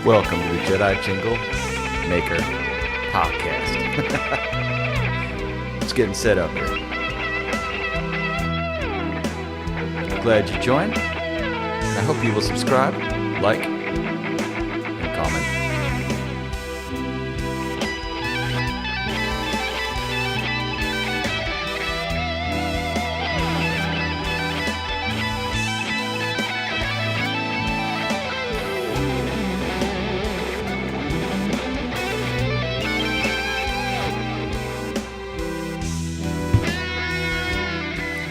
Welcome to the Jedi Jingle Maker Podcast. It's getting set up here. Glad you joined. I hope you will subscribe, like, and comment.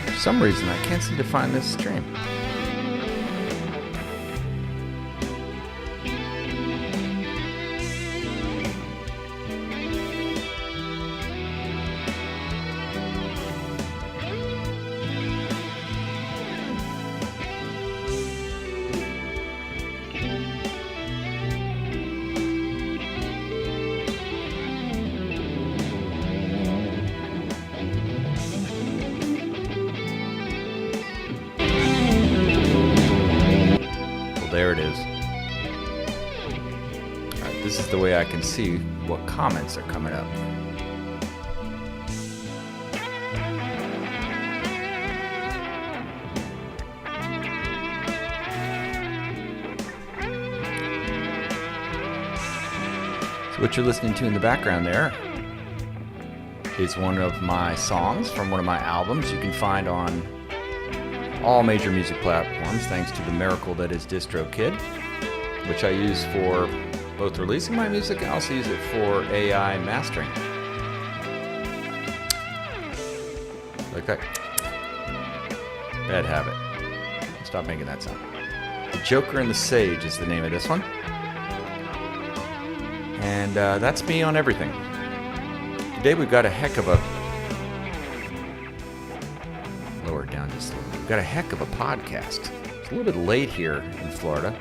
For some reason, I can't seem to find this stream. There it is. All right, this is the way I can see what comments are coming up. So what you're listening to in the background there is one of my songs from one of my albums you can find on all major music platforms, thanks to the miracle that is DistroKid, which I use for both releasing my music and also use it for AI mastering. Like that. Bad habit. Stop making that sound. The Joker and the Sage is the name of this one. And that's me on everything. Today we've got a heck of a... Lower it down just a little. We've got a heck of a podcast. It's a little bit late here in Florida.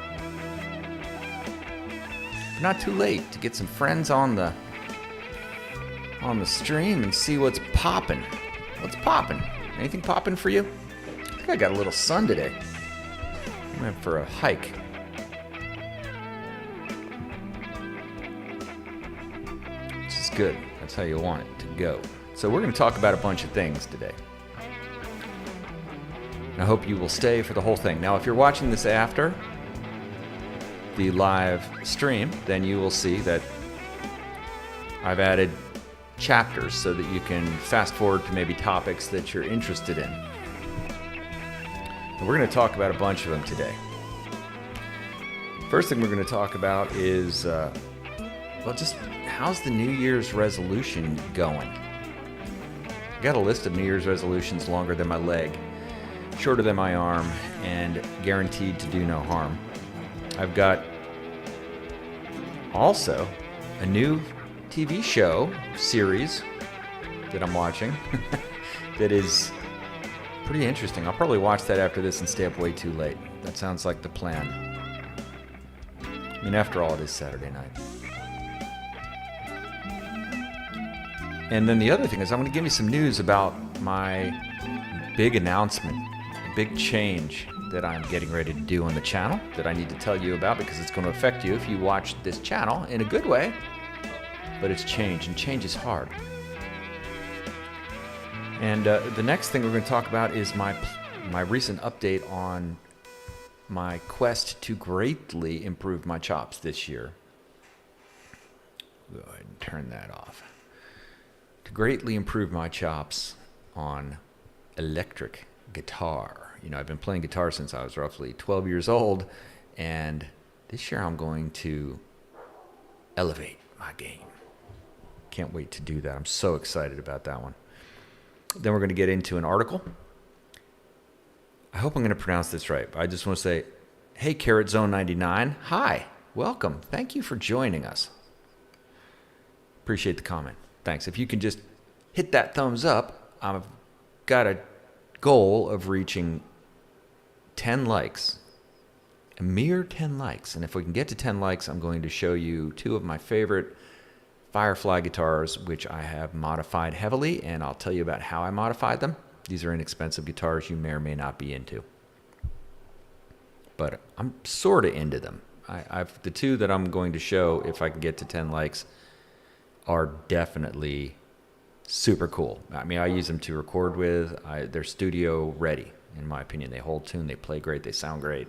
But not too late to get some friends on the stream and see what's popping. What's popping? Anything popping for you? I think I got a little sun today. I went for a hike. Which is good. That's how you want it to go. So we're going to talk about a bunch of things today. I hope you will stay for the whole thing. Now, if you're watching this after the live stream, then you will see that I've added chapters so that you can fast forward to maybe topics that you're interested in. And we're going to talk about a bunch of them today. First thing we're going to talk about is, just how's the New Year's resolution going? I got a list of New Year's resolutions longer than my leg, shorter than my arm, and guaranteed to do no harm. I've got also a new TV show series that I'm watching that is pretty interesting. I'll probably watch that after this and stay up way too late. That sounds like the plan. I mean, after all, it is Saturday night. And then the other thing is I'm going to give you some news about my big announcement, big change that I'm getting ready to do on the channel that I need to tell you about because it's going to affect you if you watch this channel in a good way. But it's change, and change is hard. And the next thing we're going to talk about is my recent update on my quest to greatly improve my chops this year. Go ahead and turn that off. To greatly improve my chops on electric guitar. You know, I've been playing guitar since I was roughly 12 years old, and this year I'm going to elevate my game. Can't wait to do that. I'm so excited about that one. Then we're going to get into an article. I hope I'm going to pronounce this right. I just want to say, hey, Carrot Zone 99. Hi, welcome. Thank you for joining us. Appreciate the comment. Thanks. If you can just hit that thumbs up, I've got a goal of reaching 10 likes, a mere 10 likes. And if we can get to 10 likes, I'm going to show you two of my favorite Firefly guitars, which I have modified heavily, and I'll tell you about how I modified them. These are inexpensive guitars you may or may not be into. But I'm sort of into them. I've the two that I'm going to show, if I can get to 10 likes, are definitely super cool. I mean, I use them to record with. They're studio ready, in my opinion. They hold tune, they play great, they sound great.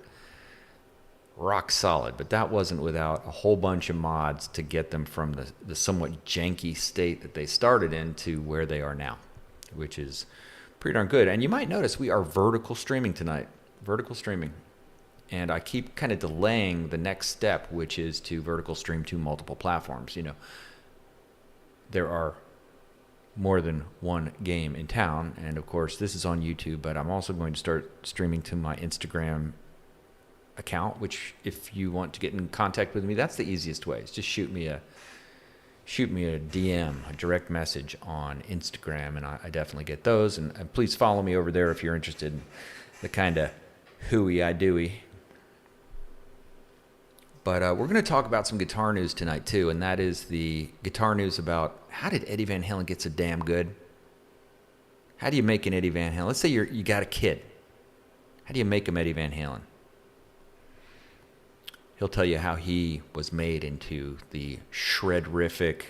Rock solid, but that wasn't without a whole bunch of mods to get them from the somewhat janky state that they started in to where they are now, which is pretty darn good. And you might notice we are vertical streaming tonight. Vertical streaming. And I keep kind of delaying the next step, which is to vertical stream to multiple platforms. You know, there are more than one game in town, and of course this is on YouTube, but I'm also going to start streaming to my Instagram account, which if you want to get in contact with me, that's the easiest way. Is just shoot me a DM, a direct message on Instagram, and I definitely get those. And please follow me over there if you're interested in the kind of hooey I doey. But we're going to talk about some guitar news tonight too, and that is the guitar news about how did Eddie Van Halen get so damn good? How do you make an Eddie Van Halen? Let's say you got a kid. How do you make him Eddie Van Halen? He'll tell you how he was made into the shred-rific,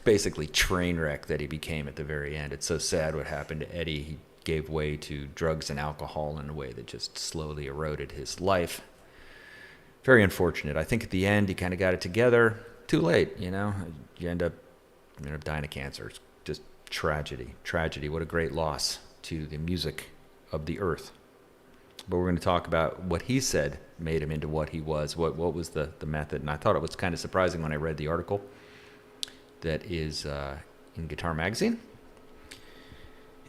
basically train wreck that he became at the very end. It's so sad what happened to Eddie. He gave way to drugs and alcohol in a way that just slowly eroded his life. Very unfortunate. I think at the end he kind of got it together. Too late, You end up dying of cancer. It's just tragedy. Tragedy. What a great loss to the music of the earth. But we're going to talk about what he said made him into what he was. What was the method? And I thought it was kind of surprising when I read the article that is in Guitar Magazine.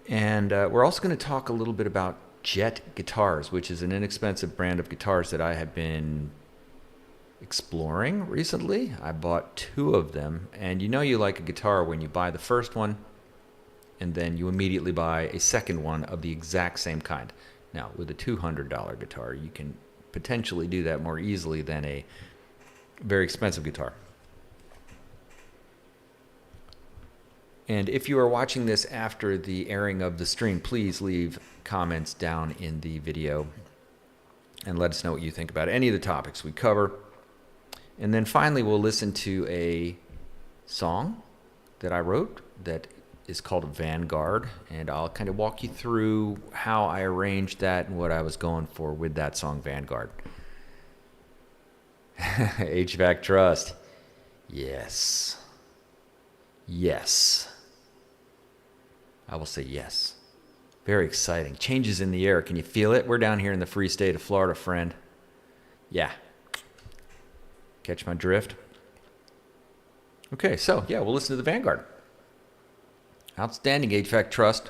And we're also going to talk a little bit about Jet Guitars, which is an inexpensive brand of guitars that I have been exploring recently. I bought 2 of them. And you like a guitar when you buy the first one and then you immediately buy a second one of the exact same kind. Now, with a $200 guitar, you can potentially do that more easily than a very expensive guitar. And if you are watching this after the airing of the stream, please leave comments down in the video and let us know what you think about any of the topics we cover. And then finally, we'll listen to a song that I wrote that is called Vanguard, and I'll kind of walk you through how I arranged that and what I was going for with that song, Vanguard. HVAC Trust. Yes. Yes. I will say yes. Very exciting. Changes in the air. Can you feel it? We're down here in the free state of Florida, friend. Yeah. Catch my drift? Okay, so yeah, we'll listen to the Vanguard. Outstanding, HVAC Trust.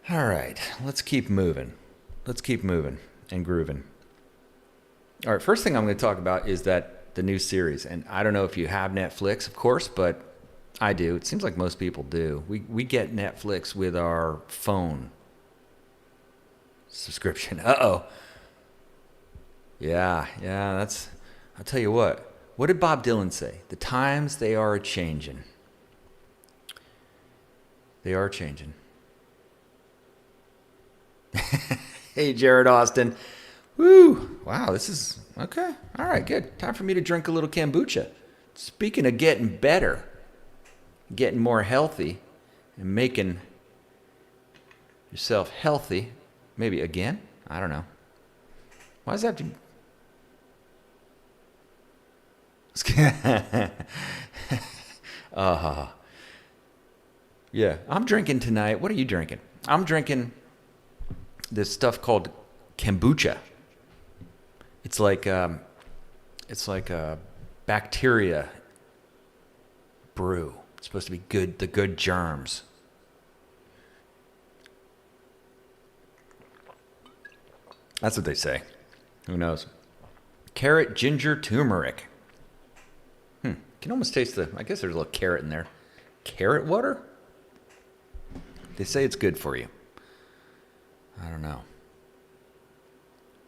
All right, let's keep moving. Let's keep moving and grooving. All right, first thing I'm going to talk about is that the new series. And I don't know if you have Netflix, of course, but I do. It seems like most people do. We get Netflix with our phone subscription. Uh-oh. Yeah, that's... I'll tell you what. What did Bob Dylan say? The times, they are a-changin'. They are changing. Hey, Jared Austin. Woo! Wow, this is... Okay. All right, good. Time for me to drink a little kombucha. Speaking of getting better, getting more healthy, and making yourself healthy, maybe again? I don't know. Why does that have to... Yeah, I'm drinking tonight. What are you drinking? I'm drinking this stuff called kombucha. It's like a bacteria brew. It's supposed to be good, the good germs. That's what they say. Who knows? Carrot, ginger, turmeric. Can almost taste I guess there's a little carrot in there. Carrot water? They say it's good for you. I don't know.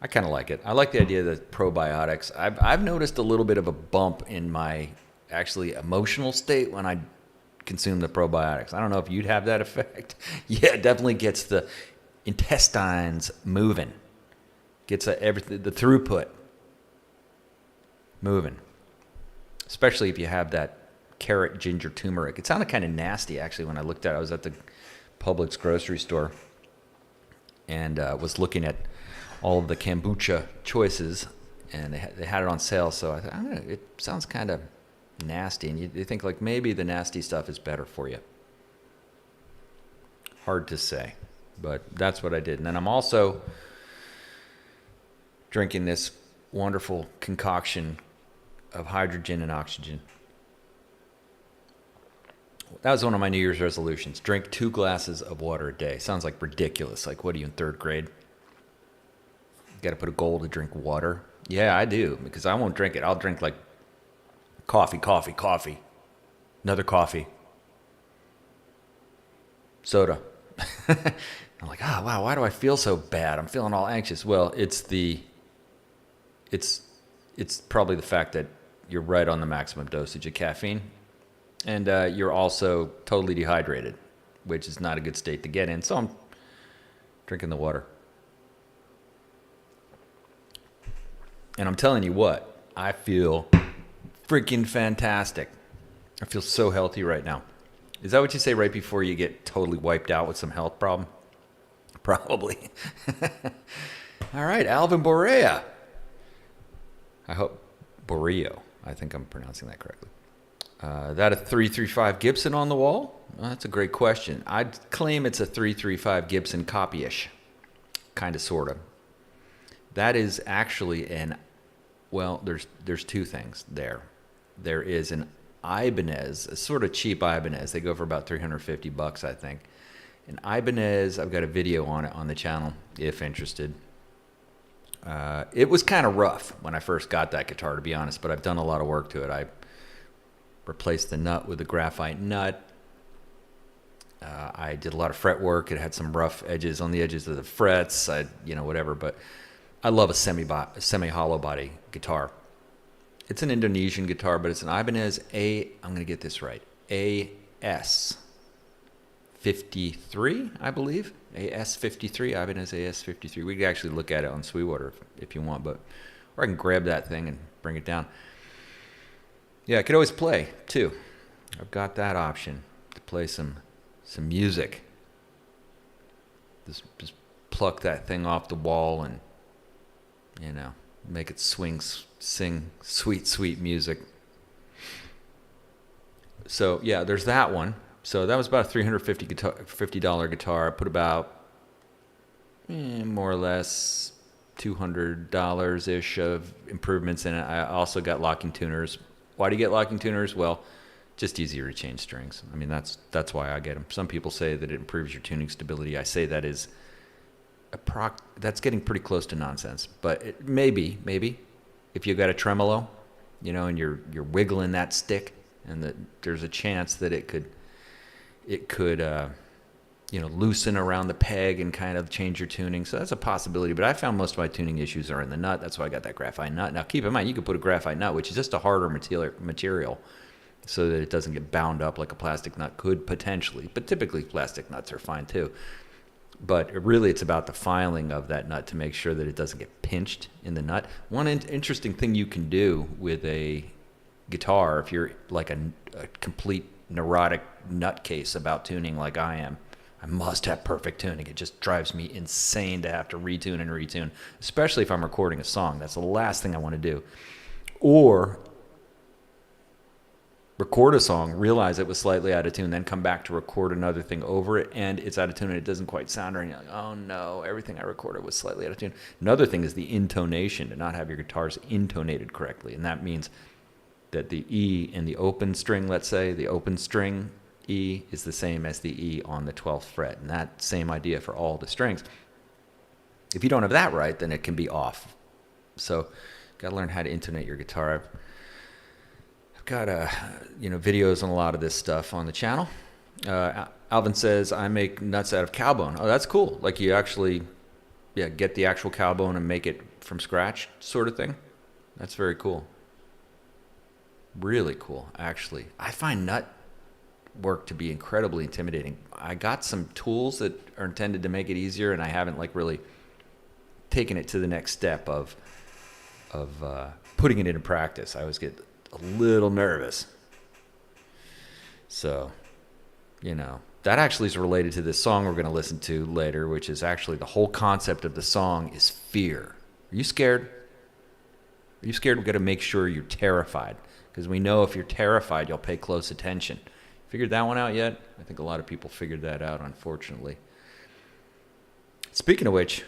I kind of like it. I like the idea of the probiotics. I've noticed a little bit of a bump in my actually emotional state when I consume the probiotics. I don't know if you'd have that effect. Yeah, it definitely gets the intestines moving. Gets everything, the throughput moving. Especially if you have that carrot ginger turmeric. It sounded kind of nasty actually when I looked at it. I was at the Publix grocery store and was looking at all of the kombucha choices, and they had it on sale. So I thought, it sounds kind of nasty, and you think like maybe the nasty stuff is better for you. Hard to say, but that's what I did. And then I'm also drinking this wonderful concoction of hydrogen and oxygen. That was one of my New Year's resolutions. Drink 2 glasses of water a day. Sounds like ridiculous. Like, what are you in 3rd grade? Got to put a goal to drink water? Yeah, I do, because I won't drink it. I'll drink like coffee, another coffee, soda. I'm like, wow, why do I feel so bad? I'm feeling all anxious. Well, it's probably the fact that you're right on the maximum dosage of caffeine, and you're also totally dehydrated, which is not a good state to get in. So I'm drinking the water. And I'm telling you what, I feel freaking fantastic. I feel so healthy right now. Is that what you say right before you get totally wiped out with some health problem? Probably. All right, Alvin Borea. I hope Boreo. I think I'm pronouncing that correctly. That a 335 Gibson on the wall? Well, that's a great question. I'd claim it's a 335 Gibson copy-ish. Kind of, sort of. That is actually there's 2 things there. There is an Ibanez, a sort of cheap Ibanez. They go for about $350, I think. An Ibanez, I've got a video on it on the channel, if interested. It was kind of rough when I first got that guitar, to be honest, but I've done a lot of work to it. I replaced the nut with a graphite nut. I did a lot of fret work. It had some rough edges on the edges of the frets, whatever. But I love a semi-hollow body guitar. It's an Indonesian guitar, but it's an Ibanez I'm going to get this right, AS53, I believe. AS53, Ibanez AS53. We could actually look at it on Sweetwater if you want, or I can grab that thing and bring it down. Yeah, I could always play, too. I've got that option to play some music. Just pluck that thing off the wall and, make it sing sweet, sweet music. So, yeah, there's that one. So that was about a $350 guitar. I put about, more or less, $200-ish of improvements in it. I also got locking tuners. Why do you get locking tuners? Well, just easier to change strings. I mean, that's why I get them. Some people say that it improves your tuning stability. I say that is that's getting pretty close to nonsense. But maybe if you've got a tremolo, and you're wiggling that stick, and that there's a chance that it could loosen around the peg and kind of change your tuning. So that's a possibility. But I found most of my tuning issues are in the nut. That's why I got that graphite nut. Now, keep in mind, you could put a graphite nut, which is just a harder material, so that it doesn't get bound up like a plastic nut could potentially. But typically, plastic nuts are fine too. But really, it's about the filing of that nut to make sure that it doesn't get pinched in the nut. One interesting thing you can do with a guitar, if you're like a complete neurotic nutcase about tuning like I am, I must have perfect tuning. It just drives me insane to have to retune, especially if I'm recording a song. That's the last thing I want to do. Or record a song, realize it was slightly out of tune, then come back to record another thing over it, and it's out of tune and it doesn't quite sound right. And you're like, oh no, everything I recorded was slightly out of tune. Another thing is the intonation, to not have your guitars intonated correctly. And that means that the E in the open string, let's say, the open string E is the same as the E on the 12th fret. And that same idea for all the strings. If you don't have that right, then it can be off. So got to learn how to intonate your guitar. I've got videos on a lot of this stuff on the channel. Alvin says, I make nuts out of cow bone. Oh, that's cool. Like you actually get the actual cow bone and make it from scratch sort of thing. That's very cool. Really cool, actually. I find nut work to be incredibly intimidating. I got some tools that are intended to make it easier, and I haven't like really taken it to the next step of putting it into practice. I always get a little nervous. So, that actually is related to this song we're going to listen to later, which is actually the whole concept of the song is fear. Are you scared? Are you scared? We've got to make sure you're terrified, because we know if you're terrified, you'll pay close attention. Figured that one out yet? I think a lot of people figured that out, unfortunately. Speaking of which,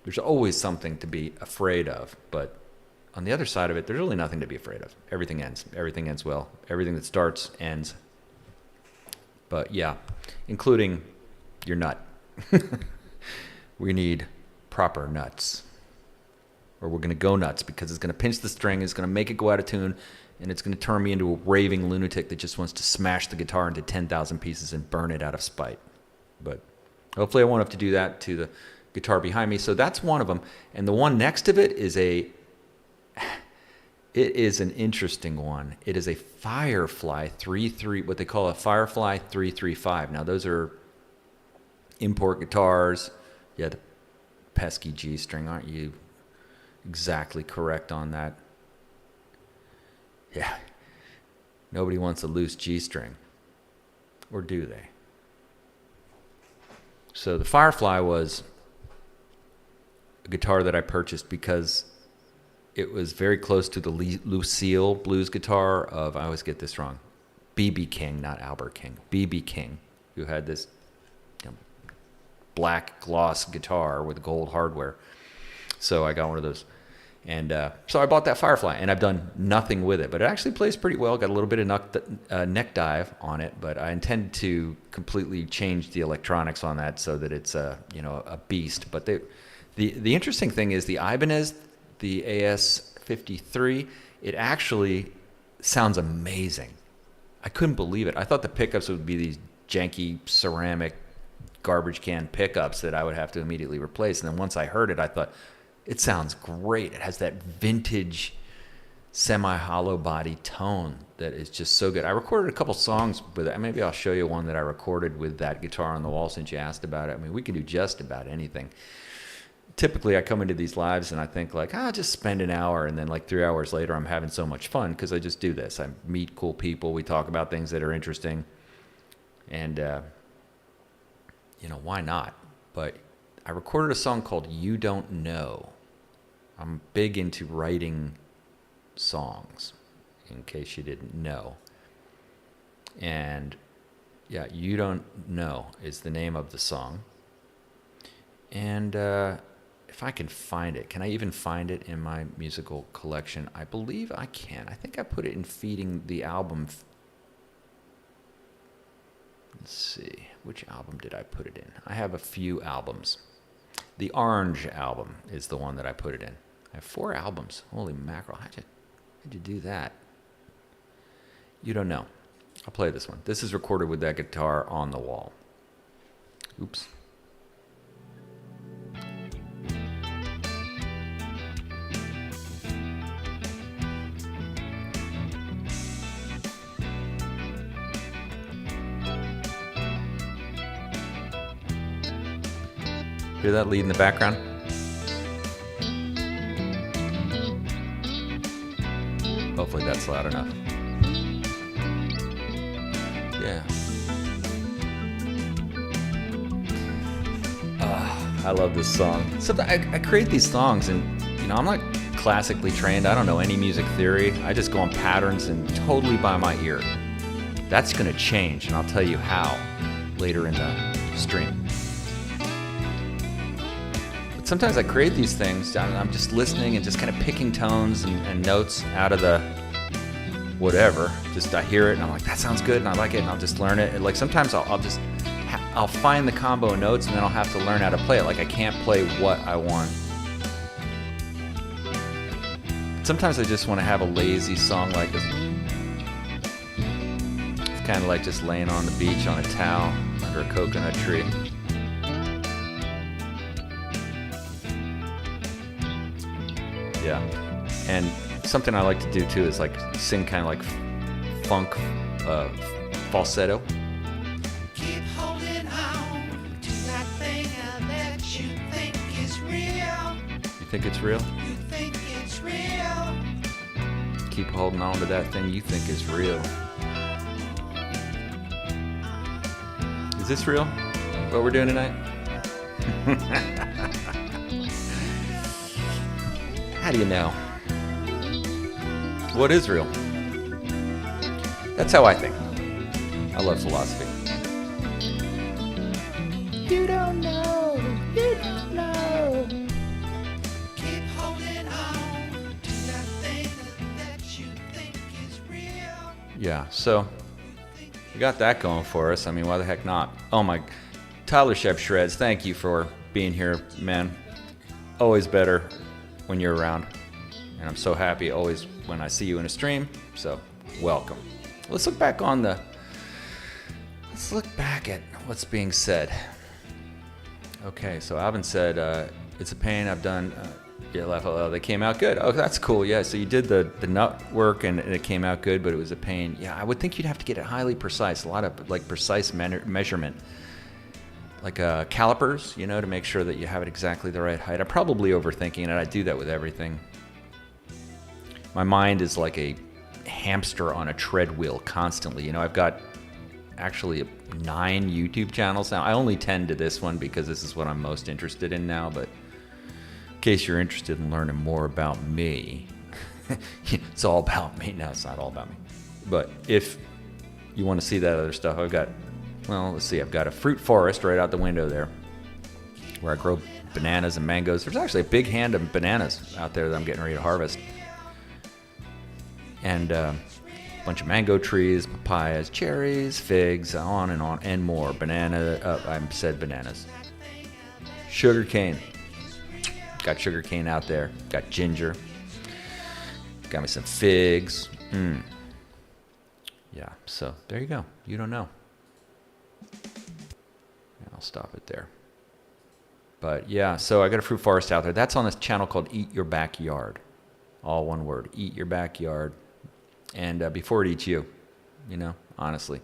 there's always something to be afraid of, but on the other side of it, there's really nothing to be afraid of. Everything ends. Everything ends well. Everything that starts ends. But yeah, including your nut. We need proper nuts, or we're going to go nuts, because it's going to pinch the string, it's going to make it go out of tune, and it's going to turn me into a raving lunatic that just wants to smash the guitar into 10,000 pieces and burn it out of spite. But hopefully I won't have to do that to the guitar behind me. So that's one of them. And the one next of it is it is an interesting one. It is a Firefly 33, what they call a Firefly 335. Now those are import guitars. Yeah, the pesky G string. Aren't you exactly correct on that? Yeah. Nobody wants a loose G string. Or do they? So the Firefly was a guitar that I purchased because it was very close to the Lucille blues guitar of, I always get this wrong, B.B. King, not Albert King, B.B. King, who had this black gloss guitar with gold hardware. So I got one of those. And so I bought that Firefly, and I've done nothing with it, but it actually plays pretty well. Got a little bit of neck dive on it, but I intend to completely change the electronics on that so that it's a beast. But the interesting thing is the Ibanez, the AS53, it actually sounds amazing. I couldn't believe it. I thought the pickups would be these janky ceramic garbage can pickups that I would have to immediately replace. And then once I heard it, I thought, it sounds great. It has that vintage semi-hollow body tone that is just so good. I recorded a couple songs with it. Maybe I'll show you one that I recorded with that guitar on the wall since you asked about it. I mean, we can do just about anything. Typically, I come into these lives and I think like, I'll just spend an hour, and then like 3 hours later, I'm having so much fun because I just do this. I meet cool people. We talk about things that are interesting. And, why not? But I recorded a song called You Don't Know. I'm big into writing songs, in case you didn't know. And yeah, You Don't Know is the name of the song. And if I can find it, can I even find it in my musical collection? I believe I can. I think I put it in Feeding the Album. Let's see, which album did I put it in? I have a few albums. The Orange album is the one that I put it in. I have 4 albums. Holy mackerel. How'd you do that? You Don't Know. I'll play this one. This is recorded with that guitar on the wall. Oops. Hear that lead in the background? Hopefully that's loud enough. Yeah. I love this song. Sometimes I create these songs and, I'm not classically trained. I don't know any music theory. I just go on patterns and totally by my ear. That's going to change, and I'll tell you how later in the stream. Sometimes I create these things and I'm just listening and just kind of picking tones and notes out of the whatever. Just I hear it and I'm like, that sounds good, and I like it, and I'll just learn it. And like sometimes I'll find the combo of notes and then I'll have to learn how to play it. Like I can't play what I want. Sometimes I just want to have a lazy song like this. It's kind of like just laying on the beach on a towel under a coconut tree. Yeah, and something I like to do too is like sing kind of like funk falsetto. Keep holding on to that thing that you think is real. You think it's real? You think it's real. Keep holding on to that thing you think is real. Is this real? What we're doing tonight? How do you know? What is real? That's how I think. I love philosophy. You don't know. You don't know. Keep holding on to that thing that you think is real. Yeah, so we got that going for us. I mean, why the heck not? Oh my, Tyler Shep Shreds, thank you for being here, man. Always better when you're around. And I'm so happy always when I see you in a stream. So, welcome. Let's look back at what's being said. Okay, so Alvin said, it's a pain. I've done, they came out good. Oh, that's cool. Yeah, so you did the nut work and it came out good, but it was a pain. Yeah, I would think you'd have to get it highly precise, a lot of like precise measurement. Like calipers, you know, to make sure that you have it exactly the right height. I'm probably overthinking it. I do that with everything. My mind is like a hamster on a treadmill constantly. You know, I've got actually 9 YouTube channels now. I only tend to this one because this is what I'm most interested in now. But in case you're interested in learning more about me, it's all about me. No, it's not all about me. But if you want to see that other stuff, I've got a fruit forest right out the window there where I grow bananas and mangoes. There's actually a big hand of bananas out there that I'm getting ready to harvest. And a bunch of mango trees, papayas, cherries, figs, on, and more. I said bananas. Sugar cane. Got sugar cane out there. Got ginger. Got me some figs. Yeah, so there you go. You don't know. I'll stop it there. But yeah, so I got a fruit forest out there. That's on this channel called Eat Your Backyard. All one word. Eat Your Backyard. And before it eats you, you know, honestly.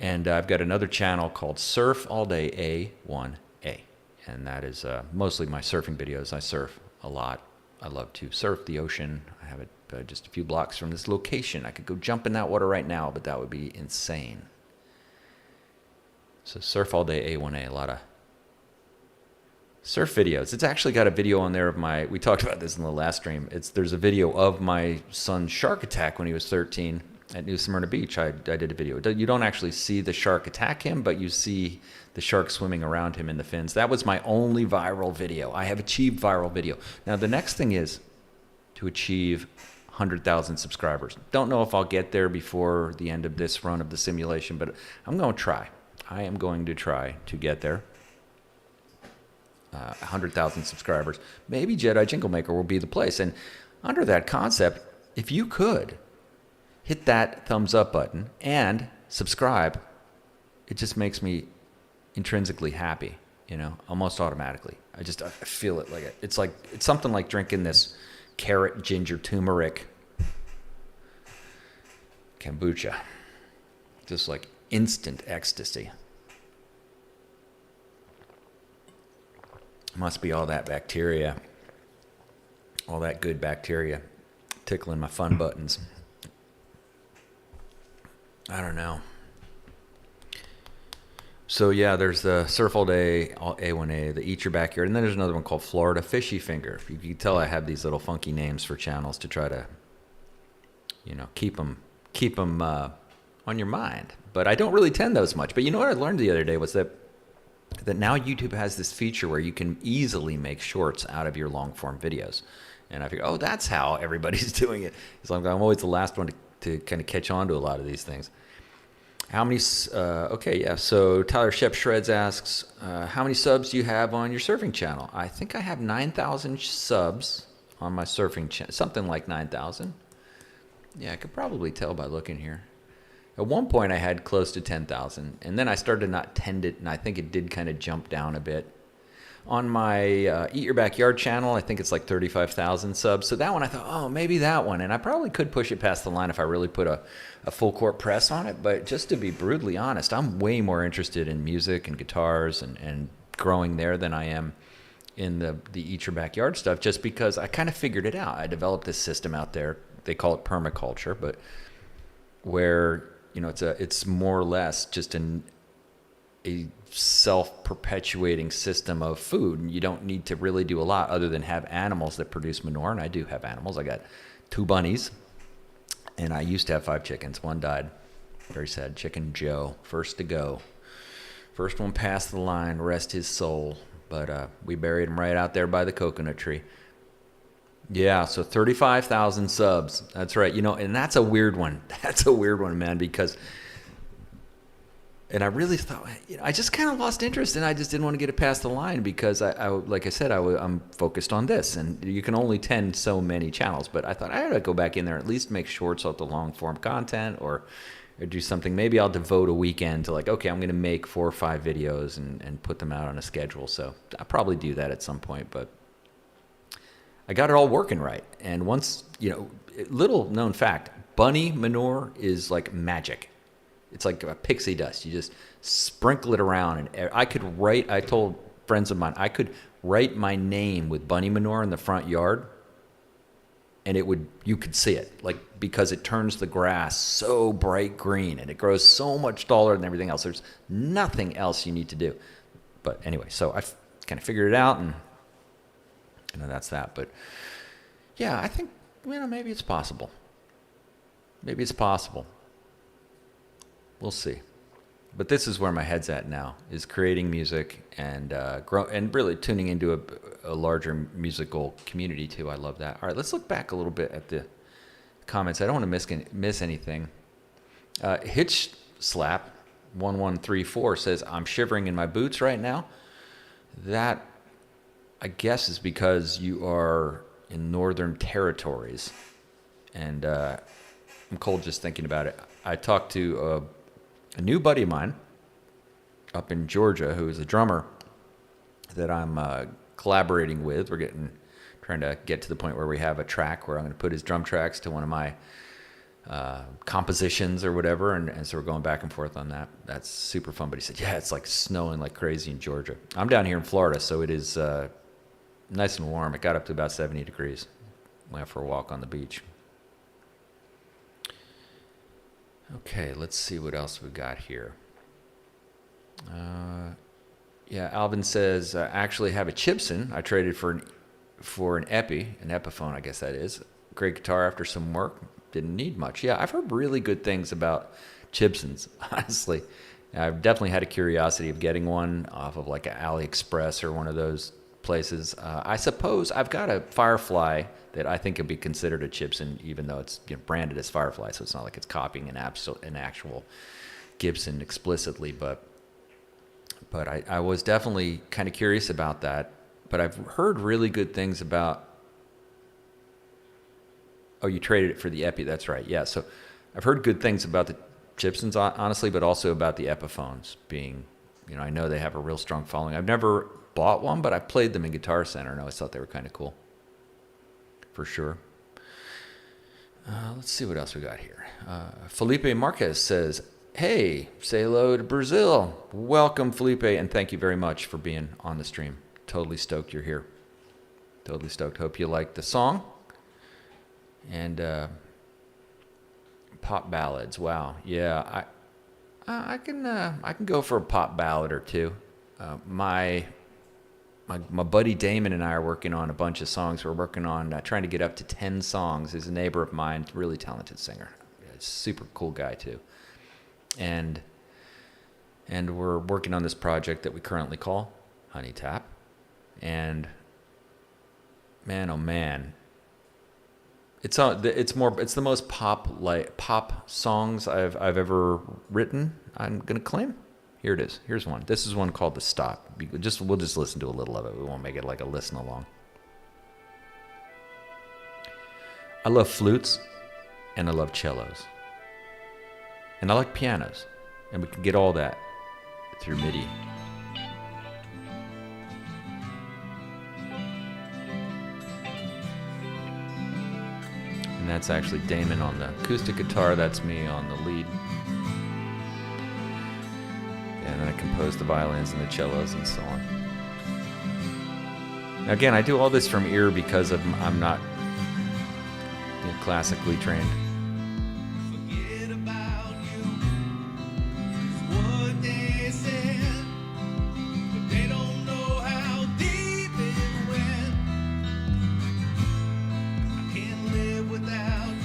And I've got another channel called Surf All Day A1A. And that is mostly my surfing videos. I surf a lot. I love to surf the ocean. I have it just a few blocks from this location. I could go jump in that water right now, but that would be insane. So Surf All Day A1A, a lot of surf videos. It's actually got a video on there of we talked about this in the last stream. There's a video of my son's shark attack when he was 13 at New Smyrna Beach. I did a video. You don't actually see the shark attack him, but you see the shark swimming around him in the fins. That was my only viral video. I have achieved viral video. Now the next thing is to achieve 100,000 subscribers. Don't know if I'll get there before the end of this run of the simulation, but I'm going to try. I am going to try to get there. 100,000 subscribers. Maybe Jedi Jingle Maker will be the place. And under that concept, if you could hit that thumbs up button and subscribe, it just makes me intrinsically happy, you know, almost automatically. I feel it it's something like drinking this carrot ginger turmeric kombucha. Just like instant ecstasy. Must be all that bacteria, all that good bacteria tickling my fun buttons. I don't know. So yeah, there's the Surf All Day A1A, the Eat Your Backyard, and then there's another one called Florida Fishy Finger. You can tell I have these little funky names for channels to try to, you know, keep them on your mind. But I don't really tend those much. But you know what I learned the other day was that now YouTube has this feature where you can easily make shorts out of your long form videos. And I figure, that's how everybody's doing it. It's like I'm always the last one to kind of catch on to a lot of these things. How many, so Tyler Shep Shreds asks, how many subs do you have on your surfing channel? I think I have 9,000 subs on my surfing channel, something like 9,000. Yeah, I could probably tell by looking here. At one point I had close to 10,000, and then I started to not tend it, and I think it did kind of jump down a bit. on my Eat Your Backyard channel. I think it's like 35,000 subs. So that one I thought, oh, maybe that one. And I probably could push it past the line if I really put a full court press on it. But just to be brutally honest, I'm way more interested in music and guitars and growing there than I am in the Eat Your Backyard stuff, just because I kind of figured it out. I developed this system out there. They call it permaculture, but where, you know, it's more or less just a self-perpetuating system of food, and you don't need to really do a lot other than have animals that produce manure. And I do have animals. I got 2 bunnies, and I used to have 5 chickens. One died. Very sad. Chicken Joe, first to go. First one past the line, rest his soul. But we buried him right out there by the coconut tree. Yeah, so 35,000 subs. That's right. You know, and that's a weird one. That's a weird one, man, because... And I really thought, you know, I just kind of lost interest, and I just didn't want to get it past the line because I like I said, I'm focused on this, and you can only tend so many channels. But I thought I ought to go back in there, at least make shorts of the long form content, or do something. Maybe I'll devote a weekend to like, okay, I'm going to make 4 or 5 videos and put them out on a schedule. So I'll probably do that at some point, but I got it all working right. And once, you know, little known fact, bunny manure is like magic. It's like a pixie dust. You just sprinkle it around, and I told friends of mine, I could write my name with bunny manure in the front yard, and you could see it, like, because it turns the grass so bright green, and it grows so much taller than everything else. There's nothing else you need to do. But anyway, so I kind of figured it out, and you know, that's that. But yeah, I think, you know, maybe it's possible. Maybe it's possible. We'll see. But this is where my head's at now, is creating music and and really tuning into a larger musical community too. I love that. All right, let's look back a little bit at the comments. I don't want to miss anything. Hitch Slap 1134 says, I'm shivering in my boots right now. That, I guess, is because you are in northern territories. And I'm cold just thinking about it. I talked to a new buddy of mine up in Georgia who is a drummer that I'm collaborating with. We're trying to get to the point where we have a track where I'm going to put his drum tracks to one of my compositions or whatever, and so we're going back and forth on that. That's super fun. But he said, yeah, it's like snowing like crazy in Georgia. I'm down here in Florida, so it is nice and warm. It got up to about 70 degrees. Went for a walk on the beach. Okay, let's see what else we got here. Yeah, Alvin says, I actually have a Chibson. I traded for an Epiphone, I guess that is. Great guitar after some work. Didn't need much. Yeah, I've heard really good things about Chibsons, honestly. I've definitely had a curiosity of getting one off of like an AliExpress or one of those places. I suppose I've got a Firefly that I think could be considered a Gibson, even though it's, you know, branded as Firefly, so it's not like it's copying an actual Gibson explicitly. But I was definitely kind of curious about that. But I've heard really good things about. Oh, you traded it for the Epi. That's right. Yeah. So I've heard good things about the Gibsons, honestly, but also about the Epiphones being, you know, I know they have a real strong following. I've never bought one, but I played them in Guitar Center, and I always thought they were kind of cool. For sure. Let's see what else we got here. Felipe Marquez says, hey, say hello to Brazil. Welcome, Felipe, and thank you very much for being on the stream. Totally stoked you're here. Totally stoked. Hope you like the song. And pop ballads. Wow. Yeah, I can go for a pop ballad or two. My buddy Damon and I are working on a bunch of songs. We're working on trying to get up to 10 songs. He's a neighbor of mine, really talented singer. Super cool guy too. And we're working on this project that we currently call Honey Tap. And man, oh man, it's the most pop songs I've ever written. I'm gonna claim. Here it is. Here's one. This is one called The Stop. We'll just listen to a little of it. We won't make it like a listen along. I love flutes, and I love cellos. And I like pianos. And we can get all that through MIDI. And that's actually Damon on the acoustic guitar. That's me on the lead. And then I composed the violins and the cellos and so on. Now again, I do all this from ear because I'm not classically trained. Forget about you. It's what they said, but they don't know how deep it went. I can't live without you.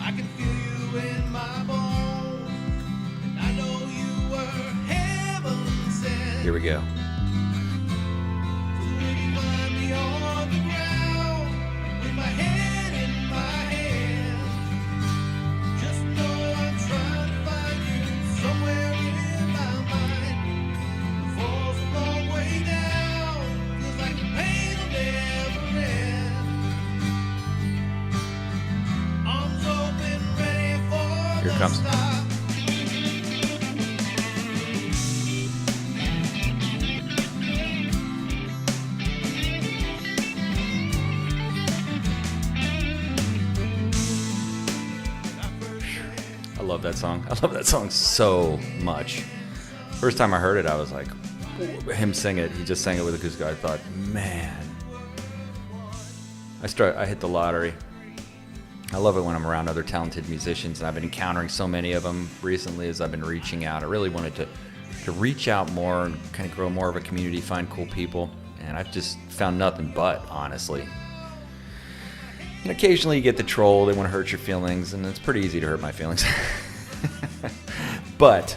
I can feel you in my bones, and I know you were heaven sent. Here we go. Will you find me on the ground with my head in my hand? Just know I'm trying to find you somewhere in my mind. The fall's a long way down, feels like the pain will never end. Arms open, ready for Here it the comes. stop. I love that song. I love that song so much. First time I heard it, I was like, him sing it. He just sang it with acoustic. I thought, man, I hit the lottery. I love it when I'm around other talented musicians, and I've been encountering so many of them recently as I've been reaching out. I really wanted to reach out more and kind of grow more of a community, find cool people, and I've just found nothing but, honestly. And occasionally you get the troll, they want to hurt your feelings, and it's pretty easy to hurt my feelings. But,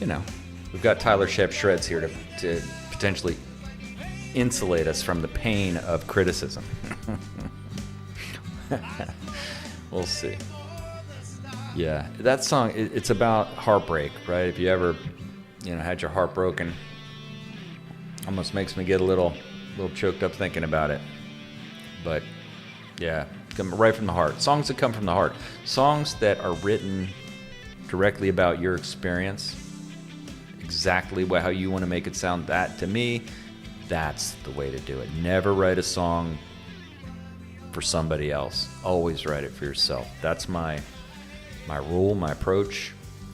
you know, we've got Tyler Shep Shreds here to potentially insulate us from the pain of criticism. We'll see. Yeah, that song, it's about heartbreak, right? If you ever, had your heart broken, almost makes me get a little choked up thinking about it. But yeah, come right from the heart. Songs that come from the heart. Songs that are written directly about your experience, exactly how you want to make it sound. That, to me, that's the way to do it. Never write a song for somebody else. Always write it for yourself. That's my rule, my approach.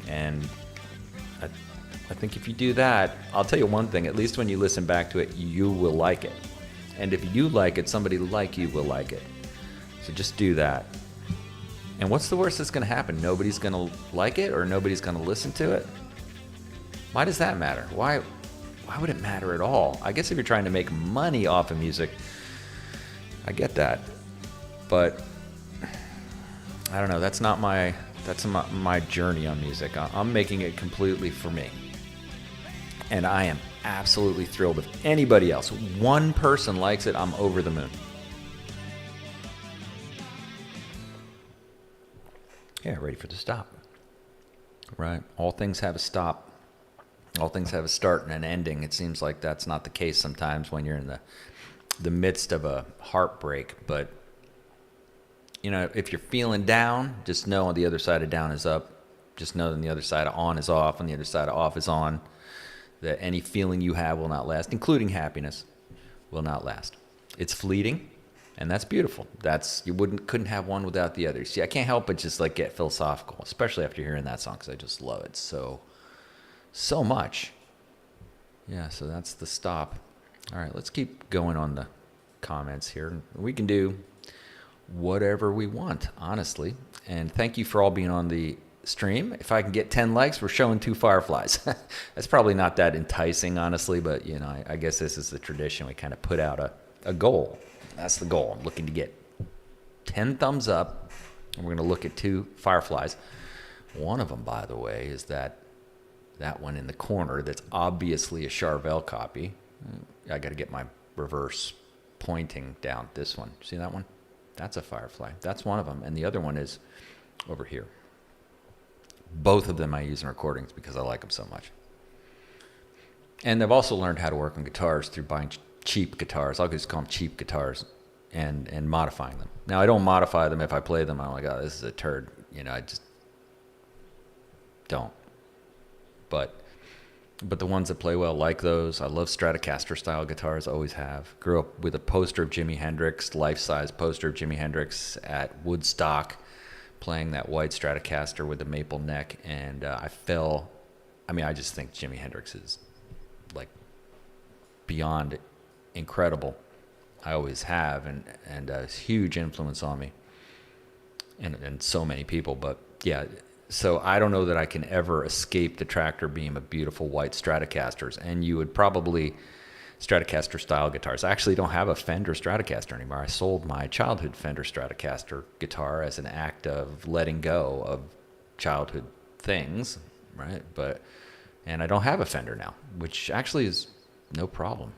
And I think if you do that, I'll tell you one thing, at least when you listen back to it, you will like it. And if you like it, somebody like you will like it. So just do that. And what's the worst that's going to happen? Nobody's going to like it, or nobody's going to listen to it? Why does that matter? Why would it matter at all? I guess if you're trying to make money off of music, I get that. But I don't know. That's not my journey on music. I'm making it completely for me. And I am absolutely thrilled if anybody else, one person likes it, I'm over the moon. Yeah, ready for the stop. Right? All things have a stop. All things have a start and an ending. It seems like that's not the case sometimes when you're in the midst of a heartbreak. But, if you're feeling down, just know on the other side of down is up. Just know on the other side of on is off, and the other side of off is on. That any feeling you have will not last, including happiness, will not last. It's fleeting, and that's beautiful. Couldn't have one without the other. See, I can't help but just get philosophical, especially after hearing that song, because I just love it so much. Yeah, so that's the stop. All right, let's keep going on the comments here. We can do whatever we want, honestly. And thank you for all being on the stream. If I can get 10 likes, we're showing 2 fireflies. That's probably not that enticing, honestly, but I guess this is the tradition. We kind of put out a goal. That's the goal. I'm looking to get 10 thumbs up, and we're going to look at 2 fireflies. One of them, by the way, is that one in the corner that's obviously a Charvel copy. I got to get my reverse pointing down. This one. See that one? That's a firefly. That's one of them. And the other one is over here. Both of them I use in recordings because I like them so much. And I've also learned how to work on guitars through buying cheap guitars. I'll just call them cheap guitars and modifying them. Now, I don't modify them. If I play them, I'm like, oh, this is a turd. I just don't. But but the ones that play well like those. I love Stratocaster style guitars, always have. Grew up with a poster of Jimi Hendrix, life-size poster of Jimi Hendrix at Woodstock, playing that white Stratocaster with the maple neck, and I just think Jimi Hendrix is like beyond incredible. I always have, and a huge influence on me, and so many people. But yeah, so I don't know that I can ever escape the tractor beam of beautiful white Stratocasters, and you would probably Stratocaster style guitars. I actually don't have a Fender Stratocaster anymore. I sold my childhood Fender Stratocaster guitar as an act of letting go of childhood things, right? And I don't have a Fender now, which actually is no problem.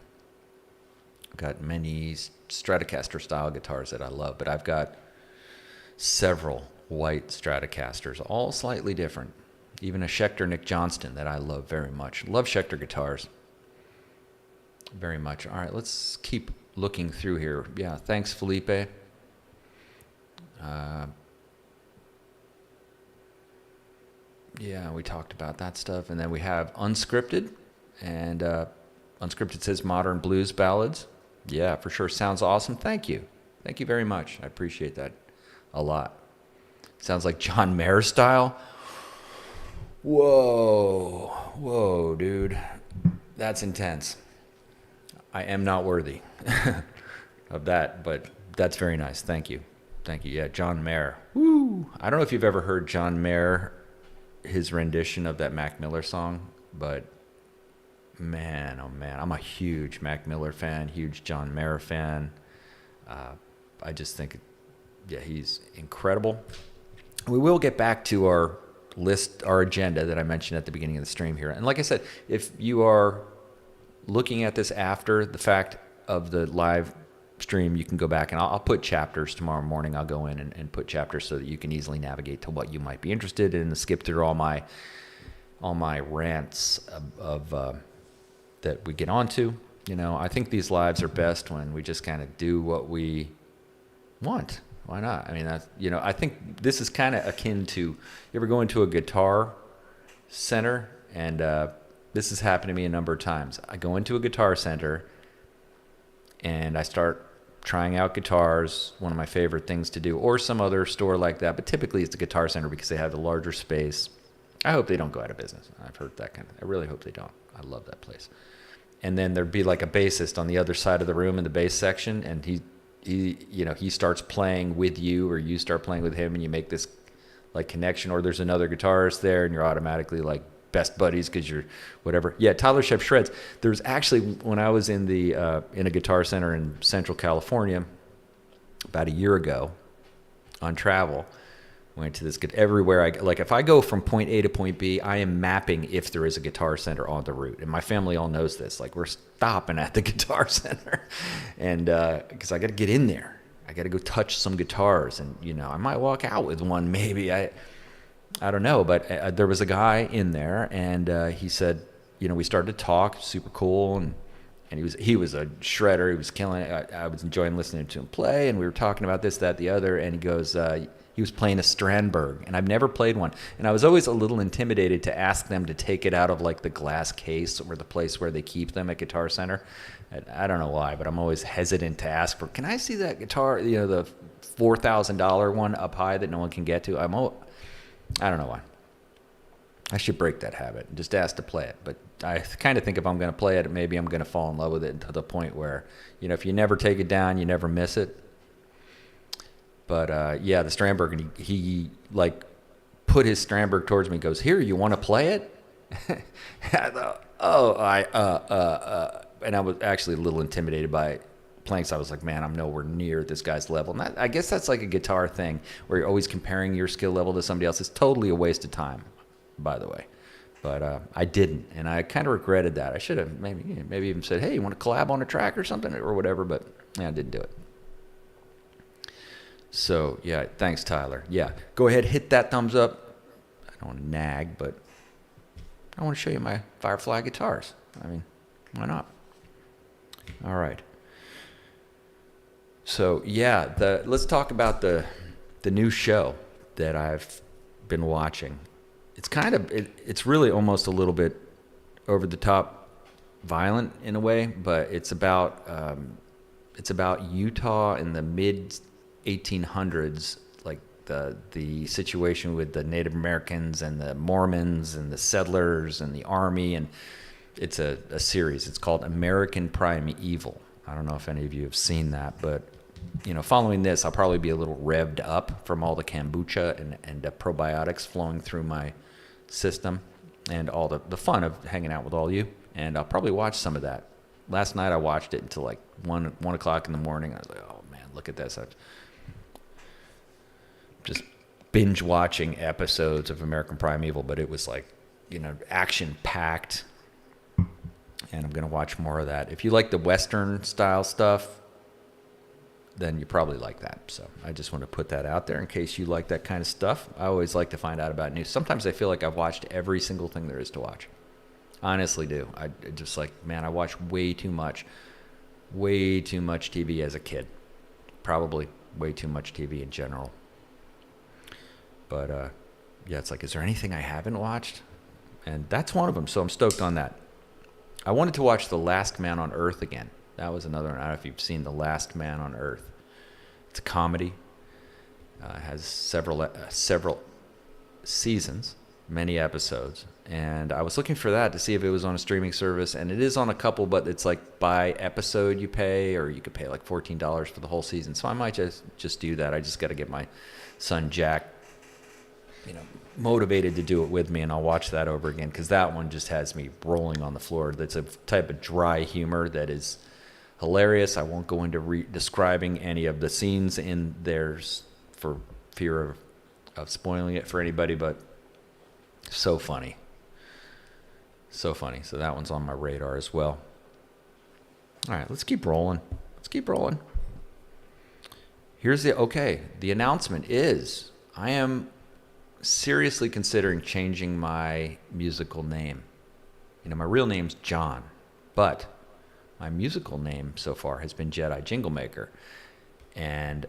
I've got many Stratocaster style guitars that I love, but I've got several white Stratocasters, all slightly different. Even a Schecter Nick Johnston that I love very much. Love Schecter guitars very much. All right, let's keep looking through here. Yeah, thanks, Felipe. Yeah, we talked about that stuff. And then we have Unscripted. And Unscripted says modern blues ballads. Yeah, for sure. Sounds awesome. Thank you. Thank you very much. I appreciate that a lot. Sounds like John Mayer style. Whoa, dude. That's intense. I am not worthy of that, but that's very nice. Thank you. Yeah, John Mayer. Woo! I don't know if you've ever heard John Mayer, his rendition of that Mac Miller song, but man, oh man, I'm a huge Mac Miller fan, huge John Mayer fan. I just think, yeah, he's incredible. We will get back to our list, our agenda that I mentioned at the beginning of the stream here. And like I said, if you are looking at this after the fact of the live stream, you can go back and I'll put chapters tomorrow morning. I'll go in and put chapters so that you can easily navigate to what you might be interested in and skip through all my rants of that we get onto. You know, I think these lives are best when we just kind of do what we want. Why not? I mean, that's, you know, I think this is kind of akin to, you ever go into a guitar center, and this has happened to me a number of times. I go into a guitar center and I start trying out guitars, one of my favorite things to do, or some other store like that, but typically it's a guitar center because they have the larger space. I hope they don't go out of business. I've heard that kind of, I really hope they don't. I love that place. And then there'd be like a bassist on the other side of the room in the bass section, and he starts playing with you, or you start playing with him, and you make this like connection, or there's another guitarist there and you're automatically like best buddies because you're whatever. Yeah, Tyler Shep shreds. There's actually, when I was in a guitar center in Central California about a year ago on travel, went to this everywhere. If I go from point A to point B, I am mapping if there is a guitar center on the route, and my family all knows this. Like, we're stopping at the guitar center, and because I got to get in there, I got to go touch some guitars, and I might walk out with one, maybe. I don't know, but there was a guy in there, and he said, we started to talk, super cool, and he was a shredder. He was killing it. I was enjoying listening to him play, and we were talking about this, that, the other, and he goes, he was playing a Strandberg, and I've never played one. And I was always a little intimidated to ask them to take it out of like the glass case or the place where they keep them at Guitar Center. I don't know why, but I'm always hesitant to ask for, can I see that guitar, the $4,000 one up high that no one can get to? I don't know why. I should break that habit and just ask to play it. But I kind of think if I'm going to play it, maybe I'm going to fall in love with it to the point where, if you never take it down, you never miss it. But the Strandberg, and he like put his Strandberg towards me and goes, "Here, you want to play it?" I thought, and I was actually a little intimidated by playing, so I was like, man, I'm nowhere near this guy's level. And I guess that's like a guitar thing where you're always comparing your skill level to somebody else. It's totally a waste of time, by the way. But I didn't, and I kind of regretted that. I should have maybe even said, hey, you want to collab on a track or something or whatever, but I didn't do it. So, yeah, thanks, Tyler. Yeah, go ahead, hit that thumbs up. I don't want to nag, but I want to show you my Firefly guitars. I mean, why not? All right. So, yeah, let's talk about the new show that I've been watching. It's it's really almost a little bit over the top violent in a way, but it's about Utah in the mid 1800s, like the situation with the Native Americans and the Mormons and the settlers and the army, and it's a series. It's called American Primeval. I don't know if any of you have seen that, but following this, I'll probably be a little revved up from all the kombucha and probiotics flowing through my system, and all the fun of hanging out with all you. And I'll probably watch some of that. Last night I watched it until like 1 o'clock in the morning. I was like, oh man, look at this. I'm just binge watching episodes of American Primeval, but it was like, action packed. And I'm going to watch more of that. If you like the Western style stuff, then you probably like that. So I just want to put that out there in case you like that kind of stuff. I always like to find out about news. Sometimes I feel like I've watched every single thing there is to watch. Honestly do. I just I watched way too much TV as a kid. Probably way too much TV in general. But yeah, it's like, is there anything I haven't watched? And that's one of them. So I'm stoked on that. I wanted to watch The Last Man on Earth again. That was another one. I don't know if you've seen The Last Man on Earth. It's a comedy. It has several seasons, many episodes. And I was looking for that to see if it was on a streaming service. And it is on a couple, but it's like by episode you pay, or you could pay like $14 for the whole season. So I might just do that. I just got to get my son Jack, motivated to do it with me, and I'll watch that over again, because that one just has me rolling on the floor. That's a type of dry humor that is hilarious. I won't go into describing any of the scenes in theirs for fear of spoiling it for anybody, but so funny. So funny. So that one's on my radar as well. All right, let's keep rolling. Here's the announcement is I am seriously considering changing my musical name. My real name's John, but my musical name so far has been Jedi Jinglemaker. And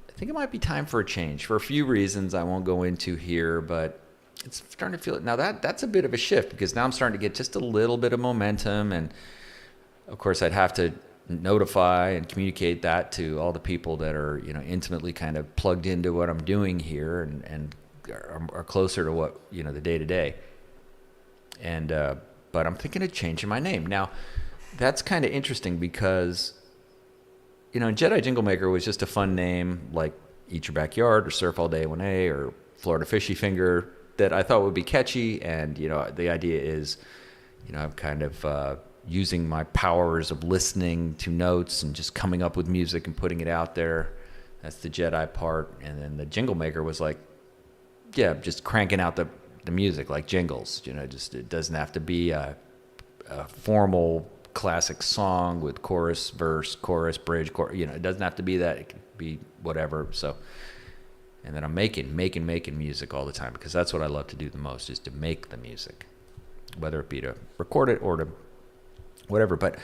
I think it might be time for a change for a few reasons I won't go into here, but it's starting to feel it. Now that's a bit of a shift, because now I'm starting to get just a little bit of momentum. And of course I'd have to notify and communicate that to all the people that are, intimately kind of plugged into what I'm doing here and are closer to what, the day-to-day. And but I'm thinking of changing my name. Now, that's kind of interesting because, Jedi Jinglemaker was just a fun name, like Eat Your Backyard or Surf All Day 1A or Florida Fishy Finger, that I thought would be catchy. And, the idea is, I'm kind of using my powers of listening to notes and just coming up with music and putting it out there. That's the Jedi part. And then the Jinglemaker was like, yeah, just cranking out the music like jingles. Just it doesn't have to be a formal classic song with chorus, verse, chorus, bridge, it doesn't have to be that. It can be whatever. So, and then I'm making music all the time, because that's what I love to do the most, is to make the music, whether it be to record it or to whatever. But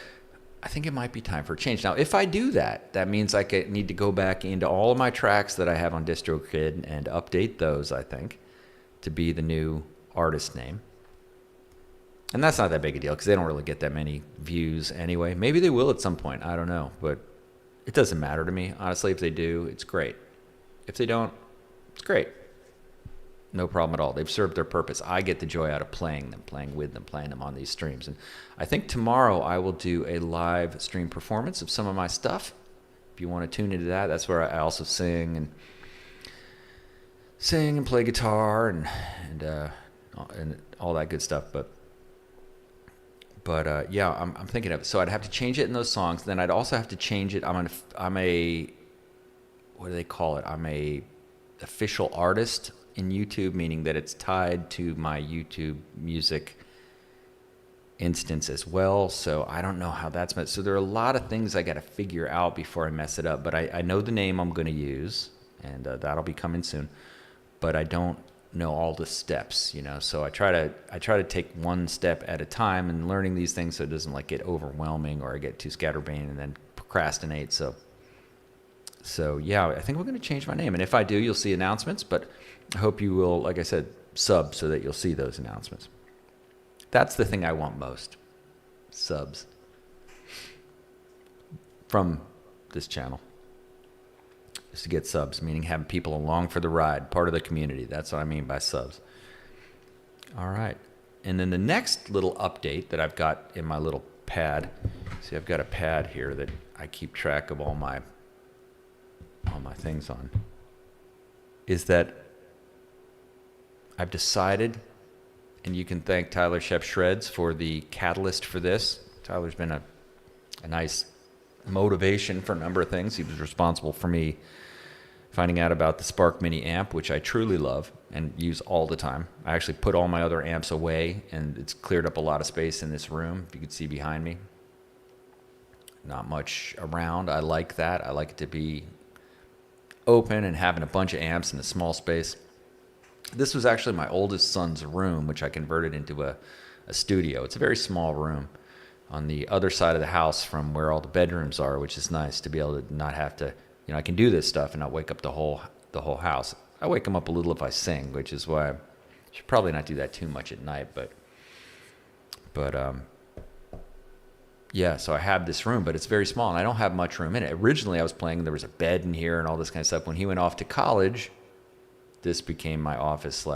I think it might be time for a change. Now, if I do that, that means I need to go back into all of my tracks that I have on DistroKid and update those, I think, to be the new artist name. And that's not that big a deal, because they don't really get that many views anyway. Maybe they will at some point. I don't know. But it doesn't matter to me. Honestly, if they do, it's great. If they don't, it's great. No problem at all. They've served their purpose. I get the joy out of playing them, playing with them, playing them on these streams. And I think tomorrow I will do a live stream performance of some of my stuff. If you want to tune into that, that's where I also sing and play guitar and all that good stuff. But yeah, I'm thinking of it. So I'd have to change it in those songs. Then I'd also have to change it. I'm a what do they call it? I'm a official artist in YouTube, meaning that it's tied to my YouTube music instance as well. So I don't know how that's meant. So there are a lot of things I got to figure out before I mess it up. But I know the name I'm going to use, and that'll be coming soon. But I don't know all the steps, So I try to take one step at a time and learning these things, so it doesn't like get overwhelming or I get too scatterbrained and then procrastinate. So yeah, I think we're going to change my name. And if I do, you'll see announcements, but I hope you will, like I said, sub so that you'll see those announcements. That's the thing I want most. Subs. From this channel. Is to get subs, meaning having people along for the ride, part of the community. That's what I mean by subs. All right. And then the next little update that I've got in my little pad. See, I've got a pad here that I keep track of all my things on. Is that I've decided, and you can thank Tyler Shep Shreds for the catalyst for this. Tyler's been a nice motivation for a number of things. He was responsible for me finding out about the Spark Mini amp, which I truly love and use all the time. I actually put all my other amps away, and it's cleared up a lot of space in this room. If you could see behind me, not much around. I like that. I like it to be open and having a bunch of amps in a small space. This was actually my oldest son's room, which I converted into a studio. It's a very small room on the other side of the house from where all the bedrooms are, which is nice to be able to not have to, I can do this stuff and not wake up the whole house. I wake them up a little if I sing, which is why I should probably not do that too much at night, but yeah, so I have this room, but it's very small, and I don't have much room in it. Originally, I was playing, there was a bed in here and all this kind of stuff. When he went off to college, this became my office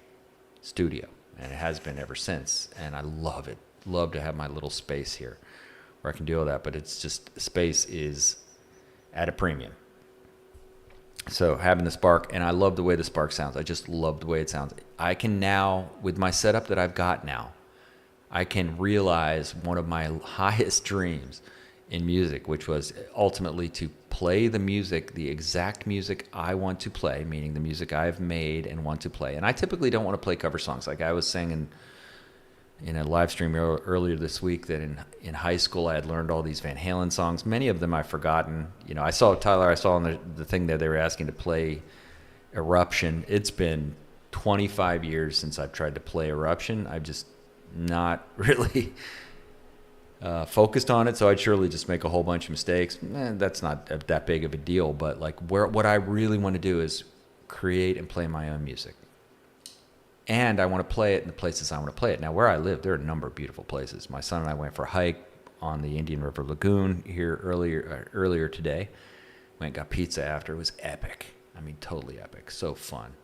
/ studio, and it has been ever since, and I love it. Love to have my little space here where I can do all that, but it's just, space is at a premium. So having the Spark, and I love the way the Spark sounds. I just love the way it sounds. I can now, with my setup that I've got now, I can realize one of my highest dreams in music, which was ultimately to play the music, the exact music I want to play, meaning the music I've made and want to play. And I typically don't want to play cover songs. Like I was saying in a live stream earlier this week that in high school I had learned all these Van Halen songs. Many of them I've forgotten. I saw Tyler, I saw on the thing that they were asking to play Eruption. It's been 25 years since I've tried to play Eruption. I've just not really focused on it, so I'd surely just make a whole bunch of mistakes. That's not that big of a deal, but like what I really want to do is create and play my own music. And I want to play it in the places I want to play it. Now, where I live, there are a number of beautiful places. My son and I went for a hike on the Indian River Lagoon here earlier today. Went and got pizza after. It was epic. I mean, totally epic. So fun.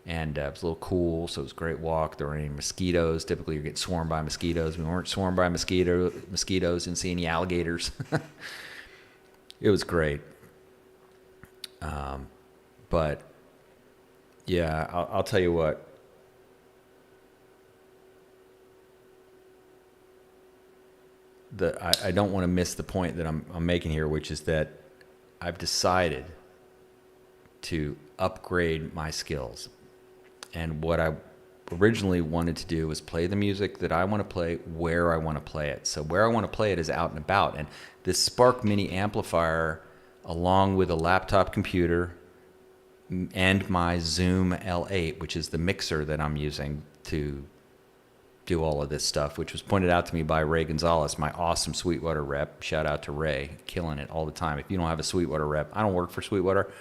And it was a little cool, so it was a great walk. There weren't any mosquitoes. Typically, you're getting swarmed by mosquitoes. We weren't swarmed by mosquitoes. Didn't see any alligators. It was great. But, yeah, I'll tell you what. I don't want to miss the point that I'm making here, which is that I've decided to upgrade my skills. And what I originally wanted to do was play the music that I want to play where I want to play it. So where I want to play it is out and about. And this Spark Mini amplifier, along with a laptop computer and my Zoom L8, which is the mixer that I'm using to do all of this stuff, which was pointed out to me by Ray Gonzalez, my awesome Sweetwater rep. Shout out to Ray, killing it all the time. If you don't have a Sweetwater rep, I don't work for Sweetwater,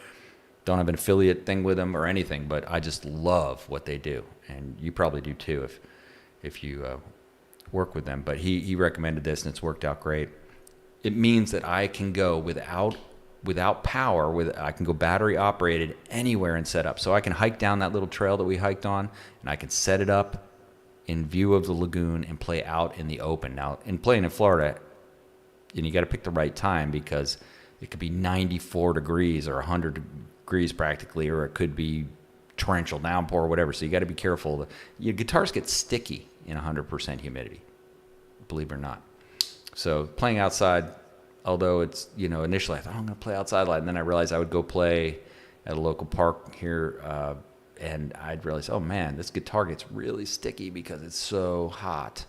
don't have an affiliate thing with them or anything, but I just love what they do, and you probably do too if you work with them. But he recommended this, and it's worked out great. It means that I can go without power, I can go battery operated anywhere and set up. So I can hike down that little trail that we hiked on, and I can set it up in view of the lagoon and play out in the open. Now, in playing in Florida, you got to pick the right time, because it could be 94 degrees or 100 degrees practically, or it could be torrential downpour or whatever. So you got to be careful. Your guitars get sticky in 100% humidity, believe it or not. So playing outside, although it's, initially I thought I'm going to play outside a lot, and then I realized I would go play at a local park here, and I'd realize, oh man, this guitar gets really sticky because it's so hot.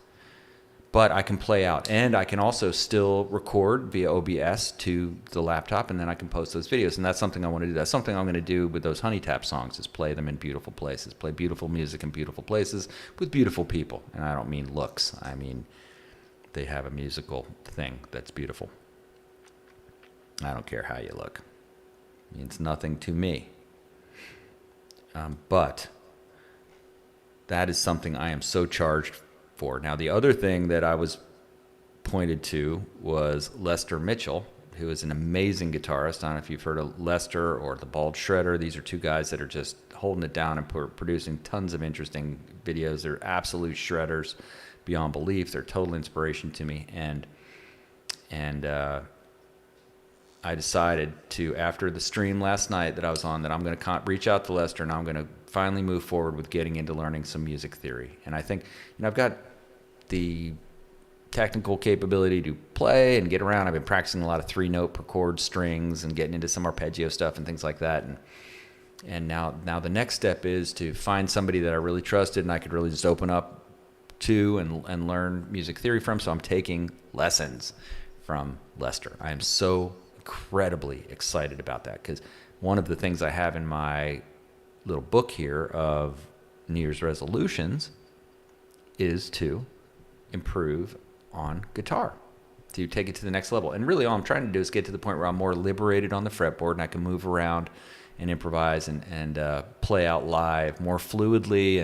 But I can play out, and I can also still record via OBS to the laptop, and then I can post those videos, and that's something I want to do. That's something I'm going to do with those Honey Tap songs, is play them in beautiful places, play beautiful music in beautiful places with beautiful people. And I don't mean looks. I mean they have a musical thing that's beautiful. I don't care how you look. It means nothing to me. But that is something I am so charged for. Now, the other thing that I was pointed to was Lester Mitchell, who is an amazing guitarist. I don't know if you've heard of Lester or the Bald Shredder. These are two guys that are just holding it down and producing tons of interesting videos. They're absolute shredders beyond belief. They're total inspiration to me. And I decided to, after the stream last night that I was on, that I'm going to reach out to Lester and I'm going to finally move forward with getting into learning some music theory. And I think, I've got the technical capability to play and get around. I've been practicing a lot of 3-note per chord strings and getting into some arpeggio stuff and things like that. And now the next step is to find somebody that I really trusted and I could really just open up to and learn music theory from. So I'm taking lessons from Lester. I am so incredibly excited about that, because one of the things I have in my little book here of New Year's resolutions is to improve on guitar, to take it to the next level. And really all I'm trying to do is get to the point where I'm more liberated on the fretboard and I can move around and improvise and play out live more fluidly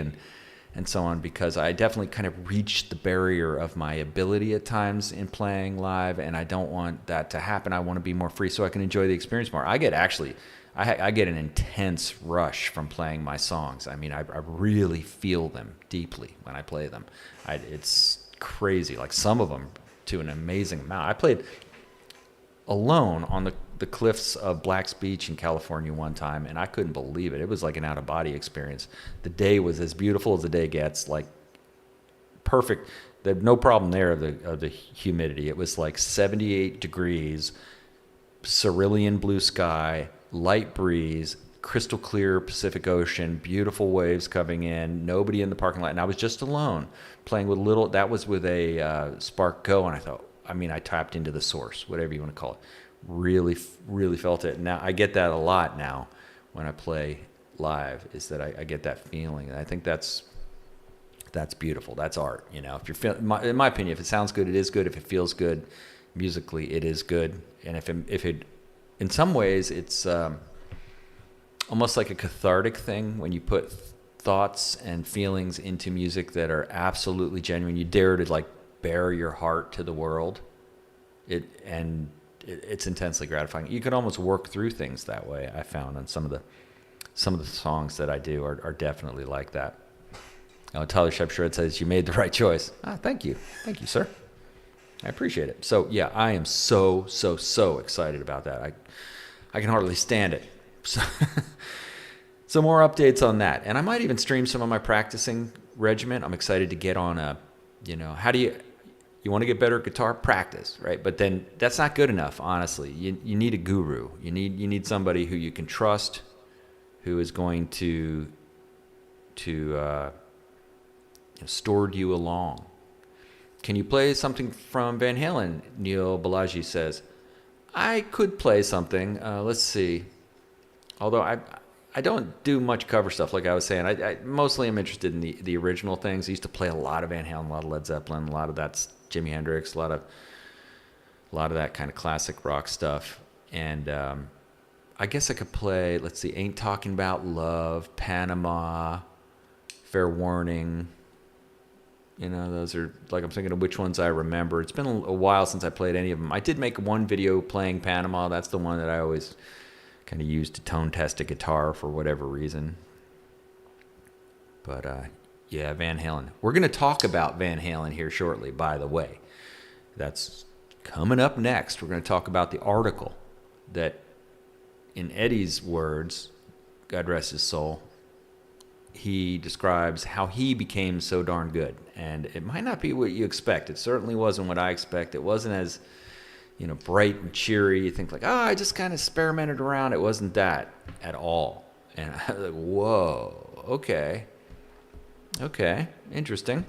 and so on, because I definitely kind of reached the barrier of my ability at times in playing live, and I don't want that to happen. I want to be more free so I can enjoy the experience more. I get an intense rush from playing my songs. I mean, I really feel them deeply when I play them. It's crazy, like some of them to an amazing amount. I played alone on the cliffs of Black's Beach in California one time, and I couldn't believe it. It was like an out-of-body experience. The day was as beautiful as the day gets, like perfect. No problem there of the humidity. It was like 78 degrees, cerulean blue sky, light breeze, crystal clear Pacific Ocean, beautiful waves coming in, nobody in the parking lot, and I was just alone playing with that was with a Spark Go, and I thought, I tapped into the source, whatever you want to call it. Really, really felt it. Now I get that a lot now when I play live, is that I get that feeling. And I think that's beautiful. That's art. If you're in my opinion, if it sounds good, it is good. If it feels good musically, it is good. And if it in some ways, it's almost like a cathartic thing when you put thoughts and feelings into music that are absolutely genuine. You dare to bare your heart to the world. It's intensely gratifying. You can almost work through things that way. I found on some of the songs that I do are definitely like that. Tyler Shepshred says you made the right choice. Thank you, sir. I appreciate it. So yeah, I am so excited about that. I can hardly stand it. So more updates on that, and I might even stream some of my practicing regimen. I'm excited to get on how do you want to get better at guitar? Practice, right? But then that's not good enough, honestly. You need a guru. You need somebody who you can trust, who is going to steward you along. Can you play something from Van Halen? Neil Balaji says, I could play something. Let's see. Although I don't do much cover stuff, like I was saying. I mostly am interested in the original things. I used to play a lot of Van Halen, a lot of Led Zeppelin, a lot of that's Jimi Hendrix, a lot of that kind of classic rock stuff. And I guess I could play, let's see, Ain't Talking About Love, Panama, Fair Warning. Those are, I'm thinking of which ones I remember. It's been a while since I played any of them. I did make one video playing Panama. That's the one that I always kind of used to tone test a guitar for whatever reason. But yeah, Van Halen. We're going to talk about Van Halen here shortly, by the way. That's coming up next. We're going to talk about the article that, in Eddie's words, God rest his soul, he describes how he became so darn good. And it might not be what you expect. It certainly wasn't what I expect. It wasn't as, bright and cheery. You think I just kind of experimented around. It wasn't that at all. And I was like, whoa, okay. Okay, interesting.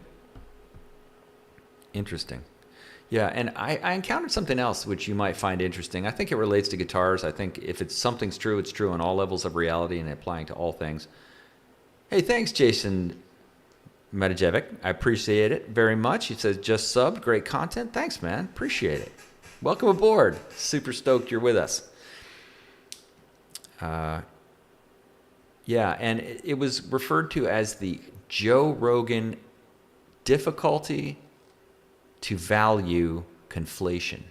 Yeah, and I encountered something else which you might find interesting. I think it relates to guitars. I think if something's true, it's true on all levels of reality and applying to all things. Hey, thanks, Jason Matajevic. I appreciate it very much. He says, just subbed. Great content. Thanks, man. Appreciate it. Welcome aboard. Super stoked you're with us. Yeah, and it was referred to as the Joe Rogan difficulty to value conflation.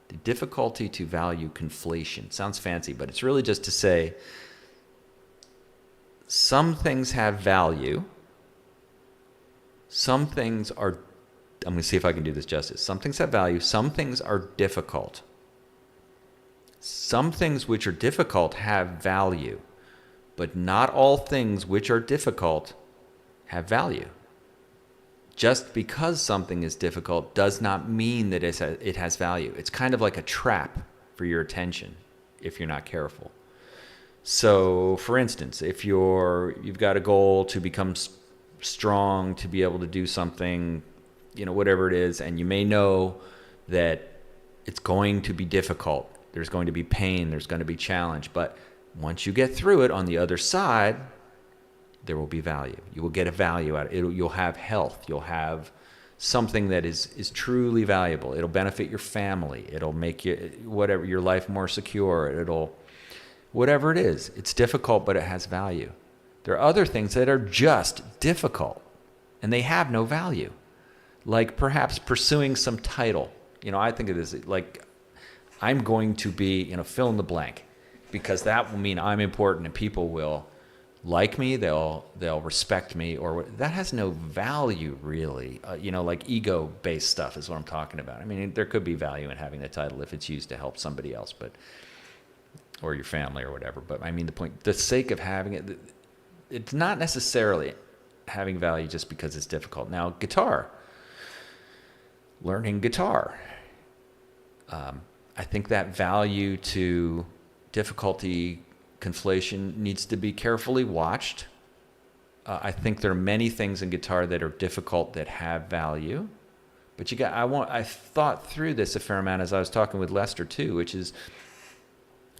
The difficulty to value conflation. Sounds fancy, but it's really just to say some things have value. Some things are, I'm going to see if I can do this justice. Some things have value. Some things are difficult. Some things which are difficult have value, but not all things which are difficult have value. Just because something is difficult does not mean that it has value. It's kind of like a trap for your attention if you're not careful. So, for instance, if you've got a goal to become strong, to be able to do something, whatever it is, and you may know that it's going to be difficult. There's going to be pain. There's going to be challenge. But once you get through it, on the other side, there will be value. You will get a value out of it. You'll have health. You'll have something that is truly valuable. It'll benefit your family. It'll make your life more secure. Whatever it is. It's difficult, but it has value. There are other things that are just difficult, and they have no value. Like perhaps pursuing some title. I think of this like I'm going to be, fill in the blank, because that will mean I'm important and people will like me, they'll respect me, or that has no value really. Like ego-based stuff is what I'm talking about. I mean, there could be value in having the title if it's used to help somebody else, or your family or whatever. But I mean, the sake of having it, it's not necessarily having value just because it's difficult. Now, learning guitar. I think that value to difficulty conflation needs to be carefully watched. I think there are many things in guitar that are difficult that have value, but I thought through this a fair amount as I was talking with Lester too, which is,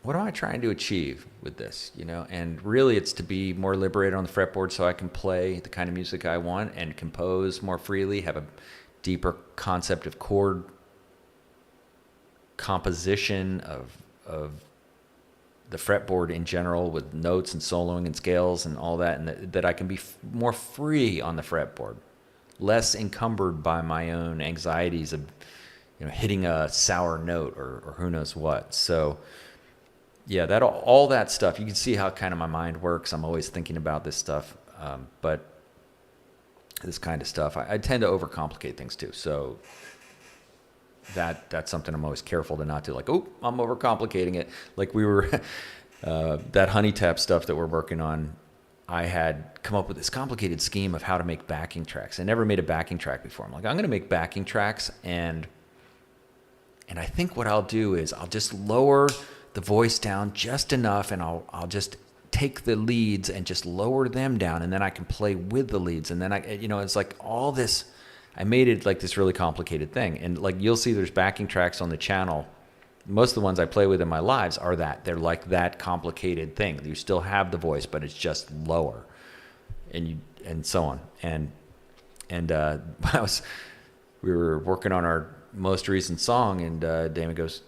what am I trying to achieve with this? And really it's to be more liberated on the fretboard so I can play the kind of music I want and compose more freely, have a deeper concept of chord composition of the fretboard in general, with notes and soloing and scales and all that, and that I can be more free on the fretboard, less encumbered by my own anxieties of hitting a sour note or who knows what. So yeah, all that stuff, you can see how kind of my mind works. I'm always thinking about this stuff, but this kind of stuff, I tend to overcomplicate things too. So that's something I'm always careful to not do. Like, oh, I'm overcomplicating it. Like we were, that honey tap stuff that we're working on, I had come up with this complicated scheme of how to make backing tracks. I never made a backing track before. I'm like, I'm going to make backing tracks, and I think what I'll do is I'll just lower the voice down just enough, and I'll just take the leads and just lower them down, and then I can play with the leads, and then it's like all this. I made it like this really complicated thing, and like you'll see, there's backing tracks on the channel. Most of the ones I play with in my lives are they're like that complicated thing. You still have the voice, but it's just lower, and so on. And we were working on our most recent song, and Damon goes,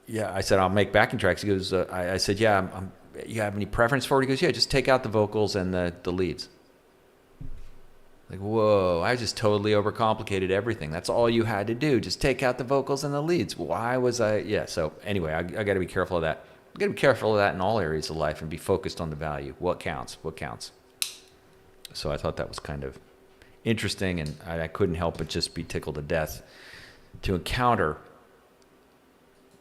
"Yeah." I said, "I'll make backing tracks." He goes, I said, "Yeah, you have any preference for it?" He goes, "Yeah, just take out the vocals and the leads." Like, whoa, I just totally overcomplicated everything. That's all you had to do. Just take out the vocals and the leads. Why was I? Yeah, so anyway, I got to be careful of that. I got to be careful of that in all areas of life and be focused on the value. What counts? So I thought that was kind of interesting, and I couldn't help but just be tickled to death to encounter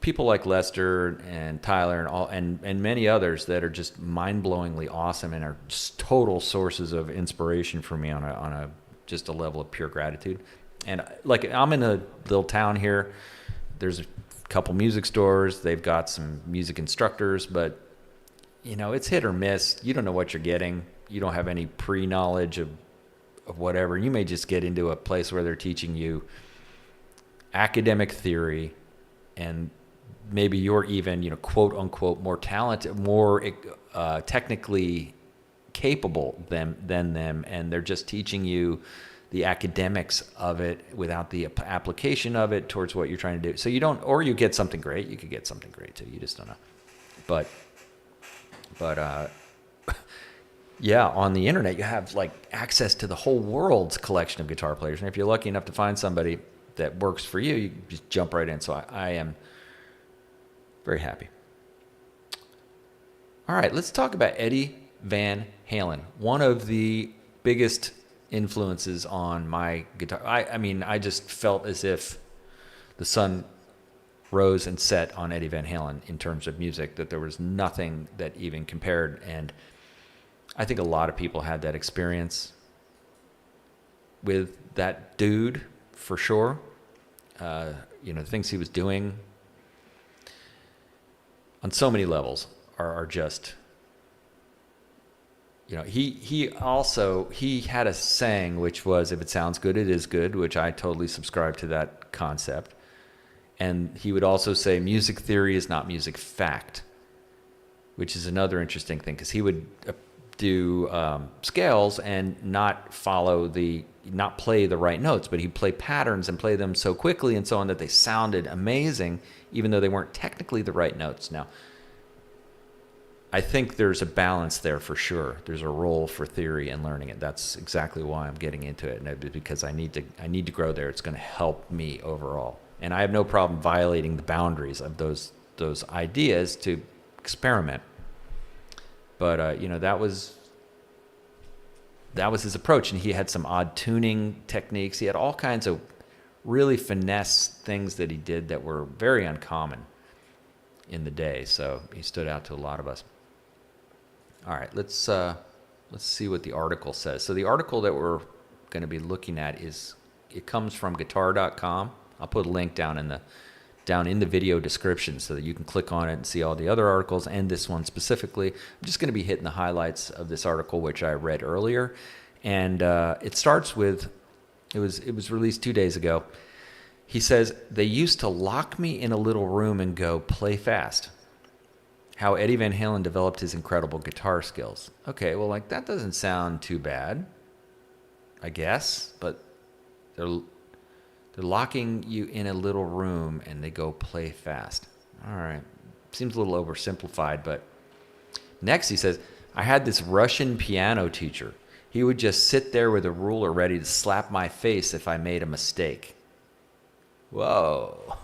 people like Lester and Tyler and many others that are just mind-blowingly awesome and are just total sources of inspiration for me on just a level of pure gratitude. And like, I'm in a little town here. There's a couple music stores. They've got some music instructors, but it's hit or miss. You don't know what you're getting. You don't have any pre-knowledge of whatever. You may just get into a place where they're teaching you academic theory, and maybe you're even, quote unquote, more talented, more technically capable than them, and they're just teaching you the academics of it without the application of it towards what you're trying to do. So you don't, or you get something great. You could get something great too. You just don't know. But Yeah, on the internet, you have like access to the whole world's collection of guitar players. And if you're lucky enough to find somebody that works for you, you just jump right in. So I am very happy. All right, let's talk about Eddie Van Halen, one of the biggest influences on my guitar. I mean, I just felt as if the sun rose and set on Eddie Van Halen in terms of music, that there was nothing that even compared. And I think a lot of people had that experience with that dude, for sure. The things he was doing on so many levels are just, he had a saying, which was, if it sounds good, it is good, which I totally subscribe to that concept. And he would also say, music theory is not music fact, which is another interesting thing, because he would do scales and not play the right notes, but he'd play patterns and play them so quickly and so on that they sounded amazing, even though they weren't technically the right notes. Now, I think there's a balance there for sure. There's a role for theory and learning it. That's exactly why I'm getting into it, and because I need to grow there. It's going to help me overall, and I have no problem violating the boundaries of those ideas to experiment. But that was his approach, and he had some odd tuning techniques. He had all kinds of really finesse things that he did that were very uncommon in the day. So he stood out to a lot of us. All right, let's see what the article says. So the article that we're going to be looking at comes from guitar.com. I'll put a link down in the video description so that you can click on it and see all the other articles and this one specifically. I'm just going to be hitting the highlights of this article, which I read earlier. And it starts with, it was released 2 days ago. He says, "They used to lock me in a little room and go, play fast. How Eddie Van Halen developed his incredible guitar skills." Okay, well, like, that doesn't sound too bad, I guess, but they're locking you in a little room and they go, play fast. All right. Seems a little oversimplified, but next he says, "I had this Russian piano teacher. He would just sit there with a ruler ready to slap my face if I made a mistake." Whoa.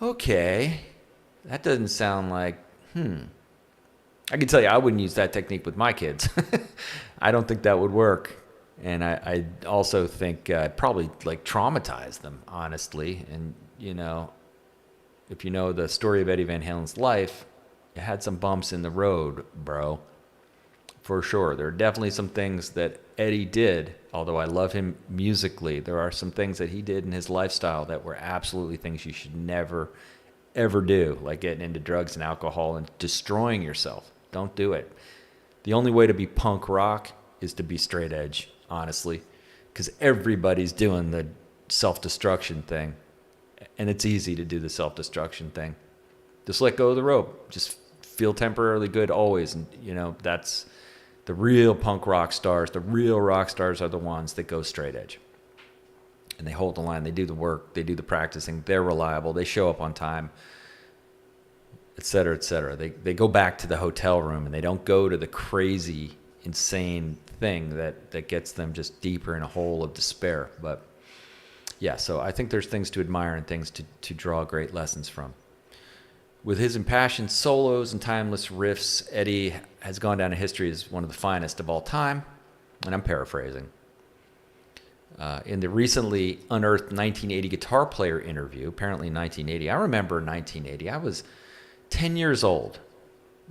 Okay. That doesn't sound like, I can tell you, I wouldn't use that technique with my kids. I don't think that would work. And I also think probably like traumatize them, honestly. And, if you know the story of Eddie Van Halen's life, it had some bumps in the road, bro. For sure. There are definitely some things that Eddie did, although I love him musically. There are some things that he did in his lifestyle that were absolutely things you should never, ever do, like getting into drugs and alcohol and destroying yourself. Don't do it. The only way to be punk rock is to be straight edge, honestly, because everybody's doing the self-destruction thing, and it's easy to do the self-destruction thing. Just let go of the rope. Just feel temporarily good always, and that's the real punk rock stars. The real rock stars are the ones that go straight edge, and they hold the line. They do the work. They do the practicing. They're reliable. They show up on time, et cetera, et cetera. They go back to the hotel room, and they don't go to the crazy, insane thing that gets them just deeper in a hole of despair. But yeah, so I think there's things to admire and things to draw great lessons from. With his impassioned solos and timeless riffs, Eddie has gone down in history as one of the finest of all time, and I'm paraphrasing. In the recently unearthed 1980 guitar player interview, apparently 1980, I remember 1980, I was 10 years old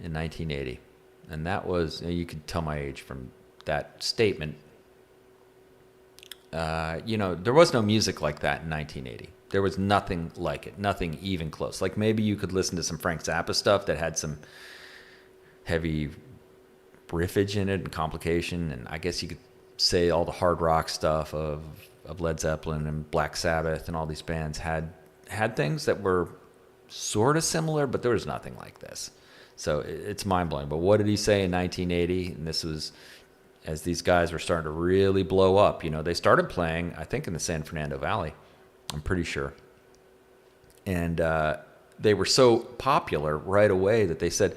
in 1980, and that was, you could tell my age from that statement. There was no music like that in 1980. There was nothing like it, nothing even close. Like maybe you could listen to some Frank Zappa stuff that had some heavy riffage in it and complication, and I guess you could say all the hard rock stuff of Led Zeppelin and Black Sabbath and all these bands had things that were sort of similar, but there was nothing like this. So it's mind-blowing. But what did he say in 1980? And this was as these guys were starting to really blow up. They started playing, I think, in the San Fernando Valley. I'm pretty sure. And they were so popular right away that they said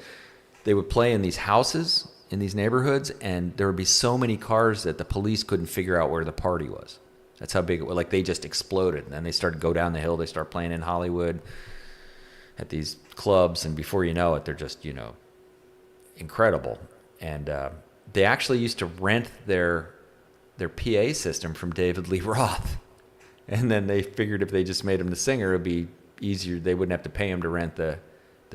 they would play in these houses in these neighborhoods, and there would be so many cars that the police couldn't figure out where the party was. That's how big it was. Like, they just exploded. And then they started to go down the hill. They start playing in Hollywood at these clubs, and before you know it, they're just, incredible. And they actually used to rent their PA system from David Lee Roth. And then they figured if they just made him the singer, it would be easier. They wouldn't have to pay him to rent the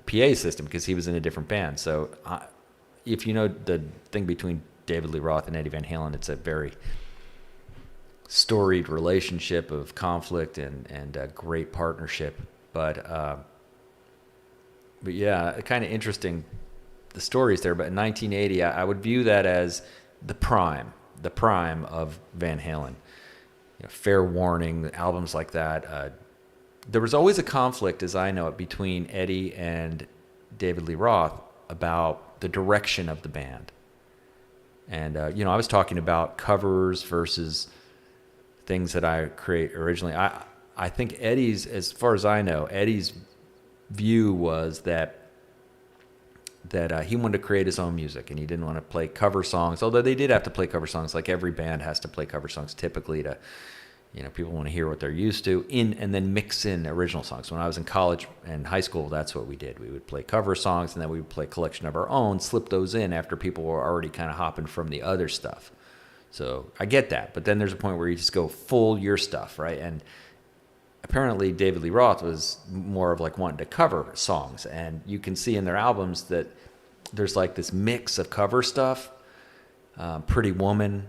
PA system because he was in a different band. So if you know the thing between David Lee Roth and Eddie Van Halen, it's a very storied relationship of conflict and a great partnership. But yeah, kind of interesting, the stories there. But in 1980, I would view that as the prime of Van Halen. Fair Warning, albums like that. There was always a conflict, as I know it, between Eddie and David Lee Roth about the direction of the band. And, I was talking about covers versus things that I create originally. I think Eddie's, as far as I know, Eddie's view was that he wanted to create his own music, and he didn't want to play cover songs, although they did have to play cover songs. Like every band has to play cover songs typically to, people want to hear what they're used to, and then mix in original songs. When I was in college and high school, that's what we did. We would play cover songs, and then we would play a collection of our own, slip those in after people were already kind of hopping from the other stuff. So I get that, but then there's a point where you just go full your stuff, right? And apparently David Lee Roth was more of like wanting to cover songs, and you can see in their albums that there's like this mix of cover stuff. Pretty Woman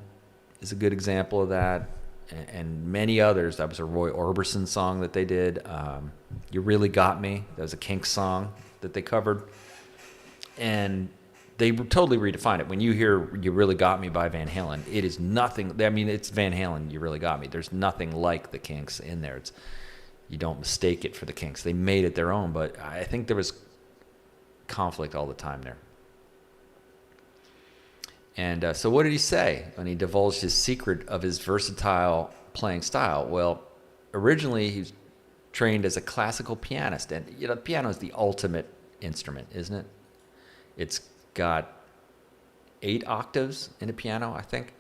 is a good example of that, and many others. That was a Roy Orbison song that they did. You Really Got Me, that was a Kinks song that they covered, and they totally redefined it. When you hear You Really Got Me by Van Halen, it is nothing. I mean, it's Van Halen, You Really Got Me. There's nothing like the Kinks in there. You don't mistake it for the Kinks. They made it their own, but I think there was conflict all the time there. And so what did he say when he divulged his secret of his versatile playing style? Well, originally he was trained as a classical pianist. And, the piano is the ultimate instrument, isn't it? It's got 8 octaves in a piano, I think.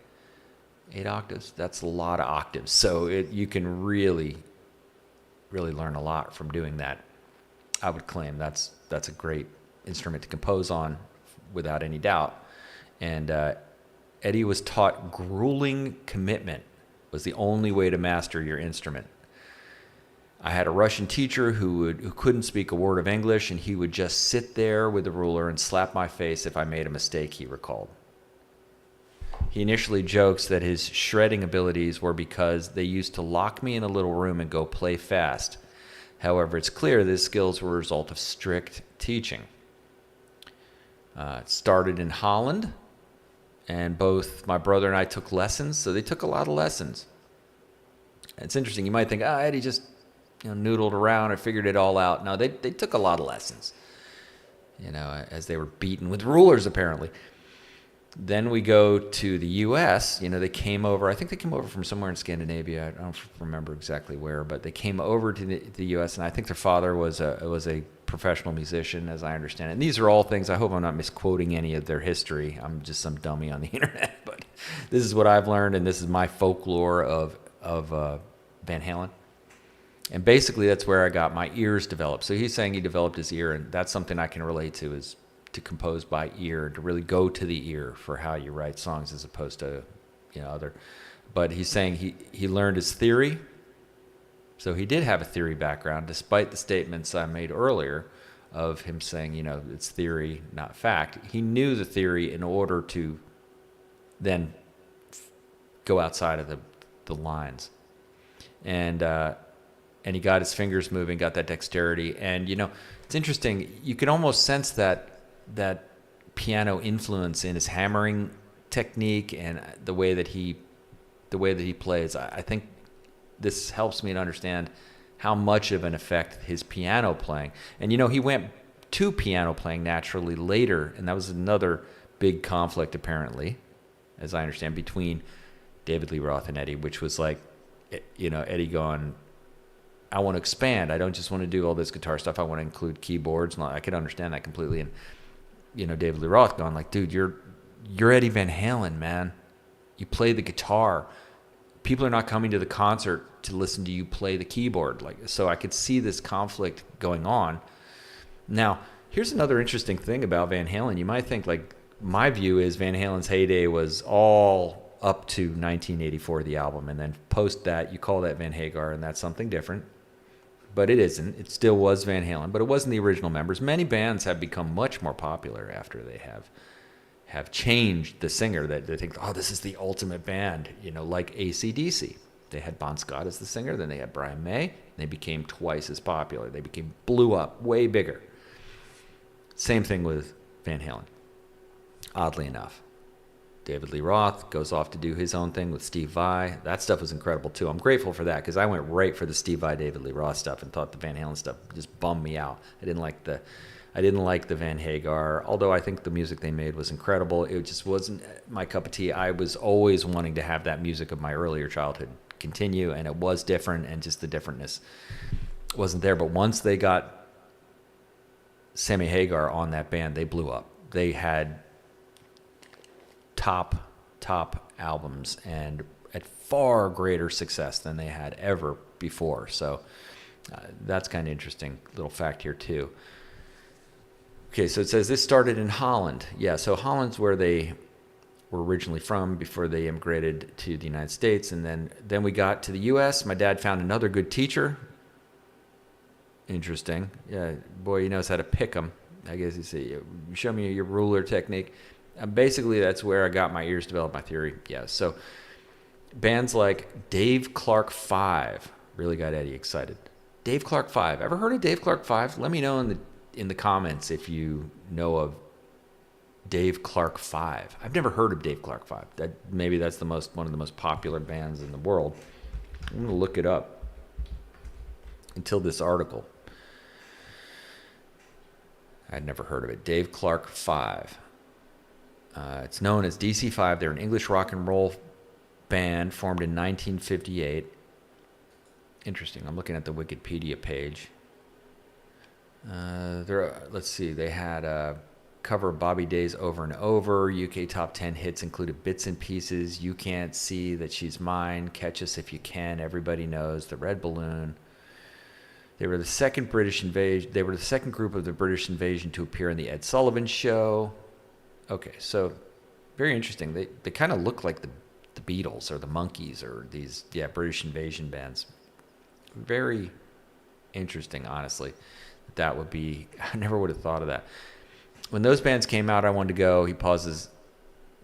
8 octaves. That's a lot of octaves. So you can really learn a lot from doing that. I would claim that's a great instrument to compose on without any doubt. And Eddie was taught grueling commitment was the only way to master your instrument. I had a Russian teacher who couldn't speak a word of English, and he would just sit there with a ruler and slap my face if I made a mistake, he recalled. He initially jokes that his shredding abilities were because they used to lock me in a little room and go play fast. However, it's clear that his skills were a result of strict teaching. It started in Holland, and both my brother and I took lessons, so they took a lot of lessons. It's interesting. You might think, Eddie just noodled around and figured it all out. No, they took a lot of lessons, as they were beaten with rulers, apparently. Then we go to the U.S. They came over. I think they came over from somewhere in Scandinavia. I don't remember exactly where, but they came over to the U.S. And I think their father was a professional musician, as I understand it. And these are all things. I hope I'm not misquoting any of their history. I'm just some dummy on the internet, but this is what I've learned, and this is my folklore of Van Halen. And basically, that's where I got my ears developed. So he's saying he developed his ear, and that's something I can relate to, is to compose by ear, to really go to the ear for how you write songs as opposed to, other. But he's saying he learned his theory. So he did have a theory background, despite the statements I made earlier of him saying, it's theory, not fact. He knew the theory in order to then go outside of the lines. And he got his fingers moving, got that dexterity. And, it's interesting. You can almost sense that piano influence in his hammering technique and the way that he plays. I think this helps me to understand how much of an effect his piano playing. And he went to piano playing naturally later, and that was another big conflict apparently, as I understand, between David Lee Roth and Eddie, which was like, Eddie going, I want to expand. I don't just want to do all this guitar stuff. I want to include keyboards. And I could understand that completely. And David Lee Roth going like, dude, you're Eddie Van Halen, man. You play the guitar. People are not coming to the concert to listen to you play the keyboard. Like, so I could see this conflict going on. Now, here's another interesting thing about Van Halen. You might think, like, my view is Van Halen's heyday was all up to 1984, the album, and then post that, you call that Van Hagar, and that's something different. But it isn't. It still was Van Halen, but it wasn't the original members. Many bands have become much more popular after they have changed the singer. That they think, oh, this is the ultimate band, like AC/DC. They had Bon Scott as the singer, then they had Brian May, and they became twice as popular. They blew up, way bigger. Same thing with Van Halen, oddly enough. David Lee Roth goes off to do his own thing with Steve Vai. That stuff was incredible, too. I'm grateful for that because I went right for the Steve Vai, David Lee Roth stuff and thought the Van Halen stuff just bummed me out. I didn't like the Van Hagar, although I think the music they made was incredible. It just wasn't my cup of tea. I was always wanting to have that music of my earlier childhood continue, and it was different, and just the differentness wasn't there. But once they got Sammy Hagar on that band, they blew up. They had top albums and at far greater success than they had ever before. So that's kind of interesting little fact here too. Okay, so it says this started in Holland. Yeah, so Holland's where they were originally from before they immigrated to the United States. And then we got to the U.S. My dad found another good teacher. Interesting. Yeah, boy, he knows how to pick them. I guess you say, show me your ruler technique. Basically, that's where I got my ears developed, my theory. Yeah, so bands like Dave Clark 5 really got Eddie excited. Dave Clark 5. Ever heard of Dave Clark 5? Let me know in the comments if you know of Dave Clark 5. I've never heard of Dave Clark 5. Maybe that's one of the most popular bands in the world. I'm going to look it up until this article. I'd never heard of it. Dave Clark 5. It's known as DC5. They're an English rock and roll band formed in 1958. Interesting. I'm looking at the Wikipedia page. Let's see. They had a cover of Bobby Days Over and Over. UK top 10 hits included Bits and Pieces, You Can't See That She's Mine, Catch Us If You Can, Everybody Knows, The Red Balloon. They were the second British invasion. They were the second group of the British invasion to appear in the Ed Sullivan Show. Okay, so very interesting. They kind of look like the Beatles or the Monkees or these British invasion bands. Very interesting, honestly. That would be. I never would have thought of that. When those bands came out, I wanted to go. He pauses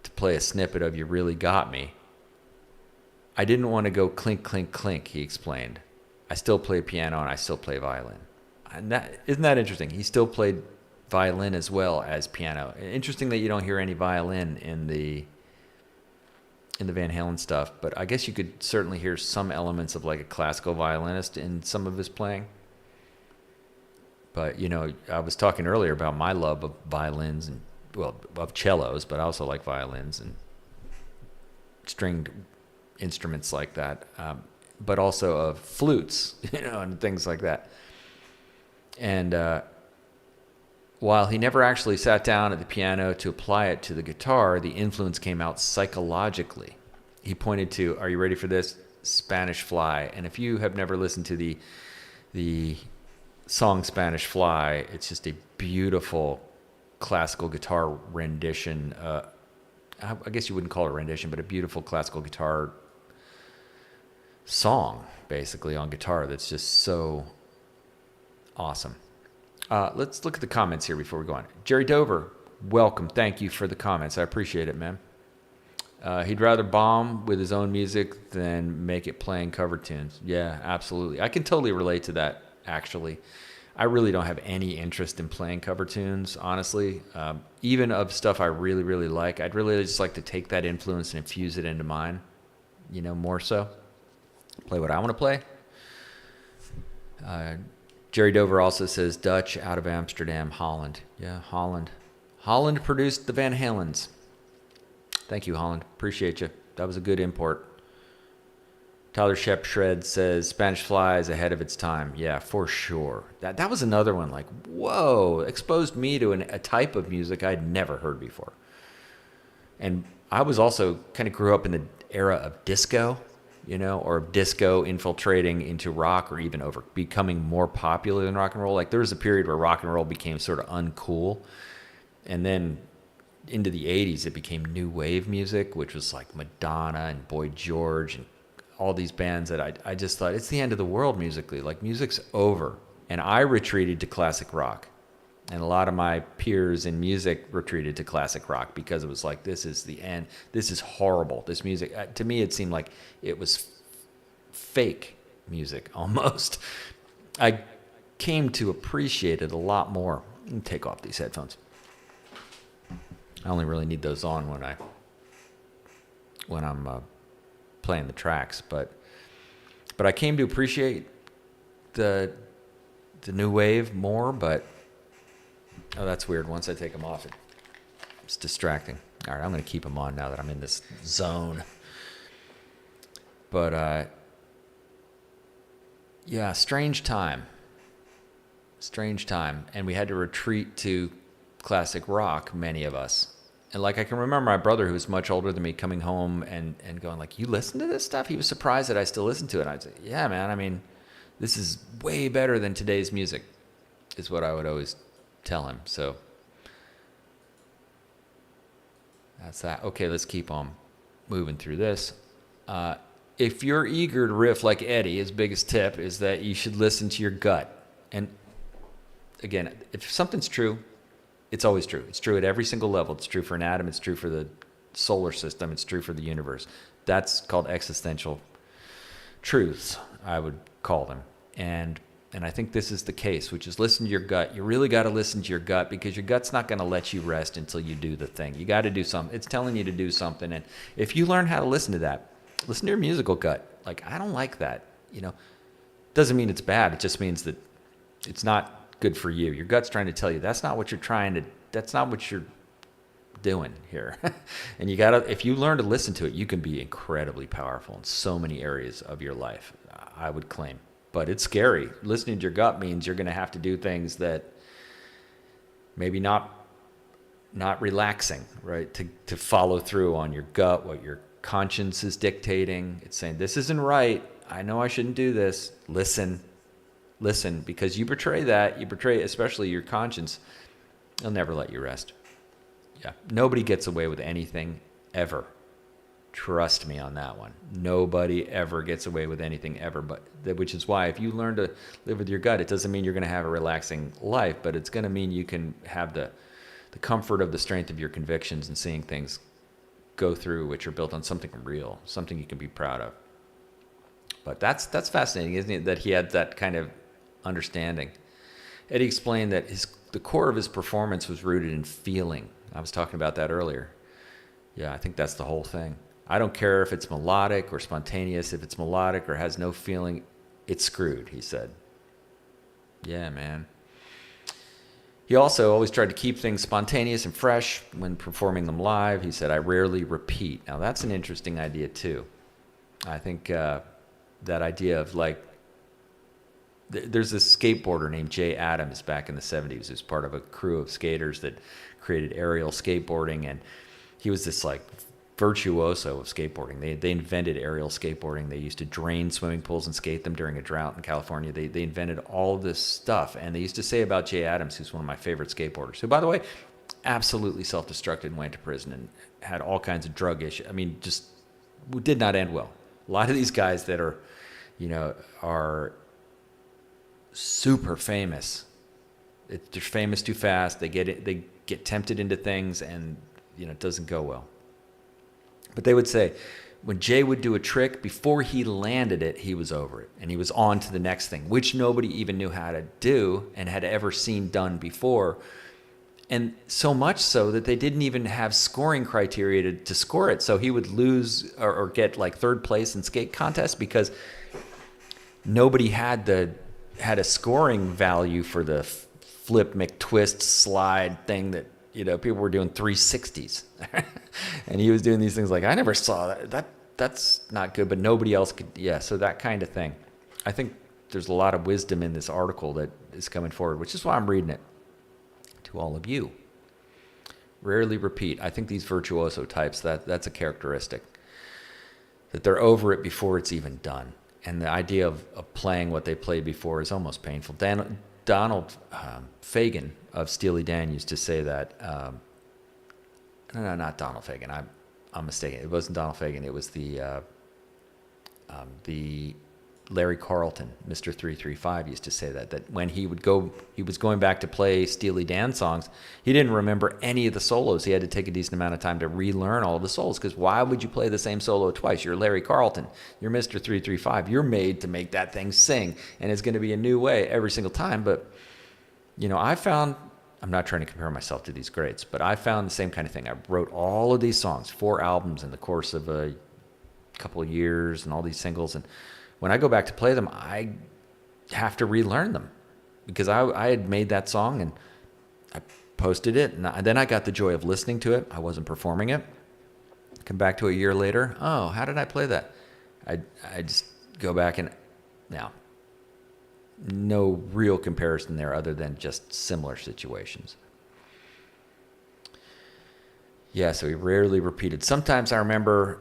to play a snippet of "You Really Got Me." I didn't want to go clink, clink, clink. He explained. I still play piano and I still play violin. And isn't that interesting? He still played violin as well as piano. Interesting that you don't hear any violin in the Van Halen stuff, but I guess you could certainly hear some elements of like a classical violinist in some of his playing. But I was talking earlier about my love of violins and of cellos, but I also like violins and stringed instruments like that, but also of flutes, and things like that. And while he never actually sat down at the piano to apply it to the guitar, the influence came out psychologically. He pointed to, are you ready for this? Spanish Fly. And if you have never listened to the song Spanish Fly, it's just a beautiful classical guitar rendition. I guess you wouldn't call it a rendition, but a beautiful classical guitar song, basically, on guitar that's just so awesome. Let's look at the comments here before we go on. Jerry Dover, welcome. Thank you for the comments. I appreciate it, man. He'd rather bomb with his own music than make it playing cover tunes. Yeah, absolutely. I can totally relate to that, actually. I really don't have any interest in playing cover tunes, honestly. Even of stuff I really, really like. I'd really just like to take that influence and infuse it into mine, more so. Play what I want to play. Jerry Dover also says Dutch out of Amsterdam, Holland. Yeah, Holland. Holland produced the Van Halens. Thank you, Holland. Appreciate you. That was a good import. Tyler Shep Shred says Spanish Fly is ahead of its time. Yeah, for sure. That was another one like, whoa, exposed me to a type of music I'd never heard before. And I was also kind of grew up in the era of disco, or of disco infiltrating into rock, or even over becoming more popular than rock and roll. Like there was a period where rock and roll became sort of uncool. And then into the 80s, it became new wave music, which was like Madonna and Boy George and all these bands that I just thought, it's the end of the world musically. Like music's over. And I retreated to classic rock. And a lot of my peers in music retreated to classic rock because it was like, this is the end. This is horrible. This music, to me, it seemed like it was fake music almost. I came to appreciate it a lot more. Let me take off these headphones. I only really need those on when I'm playing the tracks, but I came to appreciate the new wave more. But oh, that's weird. Once I take them off, it's distracting. All right, I'm going to keep them on now that I'm in this zone. But yeah, strange time, and we had to retreat to classic rock, many of us. And like I can remember my brother, who was much older than me, coming home and going like, "You listen to this stuff?" He was surprised that I still listen to it. And I'd say, "Yeah, man. I mean, this is way better than today's music," is what I would always tell him. So that's that. Okay, let's keep on moving through this. If you're eager to riff like Eddie, his biggest tip is that you should listen to your gut. And again, if something's true, it's always true. It's true at every single level. It's true for an atom. It's true for the solar system. It's true for the universe. That's called existential truths, I would call them. And I think this is the case, which is listen to your gut. You really got to listen to your gut, because your gut's not going to let you rest until you do the thing. You got to do something. It's telling you to do something. And if you learn how to listen to that, listen to your musical gut. Like, I don't like that. Doesn't mean it's bad. It just means that it's not good for you. Your gut's trying to tell you that's not what you're doing here. And if you learn to listen to it, you can be incredibly powerful in so many areas of your life, I would claim. But it's scary. Listening to your gut means you're going to have to do things that maybe not relaxing, right? To follow through on your gut, what your conscience is dictating. It's saying, this isn't right. I know I shouldn't do this. Listen, because you betray especially your conscience. It'll never let you rest. Yeah. Nobody gets away with anything ever. Trust me on that one. Nobody ever gets away with anything ever. Which is why if you learn to live with your gut, it doesn't mean you're going to have a relaxing life, but it's going to mean you can have the comfort of the strength of your convictions and seeing things go through, which are built on something real, something you can be proud of. But that's fascinating, isn't it? That he had that kind of understanding. Eddie explained that the core of his performance was rooted in feeling. I was talking about that earlier. Yeah, I think that's the whole thing. I don't care if it's melodic or spontaneous. If it's melodic or has no feeling, it's screwed, he said. Yeah, man. He also always tried to keep things spontaneous and fresh when performing them live. He said, I rarely repeat. Now, that's an interesting idea, too. I think that idea of like, there's this skateboarder named Jay Adams back in the 70s who's part of a crew of skaters that created aerial skateboarding, and he was this like virtuoso of skateboarding. They invented aerial skateboarding. They used to drain swimming pools and skate them during a drought in California. They invented all this stuff, and they used to say about Jay Adams, who's one of my favorite skateboarders, who, by the way, absolutely self-destructed and went to prison and had all kinds of drug issues. I mean, just did not end well. A lot of these guys that are super famous. They're famous too fast. They get tempted into things, and it doesn't go well. But they would say, when Jay would do a trick, before he landed it, he was over it, and he was on to the next thing, which nobody even knew how to do and had ever seen done before. And so much so that they didn't even have scoring criteria to score it. So he would lose or get like third place in skate contests because nobody had a scoring value for the flip McTwist slide thing that people were doing 360s. And he was doing these things like, I never saw that. That's not good, but nobody else could. Yeah, so that kind of thing. I think there's a lot of wisdom in this article that is coming forward, which is why I'm reading it to all of you. Rarely repeat. I think these virtuoso types, that's a characteristic. That they're over it before it's even done. And the idea of playing what they played before is almost painful. Donald Fagen of Steely Dan used to say that. No, not Donald Fagen. I'm mistaken. It wasn't Donald Fagen. It was the Larry Carlton, Mr. 335, used to say that when he was going back to play Steely Dan songs, he didn't remember any of the solos. He had to take a decent amount of time to relearn all of the solos, because why would you play the same solo twice? You're Larry Carlton. You're Mr. 335. You're made to make that thing sing, and it's going to be a new way every single time. But, I found, I'm not trying to compare myself to these greats, but I found the same kind of thing. I wrote all of these songs, 4 albums in the course of a couple of years, and all these singles, and when I go back to play them, I have to relearn them, because I had made that song and I posted it, and then I got the joy of listening to it. I wasn't performing it. Come back to a year later, oh, how did I play that? I just go back, and now, no real comparison there other than just similar situations. Yeah, so he rarely repeated. Sometimes I remember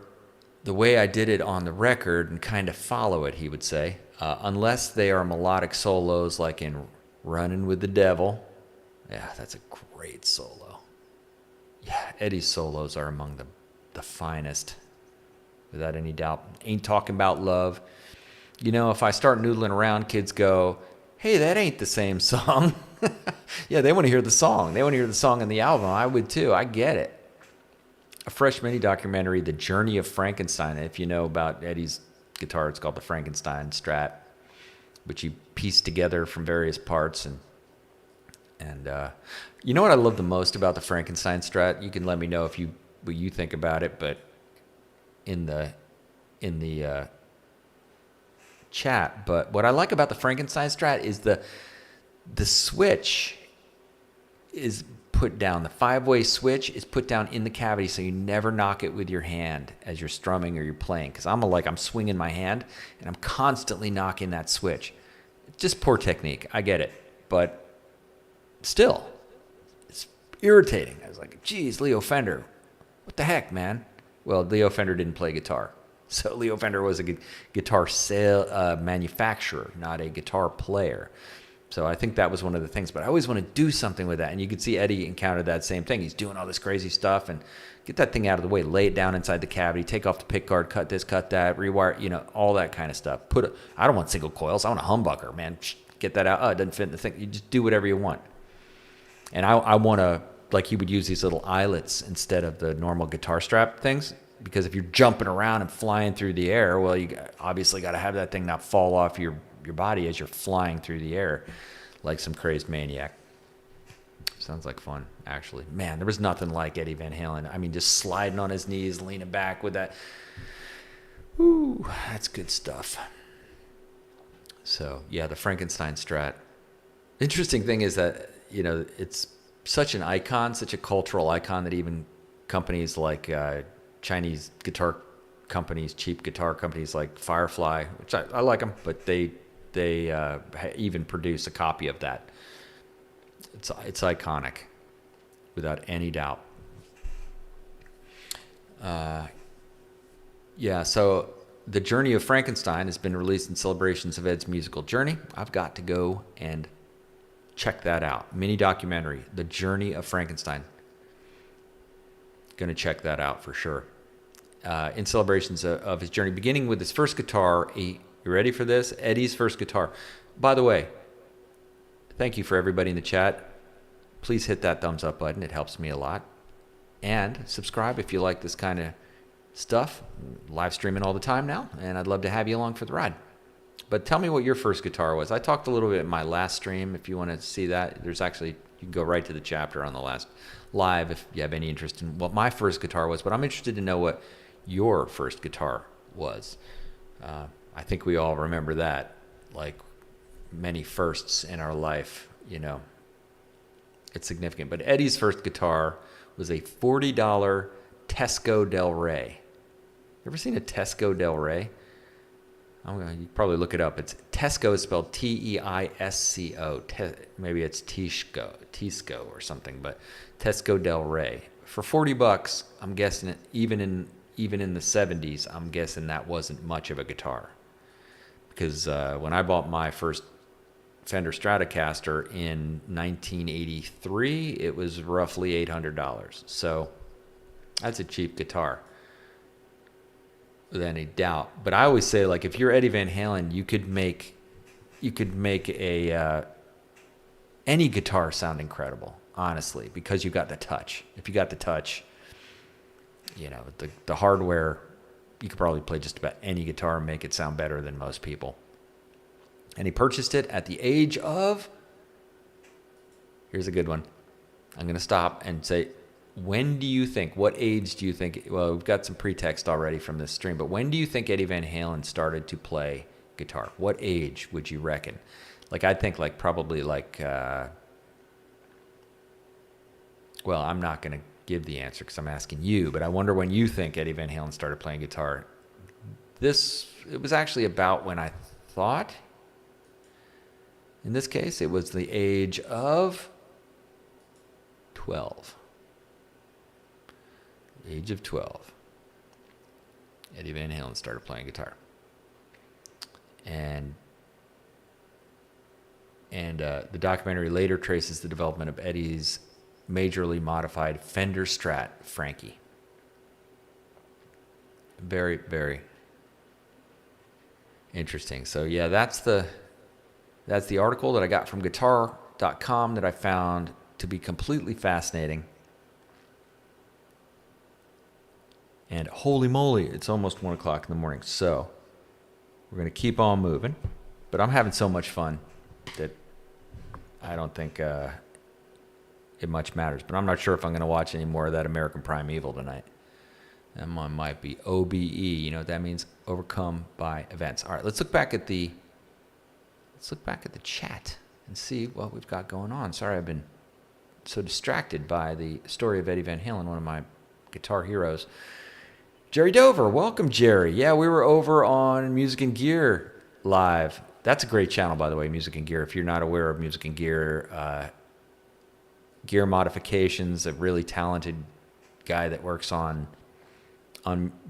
the way I did it on the record and kind of follow it, he would say, unless they are melodic solos like in Running with the Devil. Yeah, that's a great solo. Yeah, Eddie's solos are among the finest, without any doubt. Ain't Talking About Love. If I start noodling around, kids go, hey, that ain't the same song. Yeah, they want to hear the song. They want to hear the song in the album. I would too. I get it. A fresh mini documentary, The Journey of Frankenstein. If you know about Eddie's guitar, it's called the Frankenstein Strat, which he pieced together from various parts. And you know what I love the most about the Frankenstein Strat? You can let me know what you think about it, but in the chat. But what I like about the Frankenstein Strat is the switch is put down. The 5-way switch is put down in the cavity, so you never knock it with your hand as you're strumming or you're playing. Because I'm swinging my hand and I'm constantly knocking that switch. Just poor technique. I get it, but still, it's irritating. I was like, geez, Leo Fender, what the heck, man? Well, Leo Fender didn't play guitar, so Leo Fender was a guitar manufacturer, not a guitar player. So I think that was one of the things. But I always want to do something with that. And you could see Eddie encountered that same thing. He's doing all this crazy stuff, and get that thing out of the way. Lay it down inside the cavity. Take off the pick guard. Cut this, cut that. Rewire, all that kind of stuff. I don't want single coils. I want a humbucker, man. Get that out. Oh, it doesn't fit in the thing. You just do whatever you want. And I want to, like, he would use these little eyelets instead of the normal guitar strap things. Because if you're jumping around and flying through the air, well, you obviously got to have that thing not fall off your body as you're flying through the air like some crazed maniac. Sounds like fun, actually. Man, there was nothing like Eddie Van Halen. I mean, just sliding on his knees, leaning back with that. Ooh, that's good stuff. So, yeah, the Frankenstein Strat. Interesting thing is that, it's such an icon, such a cultural icon, that even companies like Chinese guitar companies, cheap guitar companies like Firefly, which I like them, but they even produce a copy of that. It's iconic, without any doubt. Yeah, so The Journey of Frankenstein has been released in celebrations of Ed's musical journey. I've got to go and check that out. Mini documentary, The Journey of Frankenstein. Going to check that out for sure. In celebrations of his journey, beginning with his first guitar. You ready for this? Eddie's first guitar. By the way, thank you for everybody in the chat. Please hit that thumbs up button. It helps me a lot. And subscribe if you like this kind of stuff. Live streaming all the time now, and I'd love to have you along for the ride. But tell me what your first guitar was. I talked a little bit in my last stream. If you want to see that, you can go right to the chapter on the last live if you have any interest in what my first guitar was. But I'm interested to know what your first guitar was. I think we all remember that, like many firsts in our life, It's significant. But Eddie's first guitar was a $40 Tesco Del Rey. You ever seen a Tesco Del Rey? You probably look it up. It's Tesco is spelled Teisco. Maybe it's Tisco or something, but Tesco Del Rey. For $40, I'm guessing even in the 70s, I'm guessing that wasn't much of a guitar. Because when I bought my first Fender Stratocaster in 1983, it was roughly $800. So that's a cheap guitar, without any doubt. But I always say, like, if you're Eddie Van Halen, you could make a any guitar sound incredible, honestly, because you got the touch. If you got the touch, the hardware, you could probably play just about any guitar and make it sound better than most people. And he purchased it at the age of, here's a good one. I'm going to stop and say, what age do you think, well, we've got some pretext already from this stream, but when do you think Eddie Van Halen started to play guitar? What age would you reckon? Like, I think probably well, I'm not going to give the answer because I'm asking you, but I wonder when you think Eddie Van Halen started playing guitar. It was actually about when I thought. In this case, it was the age of 12. Age of 12. Eddie Van Halen started playing guitar. And the documentary later traces the development of Eddie's majorly modified Fender Strat Frankie. Very, very interesting. So yeah, that's the article that I got from guitar.com that I found to be completely fascinating. And holy moly, it's almost 1 o'clock in the morning. So we're going to keep on moving. But I'm having so much fun that I don't think it much matters. But I'm not sure if I'm going to watch any more of that American Primeval tonight. That one might be OBE. You know what that means? Overcome by events. All right, let's look back at the chat and see what we've got going on. Sorry, I've been so distracted by the story of Eddie Van Halen, one of my guitar heroes. Jerry Dover, welcome, Jerry. Yeah, we were over on Music and Gear Live. That's a great channel, by the way, Music and Gear. If you're not aware of Music and Gear, gear modifications, a really talented guy that works on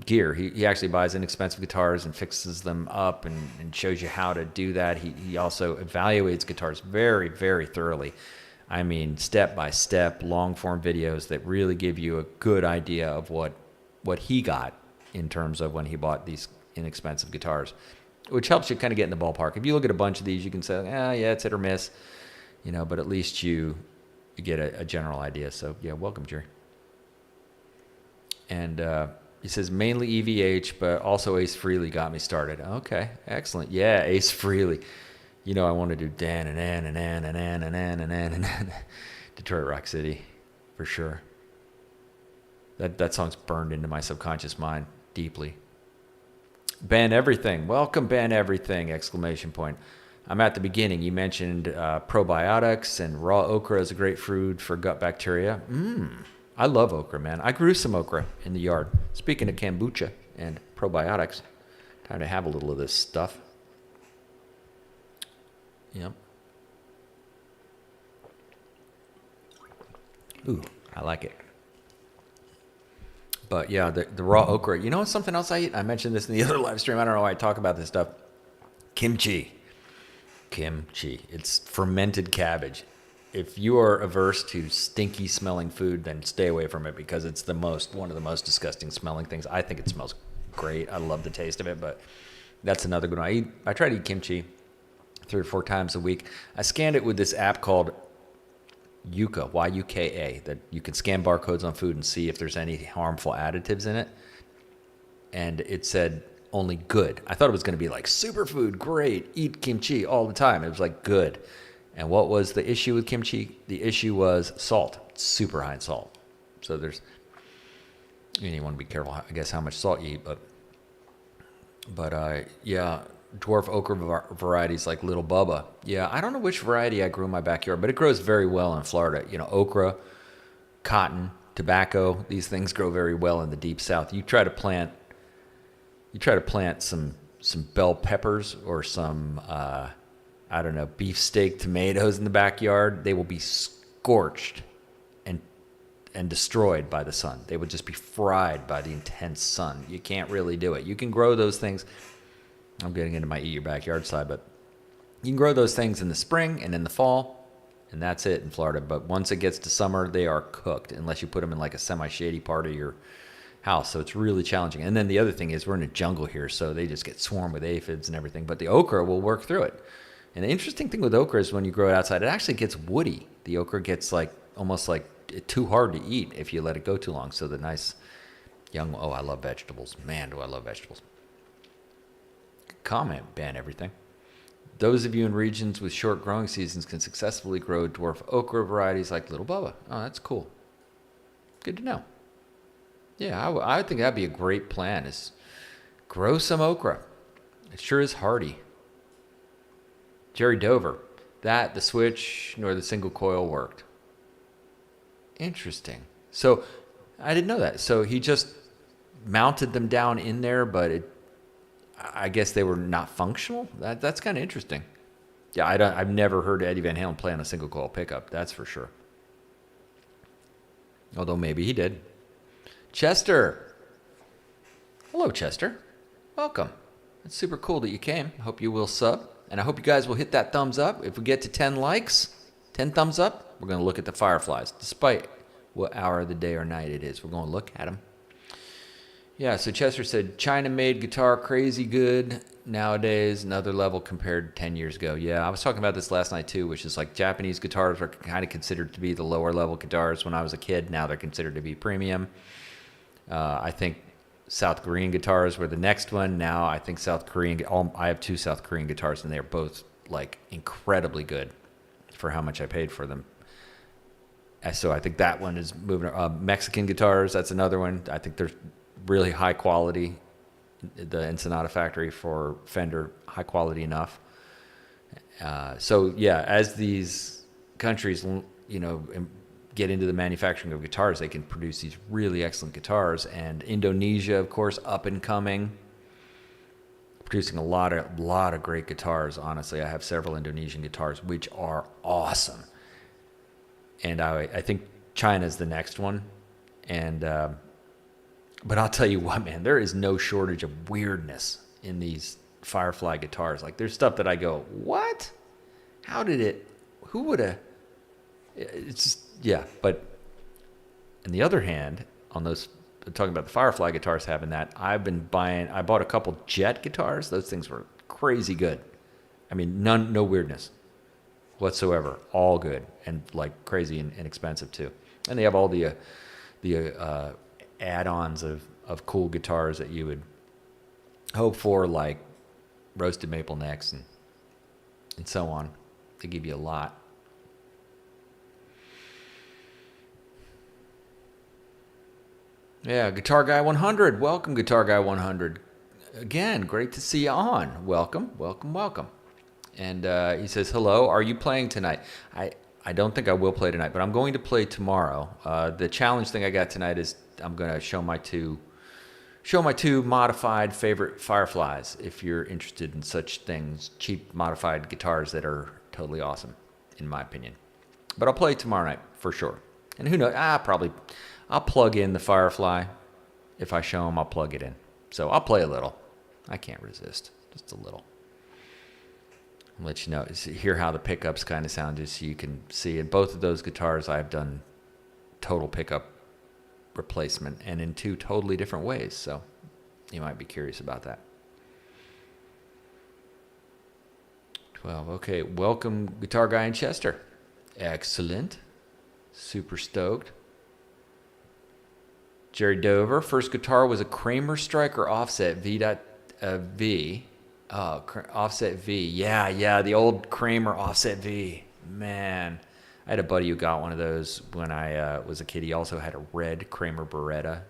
gear. He actually buys inexpensive guitars and fixes them up and shows you how to do that. He also evaluates guitars very, very thoroughly. I mean, step by step, long form videos that really give you a good idea of what he got in terms of when he bought these inexpensive guitars, which helps you kind of get in the ballpark. If you look at a bunch of these, you can say, yeah, it's hit or miss, but at least you get a general idea. So yeah, welcome, Jerry. And he says mainly EVH, but also Ace Frehley got me started. Okay, excellent. Yeah, Ace Frehley. I want to do Dan and Detroit Rock City, for sure. That song's burned into my subconscious mind deeply. Ban Everything. Welcome, Ban Everything! ! I'm at the beginning. You mentioned probiotics and raw okra is a great food for gut bacteria. I love okra, man. I grew some okra in the yard. Speaking of kombucha and probiotics, time to have a little of this stuff. Yep. Ooh, I like it. But yeah, the raw okra. You know what's something else I eat? I mentioned this in the other live stream. I don't know why I talk about this stuff. Kimchi. It's fermented cabbage. If you are averse to stinky smelling food, then stay away from it because it's one of the most disgusting smelling things. I think it smells great. I love the taste of it, but that's another good one. I try to eat kimchi 3 or 4 times a week. I scanned it with this app called Yuka, Y-U-K-A, that you can scan barcodes on food and see if there's any harmful additives in it. And it said only good. I thought it was going to be like superfood, great, eat kimchi all the time. It was like good. And what was the issue with kimchi? The issue was salt, super high in salt. So you want to be careful, I guess, how much salt you eat. But yeah, dwarf okra varieties like Little Bubba. Yeah, I don't know which variety I grew in my backyard, but it grows very well in Florida. Okra, cotton, tobacco, these things grow very well in the deep south. You try to plant some some bell peppers or some, I don't know, beefsteak tomatoes in the backyard, they will be scorched and destroyed by the sun. They would just be fried by the intense sun. You can't really do it. You can grow those things. I'm getting into my eat your backyard side, but you can grow those things in the spring and in the fall, and that's it in Florida. But once it gets to summer, they are cooked unless you put them in like a semi-shady part of your house. So it's really challenging. And then the other thing is we're in a jungle here, so they just get swarmed with aphids and everything. But the okra will work through it. And the interesting thing with okra is when you grow it outside, it actually gets woody. The okra gets like almost like too hard to eat if you let it go too long. So the nice young, oh, I love vegetables. Man, do I love vegetables. Comment, ban everything. Those of you in regions with short growing seasons can successfully grow dwarf okra varieties like Little Bubba. Oh, that's cool. Good to know. Yeah, I think that'd be a great plan is grow some okra. It sure is hardy. Jerry Dover, that, the switch, nor the single coil worked. Interesting. So I didn't know that. So he just mounted them down in there, but I guess they were not functional. That's kind of interesting. Yeah, I've never heard Eddie Van Halen play on a single coil pickup. That's for sure. Although maybe he did. Chester. Hello, Chester. Welcome. It's super cool that you came. I hope you will sub. And I hope you guys will hit that thumbs up. If we get to 10 likes, 10 thumbs up, we're going to look at the Fireflies. Despite what hour of the day or night it is, we're going to look at them. Yeah, so Chester said, China-made guitar crazy good nowadays, another level compared to 10 years ago. Yeah, I was talking about this last night too, which is like Japanese guitars are kind of considered to be the lower level guitars when I was a kid. Now they're considered to be premium. I think South Korean guitars were the next one. Now I think I have 2 South Korean guitars, and they're both like incredibly good for how much I paid for them. So I think that one is moving. Mexican guitars, that's another one. I think they're really high quality. The Ensenada factory for Fender, high quality enough. So yeah, as these countries, get into the manufacturing of guitars, they can produce these really excellent guitars. And Indonesia, of course, up and coming, producing a lot of great guitars. Honestly, I have several Indonesian guitars which are awesome. And I think China's the next one. And but I'll tell you what, man, there is no shortage of weirdness in these Firefly guitars. Like, there's stuff that I go, what? How did it? Who would have? It's just, yeah. But on the other hand, on those, talking about the Firefly guitars having that, I bought a couple Jet guitars. Those things were crazy good. I mean, no weirdness whatsoever. All good and like crazy and expensive too. And they have all the add-ons of cool guitars that you would hope for, like roasted maple necks and so on. They give you a lot. Yeah, Guitar Guy 100. Welcome, Guitar Guy 100. Again, great to see you on. Welcome. And he says, hello, are you playing tonight? I don't think I will play tonight, but I'm going to play tomorrow. The challenge thing I got tonight is I'm going to show my two modified favorite Fireflies, if you're interested in such things. Cheap modified guitars that are totally awesome, in my opinion. But I'll play tomorrow night for sure. And who knows? I'll plug in the Firefly. If I show them, I'll plug it in. So I'll play a little. I can't resist. Just a little. I'll let you know. Hear how the pickups kind of sound, just so you can see it. Both of those guitars I've done total pickup replacement, and in 2 totally different ways. So you might be curious about that. 12. Okay. Welcome, Guitar Guy in Chester. Excellent. Super stoked. Jerry Dover, first guitar was a Kramer Striker offset V.V. Oh, offset V. Yeah, the old Kramer offset V. Man, I had a buddy who got one of those when I was a kid. He also had a red Kramer Beretta.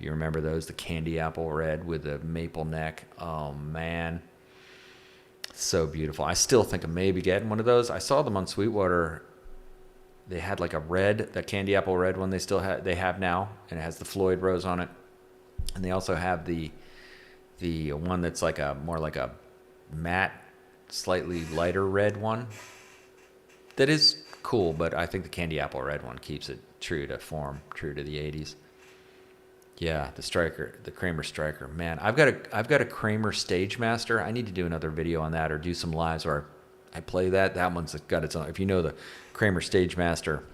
You remember those? The candy apple red with the maple neck. Oh, man. So beautiful. I still think of maybe getting one of those. I saw them on Sweetwater. They had like a red, that candy apple red one they have now, and it has the Floyd rose on it. And they also have the the one that's like a more like a matte, slightly lighter red one. That is cool, but I think the candy apple red one keeps it true to form, true to the 80s. Yeah, the Striker, the Kramer Striker. Man, I've got a Kramer Stage Master. I need to do another video on that or do some lives where I play that. That one's got its own. If you know the Kramer Stage Master,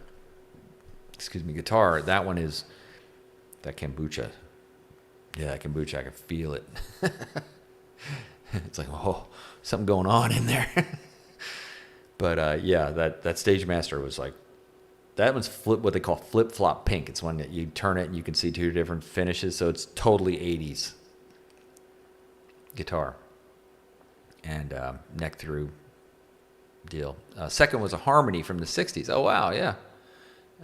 guitar, that one is that kombucha. Yeah, that kombucha, I can feel it. It's like, oh, something going on in there. But yeah, that Stage Master was like, that one's what they call flip-flop pink. It's one that you turn it and you can see two different finishes. So it's totally 80s guitar. And neck through deal. Second was a Harmony from the 60s. Oh, wow, yeah.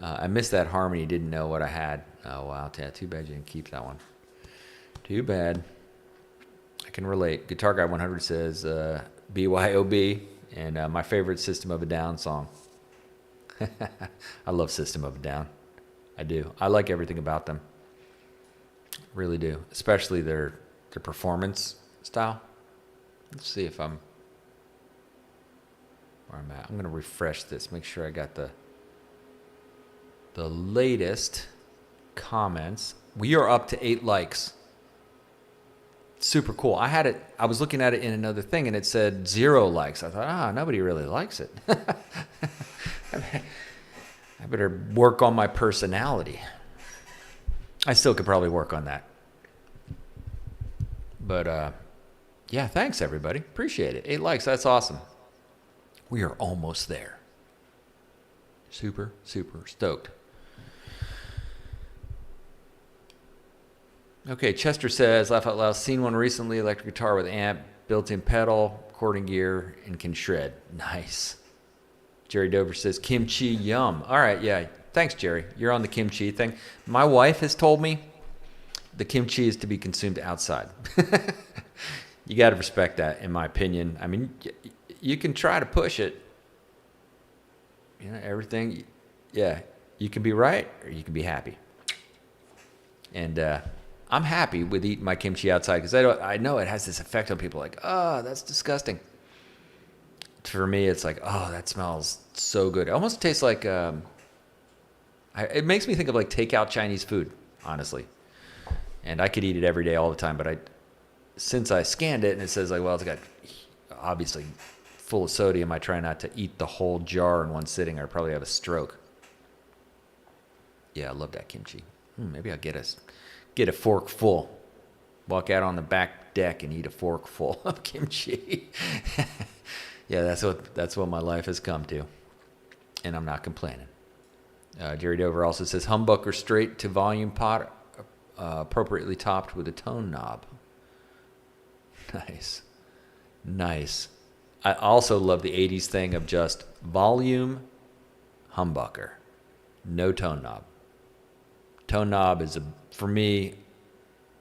I missed that Harmony. Didn't know what I had. Oh, wow. Too bad you didn't keep that one. Too bad. I can relate. Guitar Guy 100 says BYOB. And my favorite System of a Down song. I love System of a Down. I do. I like everything about them. Really do. Especially their performance style. Let's see if I'm where I'm at. I'm going to refresh this. Make sure I got the latest comments. We are up to 8 likes. Super cool. I was looking at it in another thing and it said 0 likes. I thought, nobody really likes it. I better work on my personality. I still could probably work on that. But yeah, thanks everybody. Appreciate it. 8 likes. That's awesome. We are almost there. Super, super stoked. Okay, Chester says, laugh out loud, seen one recently, electric guitar with amp, built-in pedal, recording gear, and can shred. Nice. Jerry Dover says, kimchi, yum. All right, yeah. Thanks, Jerry. You're on the kimchi thing. My wife has told me the kimchi is to be consumed outside. You got to respect that, in my opinion. I mean, you can try to push it. You know, everything. Yeah, you can be right or you can be happy. And I'm happy with eating my kimchi outside because I know it has this effect on people like, oh, that's disgusting. For me, it's like, oh, that smells so good. It almost tastes like, it makes me think of like takeout Chinese food, honestly. And I could eat it every day, all the time. But since I scanned it and it says like, well, it's got obviously full of sodium, I try not to eat the whole jar in one sitting. I'd probably have a stroke. Yeah, I love that kimchi. Maybe I'll get a fork full. Walk out on the back deck and eat a fork full of kimchi. Yeah, that's what my life has come to, and I'm not complaining. Jerry Dover also says humbucker straight to volume pot, appropriately topped with a tone knob. Nice. I also love the 80s thing of just volume humbucker, no tone knob. Tone knob is for me.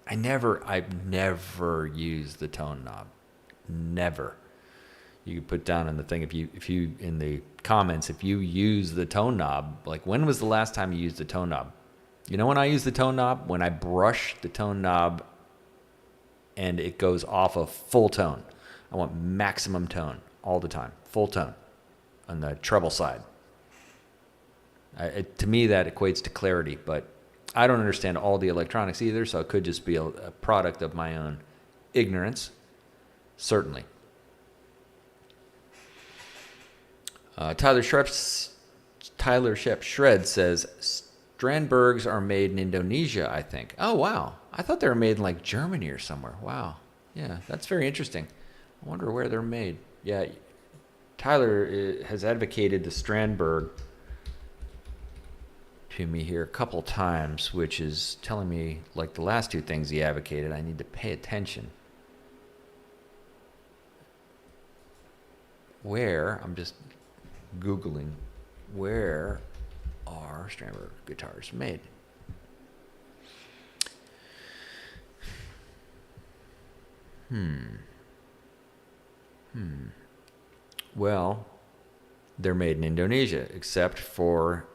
I've never used the tone knob. Never. You put down in the thing if you in the comments if you use the tone knob, like when was the last time you used the tone knob? You know when I use the tone knob? When I brush the tone knob and it goes off of full tone. I want maximum tone all the time, full tone on the treble side. To me that equates to clarity, but I don't understand all the electronics either, so it could just be a product of my own ignorance, certainly. Tyler Shep Shred says, Strandbergs are made in Indonesia, I think. Oh, wow. I thought they were made in like Germany or somewhere. Wow. Yeah, that's very interesting. I wonder where they're made. Yeah, Tyler has advocated the Strandberg to me here a couple times, which is telling me, like the last two things he advocated, I need to pay attention. Where, I'm just Googling, where are Strandberg guitars made? Well, they're made in Indonesia, except for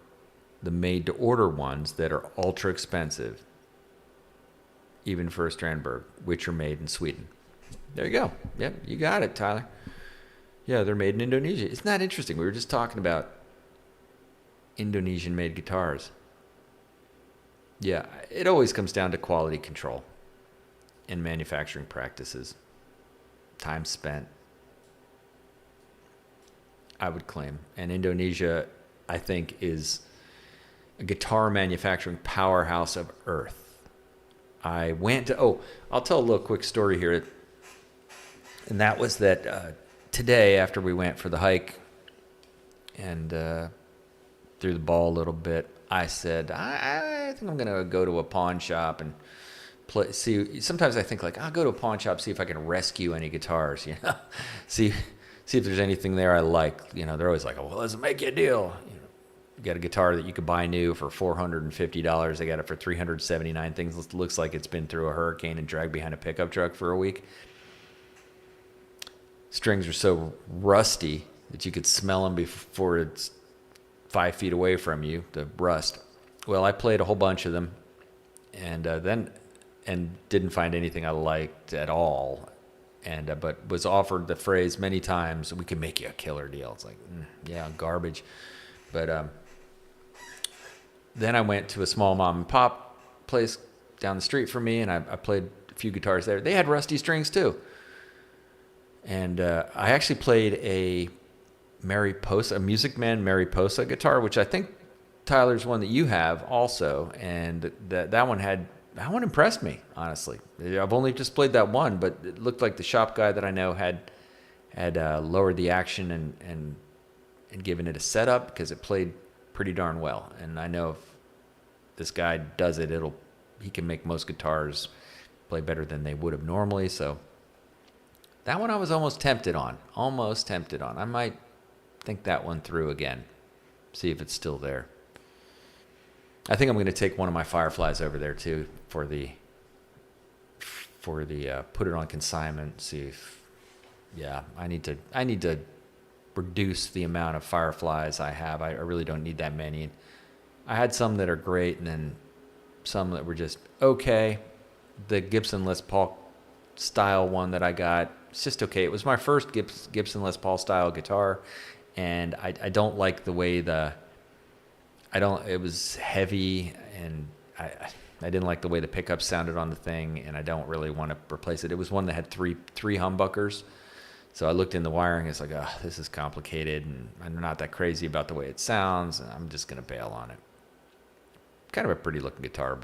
the made-to-order ones that are ultra expensive. even for a Strandberg, which are made in Sweden. There you go. Yep, you got it, Tyler. Yeah, they're made in Indonesia. Isn't that interesting? We were just talking about Indonesian-made guitars. Yeah, it always comes down to quality control and manufacturing practices. Time spent, I would claim. And Indonesia, I think, is a guitar manufacturing powerhouse of earth. I went to, I'll tell a little quick story here. And that was that today, after we went for the hike and threw the ball a little bit, I said, I think I'm going to go to a pawn shop and see. Sometimes I think, like, I'll go to a pawn shop, see if I can rescue any guitars, see if there's anything there I like. They're always like, well, let's make you a deal. You got a guitar that you could buy new for $450. They got it for $379. Things looks like it's been through a hurricane and dragged behind a pickup truck for a week. Strings are so rusty that you could smell them before it's 5 feet away from you, the rust. Well, I played a whole bunch of them and didn't find anything I liked at all. But was offered the phrase many times, we can make you a killer deal. It's like, yeah, garbage. But then I went to a small mom and pop place down the street from me, and I played a few guitars there. They had rusty strings too. And I actually played a Music Man Mariposa guitar, which I think, Tyler's one that you have also. And that one impressed me, honestly. I've only just played that one, but it looked like the shop guy that I know had lowered the action and given it a setup, because it played pretty darn well. And I know if this guy does it, he can make most guitars play better than they would have normally. So that one I was almost tempted on. I might think that one through again, see if it's still there. I think I'm going to take one of my Fireflies over there too for the put it on consignment. See if, I need to reduce the amount of Fireflies I have. I really don't need that many. I had some that are great, and then some that were just okay. The Gibson Les Paul style one that I got, it's just okay. It was my first Gibson Les Paul style guitar, and I don't like the way it was heavy, and I didn't like the way the pickups sounded on the thing, and I don't really want to replace it. It was one that had three humbuckers. So I looked in the wiring, it's like, this is complicated, and I'm not that crazy about the way it sounds, and I'm just going to bail on it. Kind of a pretty looking guitar,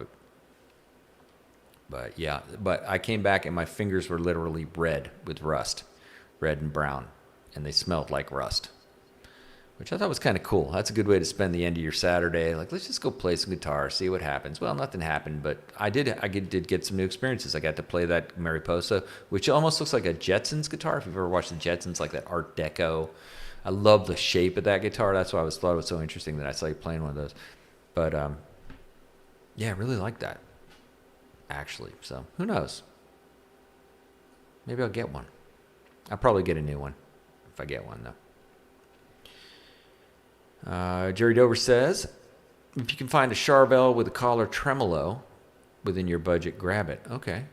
but yeah. But I came back and my fingers were literally red with rust, red and brown, and they smelled like rust, which I thought was kind of cool. That's a good way to spend the end of your Saturday. Like, let's just go play some guitar, see what happens. Well, nothing happened, but I did get some new experiences. I got to play that Mariposa, which almost looks like a Jetsons guitar. If you've ever watched the Jetsons, like that Art Deco. I love the shape of that guitar. That's why I thought it was so interesting that I saw you playing one of those. But yeah, I really like that, actually. So who knows? Maybe I'll get one. I'll probably get a new one if I get one, though. Jerry Dover says, if you can find a Charvel with a collar tremolo within your budget, grab it. Okay.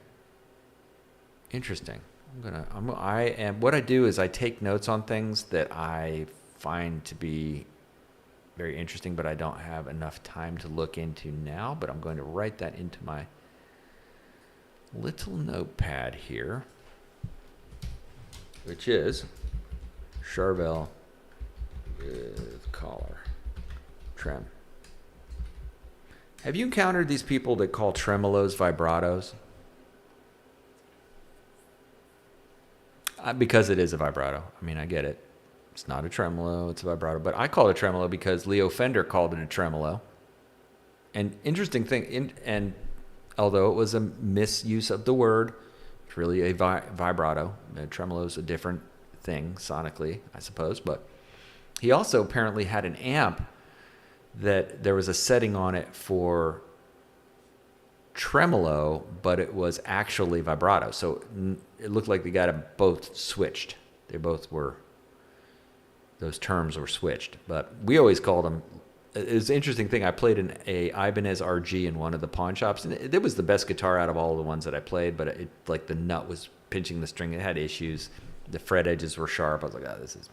Interesting. What I do is I take notes on things that I find to be very interesting, but I don't have enough time to look into now, but I'm going to write that into my little notepad here, which is Charvel with collar trem. Have you encountered these people that call tremolos vibratos? Because it is a vibrato. I mean, I get it. It's not a tremolo, it's a vibrato. But I call it a tremolo because Leo Fender called it a tremolo. And interesting thing, and although it was a misuse of the word, it's really a vibrato. A tremolo is a different thing sonically, I suppose. But he also apparently had an amp that there was a setting on it for tremolo, but it was actually vibrato. So it looked like they got them both switched. They both were, those terms were switched. But we always called them it was an interesting thing. I played a Ibanez RG in one of the pawn shops, and it was the best guitar out of all the ones that I played. But it like the nut was pinching the string. It had issues. The fret edges were sharp. I was like, oh, this is.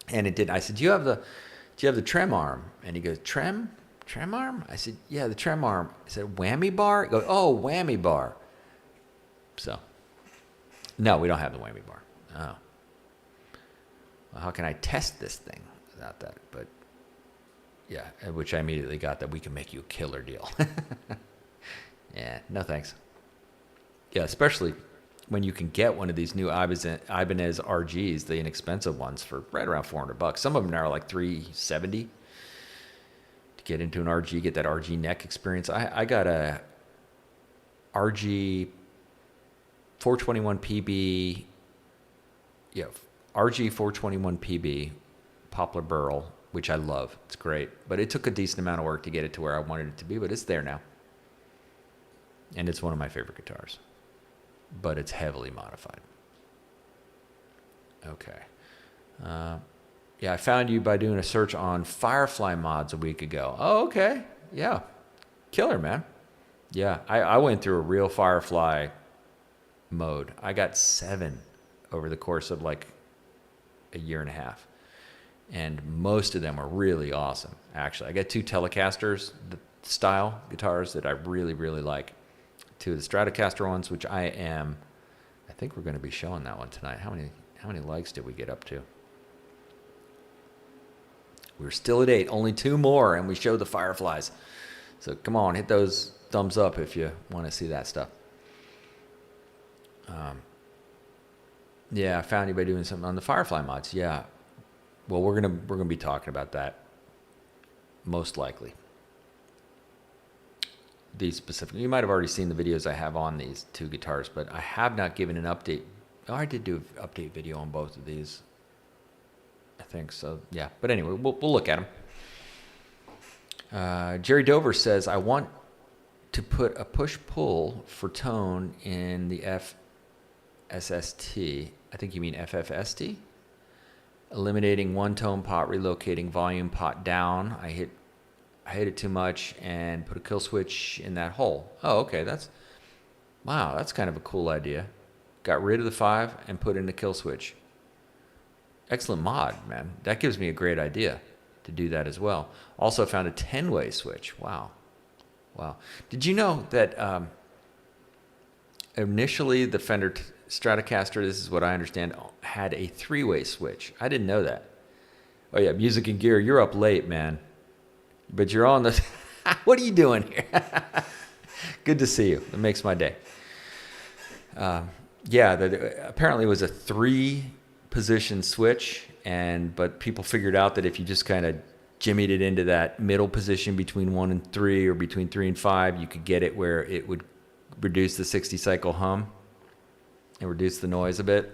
And it did. I said, do you have the trem arm? And he goes, trem arm? I said, yeah, the trem arm. I said, whammy bar? He goes, oh, whammy bar. So, no, we don't have the whammy bar. Oh. Well, how can I test this thing without that? But yeah, which I immediately got that we can make you a killer deal. Yeah, no thanks. Yeah, especially when you can get one of these new Ibanez RGs, the inexpensive ones, for right around $400. Some of them now are like $370 to get into an RG, get that RG neck experience. I got a RG 421 PB, yeah, RG 421 PB poplar burl, which I love. It's great, but it took a decent amount of work to get it to where I wanted it to be, but it's there now. And it's one of my favorite guitars, but it's heavily modified. Okay. Yeah, I found you by doing a search on Firefly mods a week ago. Oh, okay. Yeah. Killer, man. Yeah, I went through a real Firefly mode. I got 7 over the course of like a year and a half. And most of them were really awesome, actually. I got 2 Telecasters, the style guitars that I really, really like. 2 of the Stratocaster ones, which I think we're going to be showing that one tonight. How many likes did we get up to? We're still at 8, only 2 more, and we showed the Fireflies. So come on, hit those thumbs up if you want to see that stuff. Yeah, I found you by doing something on the Firefly mods. Yeah. Well, we're gonna be talking about that most likely. These specifically, you might have already seen the videos I have on these 2 guitars, but I have not given an update. Oh, I did do an update video on both of these, I think so. Yeah, but anyway, we'll look at them. Jerry Dover says, I want to put a push-pull for tone in the FSST. I think you mean FFST. Eliminating one tone pot, relocating volume pot down. I hit it too much and put a kill switch in that hole. Oh, okay. That's kind of a cool idea. Got rid of the 5 and put in the kill switch. Excellent mod, man. That gives me a great idea to do that as well. Also found a 10-way switch. Wow. Did you know that initially the Fender Stratocaster, this is what I understand, had a 3-way switch? I didn't know that. Oh yeah, Music and Gear, you're up late, man. But you're on the... What are you doing here? Good to see you. It makes my day. Yeah, apparently it was a 3-position switch, but people figured out that if you just kind of jimmied it into that middle position between 1 and 3 or between 3 and 5, you could get it where it would reduce the 60-cycle hum and reduce the noise a bit.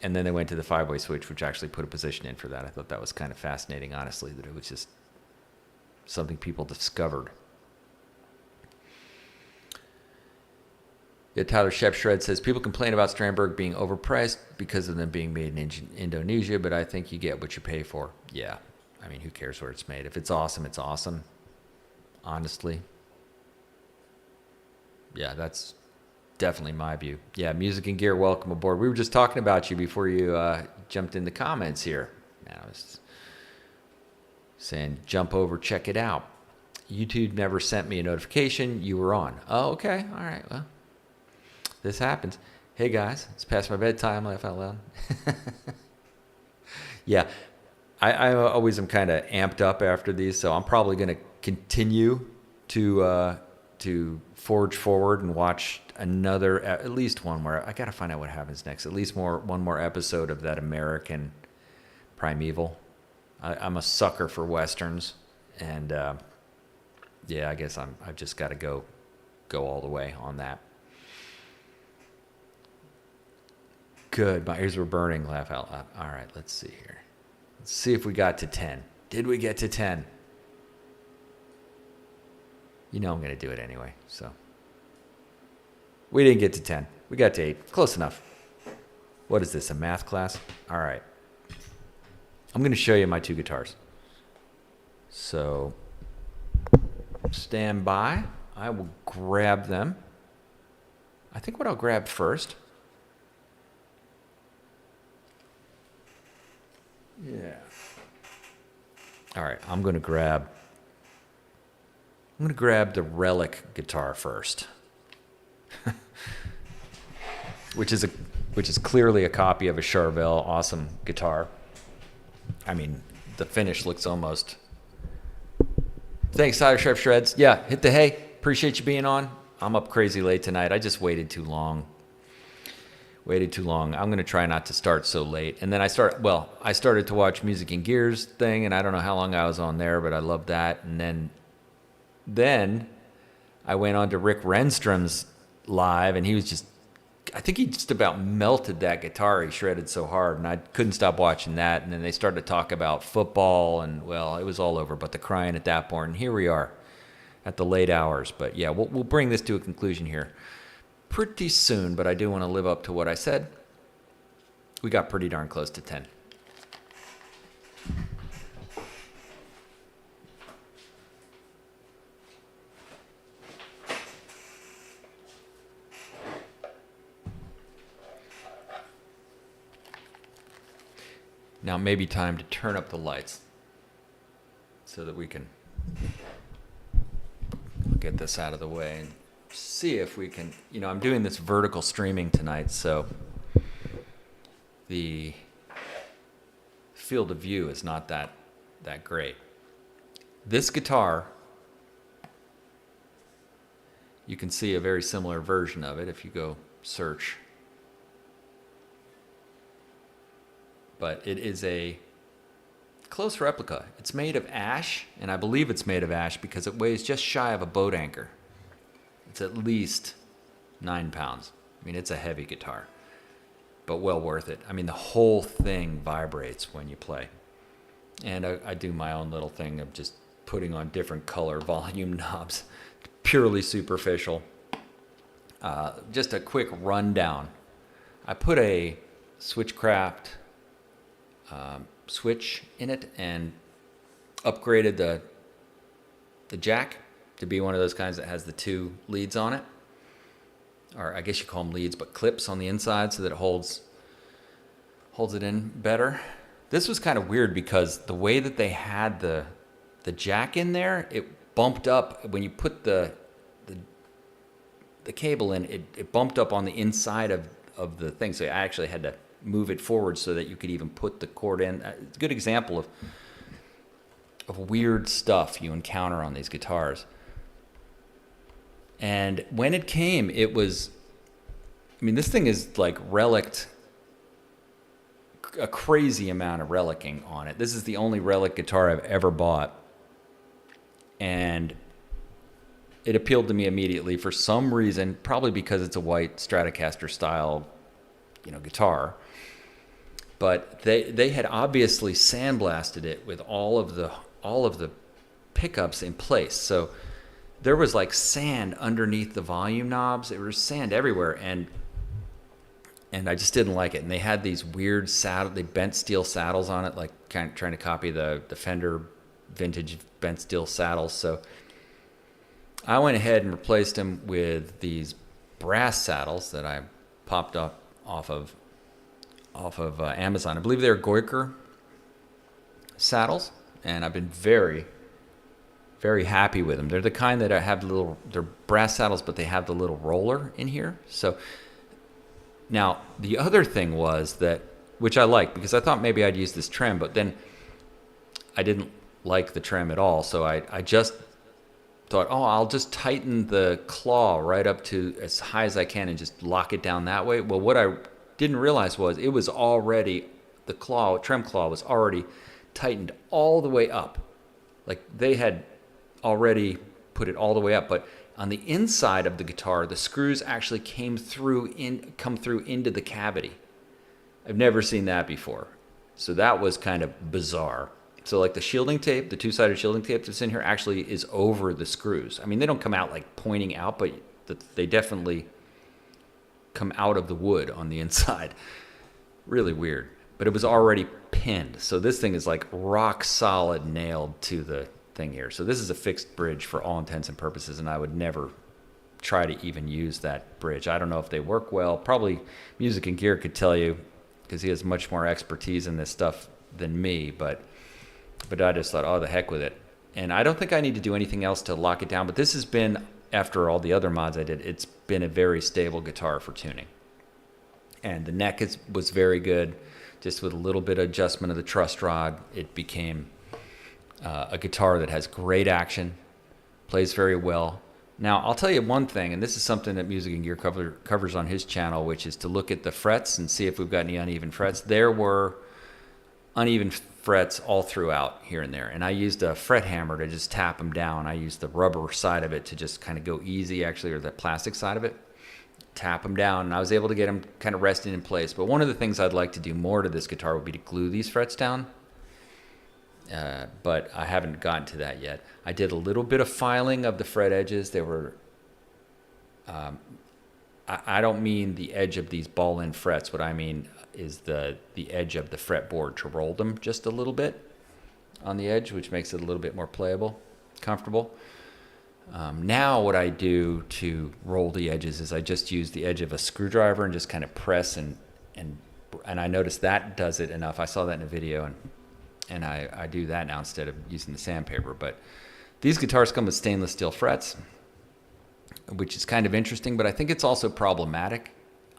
And then they went to the 5-way switch, which actually put a position in for that. I thought that was kind of fascinating, honestly, that it was just something people discovered. Yeah, Tyler Shep Shred says, people complain about Strandberg being overpriced because of them being made in Indonesia, but I think you get what you pay for. Yeah. I mean, who cares where it's made? If it's awesome, it's awesome. Honestly. Yeah, that's definitely my view. Yeah, Music and Gear, welcome aboard. We were just talking about you before you jumped in the comments here. Man, I was saying, jump over, check it out. YouTube never sent me a notification. You were on. Oh, okay. All right. Well, this happens. Hey, guys, it's past my bedtime. Laugh out loud. Yeah, I always am kind of amped up after these, so I'm probably going to continue to forge forward and watch another, at least one more. I got to find out what happens next. At least one more episode of that American Primeval. I'm a sucker for Westerns, and yeah, I guess I've just got to go all the way on that. Good, my ears were burning. Laugh out loud. All right, let's see here. Let's see if we got to 10. Did we get to 10? You know I'm going to do it anyway, so. We didn't get to 10. We got to 8. Close enough. What is this, a math class? All right. I'm going to show you my 2 guitars. So stand by. I will grab them. I think what I'll grab first. Yeah. All right, I'm going to grab the Relic guitar first. which is clearly a copy of a Charvel awesome guitar. I mean, the finish looks almost. Thanks, Tyler Chef Shreds. Yeah, hit the hay. Appreciate you being on. I'm up crazy late tonight. I just waited too long. I'm going to try not to start so late. And then I started to watch Music and Gears thing, and I don't know how long I was on there, but I love that. And then I went on to Rick Renstrom's live, and I think he just about melted that guitar. He shredded so hard, and I couldn't stop watching that. And then they started to talk about football, and, well, it was all over but the crying at that point. And here we are at the late hours. But, yeah, we'll bring this to a conclusion here pretty soon, but I do want to live up to what I said. We got pretty darn close to 10. Now maybe time to turn up the lights so that we can get this out of the way and see if we can, I'm doing this vertical streaming tonight, so the field of view is not that great. This guitar, you can see a very similar version of it if you go search. But it is a close replica. It's made of ash, and I believe it's made of ash because it weighs just shy of a boat anchor. It's at least 9 pounds. I mean, it's a heavy guitar, but well worth it. I mean, the whole thing vibrates when you play. And I do my own little thing of just putting on different color volume knobs, purely superficial. Just a quick rundown. I put a Switchcraft switch in it and upgraded the jack to be one of those kinds that has the 2 leads on it, or I guess you call them leads, but clips on the inside so that it holds it in better. This was kind of weird because the way that they had the jack in there, it bumped up when you put the cable in. It bumped up on the inside of the thing, so I actually had to move it forward so that you could even put the cord in. It's a good example of weird stuff you encounter on these guitars. And when it came, it was, this thing is like reliced, a crazy amount of relicking on it. This is the only relic guitar I've ever bought. And it appealed to me immediately for some reason, probably because it's a white Stratocaster style, guitar. But they had obviously sandblasted it with all of the pickups in place. So there was like sand underneath the volume knobs. There was sand everywhere, and I just didn't like it. And they had these weird they bent steel saddles on it, like kind of trying to copy the Fender vintage bent steel saddles. So I went ahead and replaced them with these brass saddles that I popped up off of Amazon. I believe they're Goiker saddles, and I've been very, very happy with them. They're the kind that have they're brass saddles, but they have the little roller in here. So now the other thing was that, which I liked because I thought maybe I'd use this trem, but then I didn't like the trem at all. So I just thought, I'll just tighten the claw right up to as high as I can and just lock it down that way. Well, what I didn't realize was it was already, the trem claw was already tightened all the way up. Like they had already put it all the way up, but on the inside of the guitar, the screws actually come through into the cavity. I've never seen that before. So that was kind of bizarre. So like the shielding tape, the 2-sided shielding tape that's in here actually is over the screws. I mean, they don't come out like pointing out, but they definitely come out of the wood on the inside. Really weird. But it was already pinned. So this thing is like rock solid nailed to the thing here. So this is a fixed bridge for all intents and purposes, and I would never try to even use that bridge. I don't know if they work well. Probably Music and Gear could tell you, because he has much more expertise in this stuff than me, but I just thought, oh, the heck with it. And I don't think I need to do anything else to lock it down, but this has been, after all the other mods I did, it's been a very stable guitar for tuning. And the neck was very good. Just with a little bit of adjustment of the truss rod, it became a guitar that has great action, plays very well. Now, I'll tell you one thing, and this is something that Music and Gear covers on his channel, which is to look at the frets and see if we've got any uneven frets. There were uneven frets all throughout here and there, and I used a fret hammer to just tap them down. I used the rubber side of it to just kind of go easy, actually, or the plastic side of it, tap them down, and I was able to get them kind of resting in place. But one of the things I'd like to do more to this guitar would be to glue these frets down, but I haven't gotten to that yet. I did a little bit of filing of the fret edges. They were, I don't mean the edge of these ball-end frets. What I mean is the edge of the fretboard, to roll them just a little bit on the edge, which makes it a little bit more playable, comfortable. Now what I do to roll the edges is I just use the edge of a screwdriver and just kind of press, and I noticed that does it enough. I saw that in a video, and I do that now instead of using the sandpaper. But these guitars come with stainless steel frets, which is kind of interesting, but I think it's also problematic,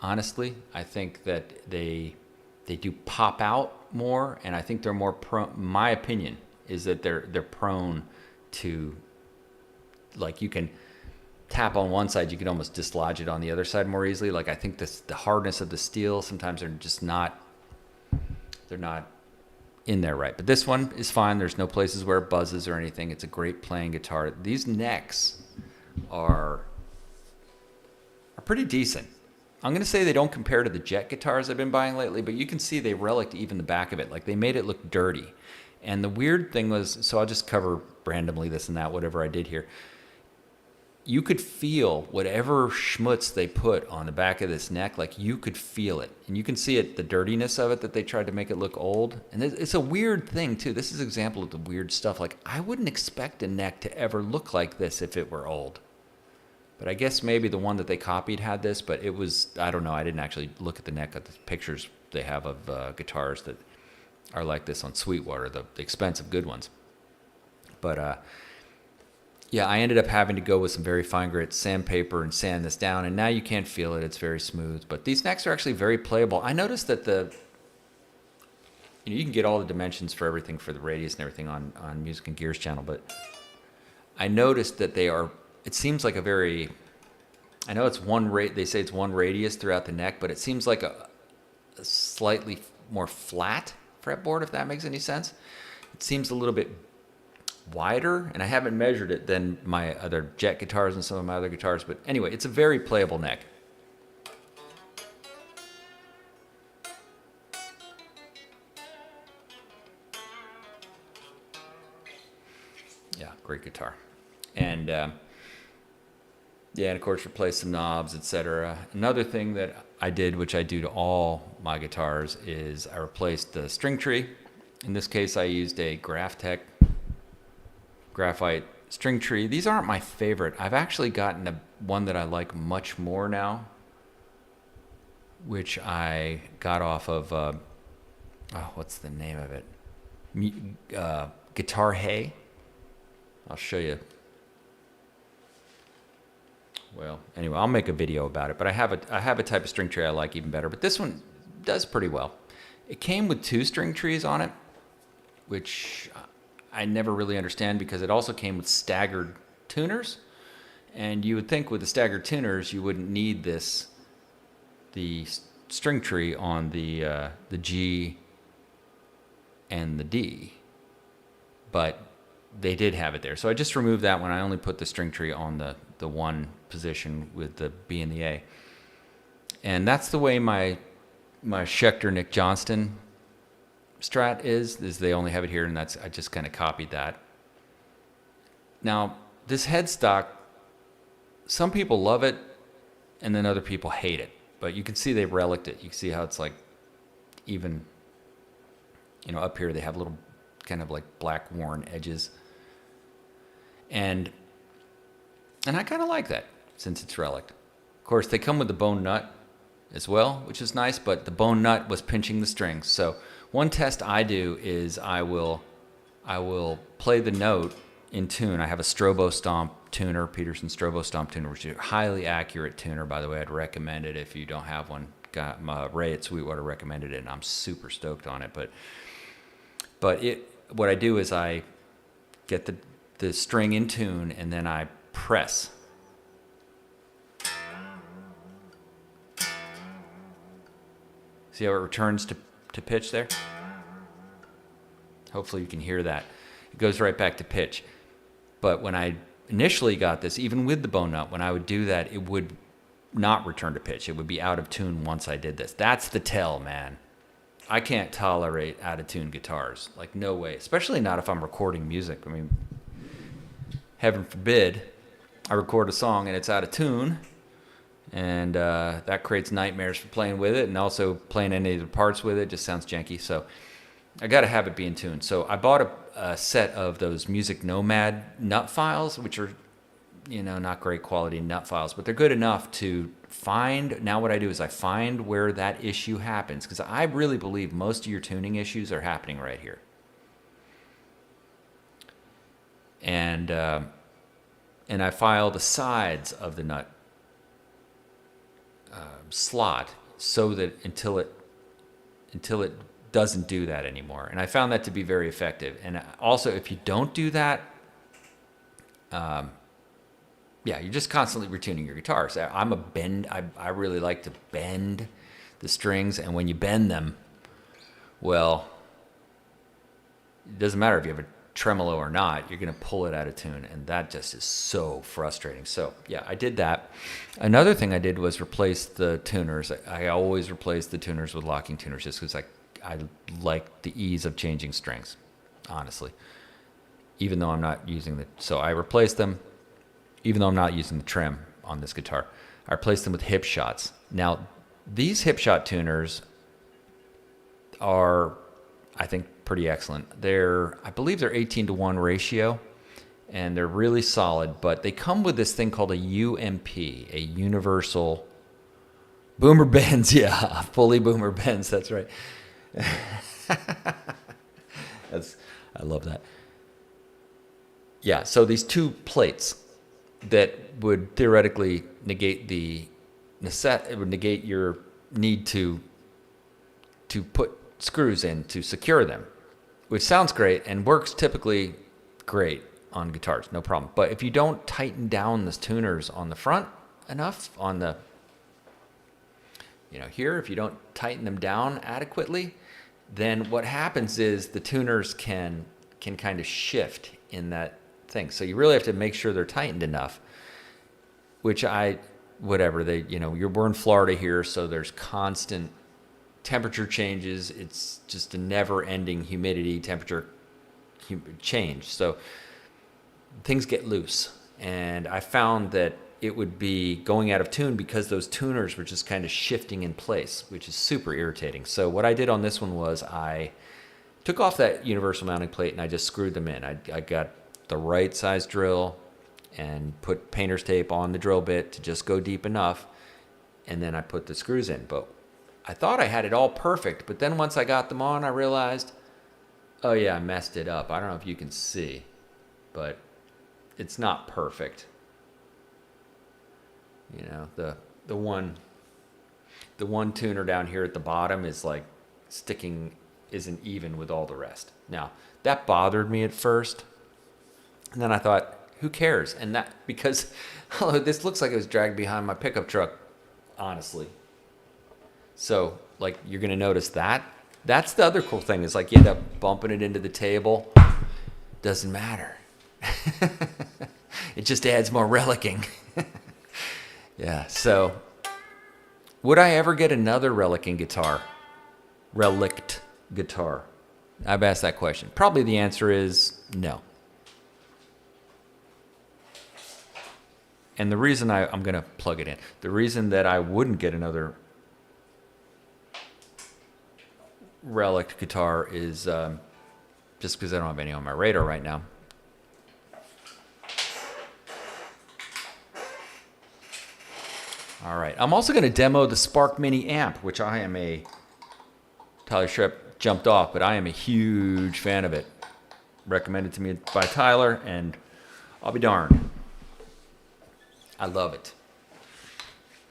honestly. I think that they do pop out more, and I think they're more my opinion is that they're prone to, like, you can tap on one side, you can almost dislodge it on the other side more easily. Like, I think the hardness of the steel, sometimes they're just not, they're not in there right. But this one is fine. There's no places where it buzzes or anything. It's a great playing guitar. These necks are pretty decent. I'm going to say they don't compare to the Jet guitars I've been buying lately, but you can see they relicked even the back of it. Like, they made it look dirty. And the weird thing was, so I'll just cover randomly this and that, whatever I did here. You could feel whatever schmutz they put on the back of this neck, like, you could feel it. And you can see it, the dirtiness of it, that they tried to make it look old. And it's a weird thing, too. This is an example of the weird stuff. Like, I wouldn't expect a neck to ever look like this if it were old. But I guess maybe the one that they copied had this, but it was, I don't know. I didn't actually look at the neck of the pictures they have of guitars that are like this on Sweetwater, the expensive good ones. But, yeah, I ended up having to go with some very fine grit sandpaper and sand this down, and now you can't feel it. It's very smooth. But these necks are actually very playable. I noticed that you can get all the dimensions for everything for the radius and everything on Music and Gear's channel, but I noticed that they are, it seems like a very, I know it's they say it's one radius throughout the neck, but it seems like a slightly more flat fretboard, if that makes any sense. It seems a little bit wider, and I haven't measured it than my other Jet guitars and some of my other guitars, but anyway, it's a very playable neck. Yeah, great guitar. And yeah, and of course replace some knobs, etc. Another thing that I did, which I do to all my guitars, is I replaced the string tree. In this case, I used a Graphtec graphite string tree. These aren't my favorite. I've actually gotten one that I like much more now, which I got off of, what's the name of it? Guitar Hay. I'll show you. Well, anyway, I'll make a video about it, but I have a type of string tree I like even better, but this one does pretty well. It came with 2 string trees on it, which I never really understand, because it also came with staggered tuners, and you would think with the staggered tuners you wouldn't need the string tree on the G and the D, but they did have it there. So I just removed that one. I only put the string tree on the one position with the B and the A. And that's the way my Schecter Nick Johnston Strat is they only have it here, and I just kind of copied that. Now, this headstock, some people love it, and then other people hate it. But you can see they relicked it. You can see how it's like, even, up here they have little kind of like black worn edges. And I kind of like that since it's relic. Of course, they come with the bone nut as well, which is nice, but the bone nut was pinching the strings. So one test I do is I will play the note in tune. I have a Strobo Stomp tuner, Peterson Strobo Stomp tuner, which is a highly accurate tuner, by the way. I'd recommend it if you don't have one. Ray at Sweetwater recommended it, and I'm super stoked on it. But what I do is I get the string in tune, and then I press. See how it returns to pitch there? Hopefully you can hear that. It goes right back to pitch. But when I initially got this, even with the bone nut, when I would do that, it would not return to pitch. It would be out of tune once I did this. That's the tell, man. I can't tolerate out of tune guitars. Like, no way. Especially not if I'm recording music. I mean, heaven forbid I record a song and it's out of tune. And that creates nightmares for playing with it. And also playing any of the parts with it just sounds janky. So I got to have it be in tune. So I bought a set of those Music Nomad nut files, which are, not great quality nut files, but they're good enough to find. Now what I do is I find where that issue happens, because I really believe most of your tuning issues are happening right here. And I file the sides of the nut slot so that until it doesn't do that anymore. And I found that to be very effective. And also, if you don't do that, you're just constantly retuning your guitars. I really like to bend the strings, and when you bend them, well, it doesn't matter if you have a tremolo or not, you're going to pull it out of tune, and that just is so frustrating. So yeah, I did that. Another thing I did was replace the tuners. I always replace the tuners with locking tuners just because I like the ease of changing strings, honestly, even though I'm not using so I replaced them, even though I'm not using the trem on this guitar. I replaced them with hip shots. Now, these hip shot tuners are, I think, pretty excellent. I believe they're 18-to-1 ratio, and they're really solid, but they come with this thing called a UMP, a universal boomer bends. Yeah, fully boomer bends. That's right. I love that. Yeah, so these two plates that would theoretically negate your need to put screws in to secure them, which sounds great and works typically great on guitars, no problem. But if you don't tighten down the tuners on the front enough, on the here, if you don't tighten them down adequately, then what happens is the tuners can kind of shift in that thing. So you really have to make sure they're tightened enough, which we're in Florida here, so there's constant temperature changes. It's just a never-ending humidity temperature change. So things get loose. And I found that it would be going out of tune because those tuners were just kind of shifting in place, which is super irritating. So what I did on this one was I took off that universal mounting plate and I just screwed them in. I got the right size drill and put painter's tape on the drill bit to just go deep enough, and then I put the screws in. But I thought I had it all perfect, but then once I got them on, I realized, oh yeah, I messed it up. I don't know if you can see, but it's not perfect. The one tuner down here at the bottom is like isn't even with all the rest. Now, that bothered me at first, and then I thought, who cares? And that, because this looks like it was dragged behind my pickup truck, honestly. So, you're going to notice that. That's the other cool thing, is you end up bumping it into the table. Doesn't matter. It just adds more relicking. Yeah, so would I ever get another relicking guitar? Relict guitar? I've asked that question. Probably the answer is no. And the reason I'm going to plug it in, the reason that I wouldn't get another relic guitar is just because I don't have any on my radar right now. All right. I'm also going to demo the Spark Mini amp, which I am Tyler Shrepp jumped off, but I am a huge fan of it. Recommended to me by Tyler, and I'll be darned. I love it.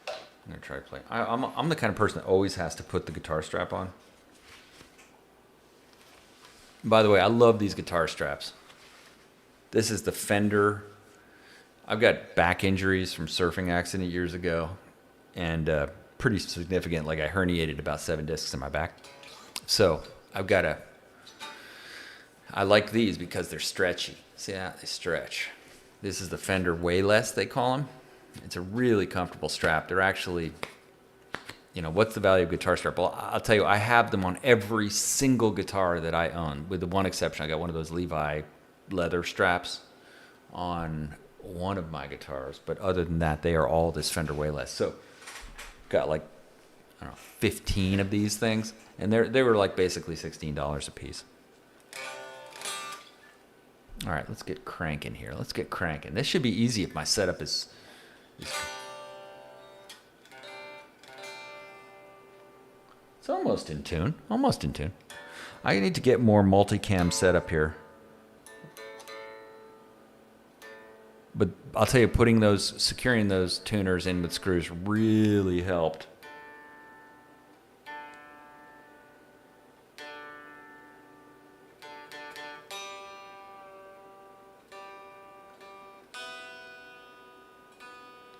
I'm going to try to play. I'm the kind of person that always has to put the guitar strap on. By the way, I love these guitar straps. This is the Fender. I've got back injuries from surfing accident years ago, and pretty significant. Like I herniated about 7 discs in my back. So I like these because they're stretchy. See that? They stretch. This is the Fender Wayless, they call them. It's a really comfortable strap. They're actually, what's the value of guitar strap? Well, I'll tell you, I have them on every single guitar that I own, with the one exception. I got one of those Levi leather straps on one of my guitars, but other than that, they are all this Fender Wayless. So, got like, 15 of these things, and they were like basically $16 a piece. All right, let's get cranking here. Let's get cranking. This should be easy if my setup is it's almost in tune. Almost in tune. I need to get more multicam set up here. But I'll tell you, securing those tuners in with screws really helped.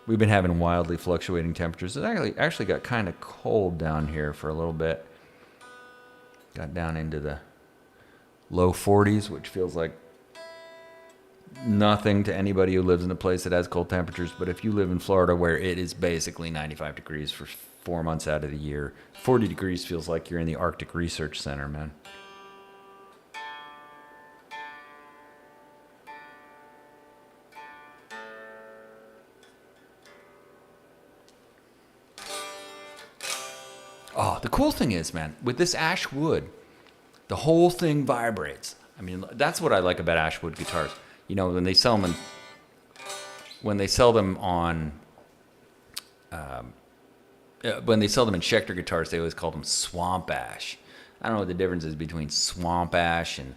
We've been having wildly fluctuating temperatures. It actually got kind of cold down here for a little bit. Got down into the low 40s, which feels like nothing to anybody who lives in a place that has cold temperatures. But if you live in Florida, where it is basically 95 degrees for 4 months out of the year, 40 degrees feels like you're in the Arctic Research Center, man. Oh, the cool thing is, man, with this ash wood, the whole thing vibrates. I mean, that's what I like about ash wood guitars. When they sell them in Schecter guitars, they always call them swamp ash. I don't know what the difference is between swamp ash and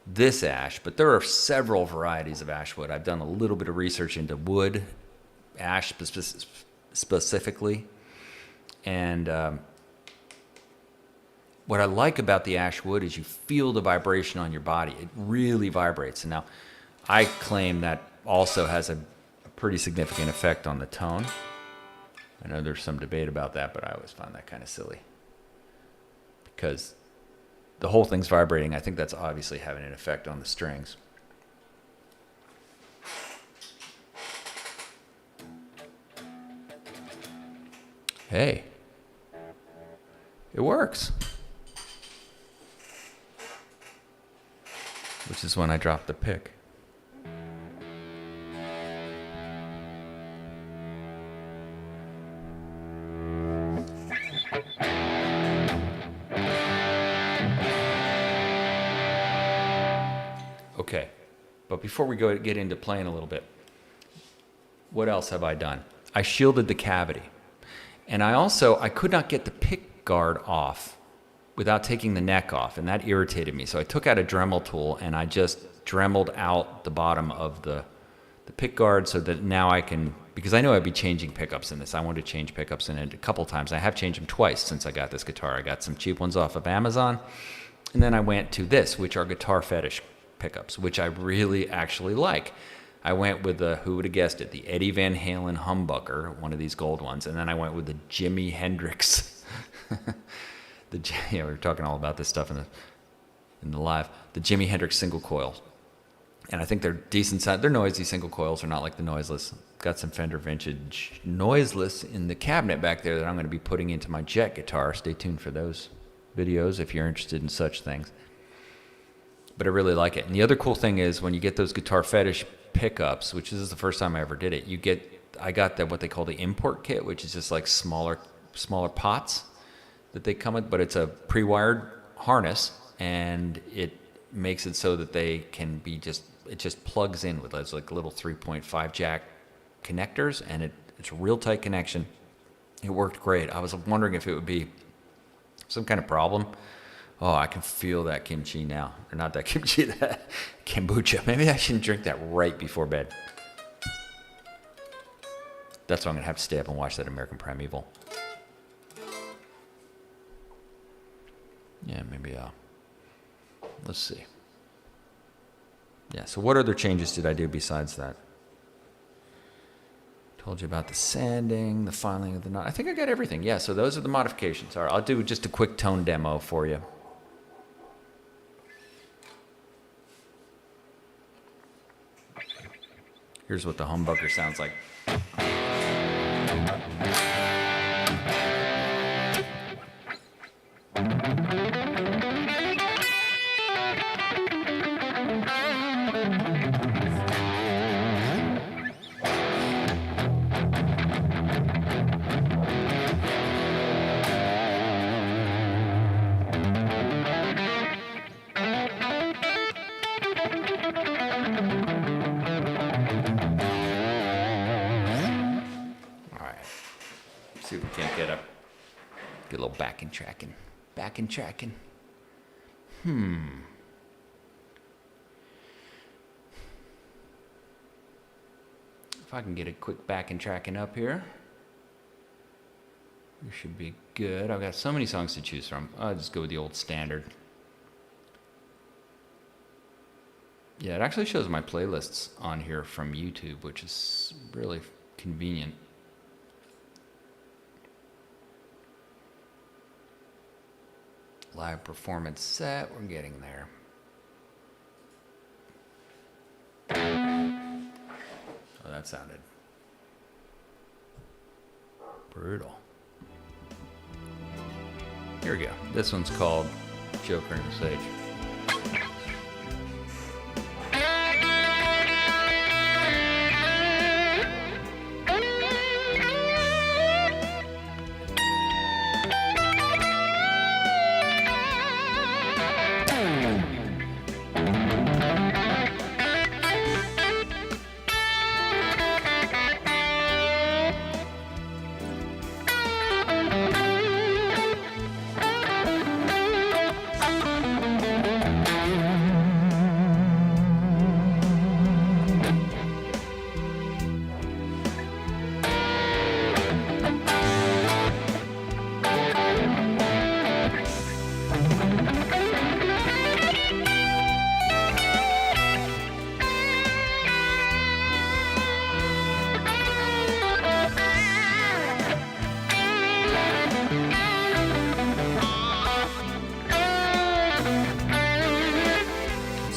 this ash, but there are several varieties of ash wood. I've done a little bit of research into wood ash specifically, and what I like about the ash wood is you feel the vibration on your body. It really vibrates. And now, I claim that also has a pretty significant effect on the tone. I know there's some debate about that, but I always find that kind of silly. Because the whole thing's vibrating. I think that's obviously having an effect on the strings. Hey, it works. Which is when I drop the pick. Okay, but before we get into playing a little bit, what else have I done? I shielded the cavity. And I could not get the pick guard off without taking the neck off, and that irritated me. So I took out a Dremel tool, and I just Dremeled out the bottom of the pick guard so that now I can, because I know I'd be changing pickups in this. I wanted to change pickups in it a couple times. I have changed them twice since I got this guitar. I got some cheap ones off of Amazon, and then I went to this, which are Guitar Fetish pickups, which I really actually like. I went with the, who would have guessed it, the Eddie Van Halen humbucker, one of these gold ones, and then I went with the Jimi Hendrix. We were talking all about this stuff in the live. The Jimi Hendrix single coil, and I think they're decent sound. They're noisy single coils. They're not like the noiseless. Got some Fender vintage noiseless in the cabinet back there that I'm going to be putting into my Jet guitar. Stay tuned for those videos if you're interested in such things. But I really like it. And the other cool thing is when you get those Guitar Fetish pickups, which this is the first time I ever did it, I got what they call the import kit, which is just like smaller pots that they come with, but it's a pre-wired harness, and it makes it so that they can be it just plugs in with those like little 3.5 jack connectors, and it's a real tight connection. It worked great. I was wondering if it would be some kind of problem. Oh, I can feel that kimchi now. Or not that kimchi, that kombucha. Maybe I shouldn't drink that right before bed. That's why I'm going to have to stay up and watch that American Primeval. Yeah, maybe let's see. Yeah, so what other changes did I do besides that? Told you about the sanding, the filing of the knot. I think I got everything. Yeah, so those are the modifications. All right, I'll do just a quick tone demo for you. Here's what the humbucker sounds like. See if we can't get a little back and tracking. If I can get a quick back and tracking up here, we should be good. I've got so many songs to choose from. I'll just go with the old standard. Yeah, it actually shows my playlists on here from YouTube, which is really convenient. Live performance set, we're getting there. Oh, that sounded brutal. Here we go. This one's called Joker in the Sage.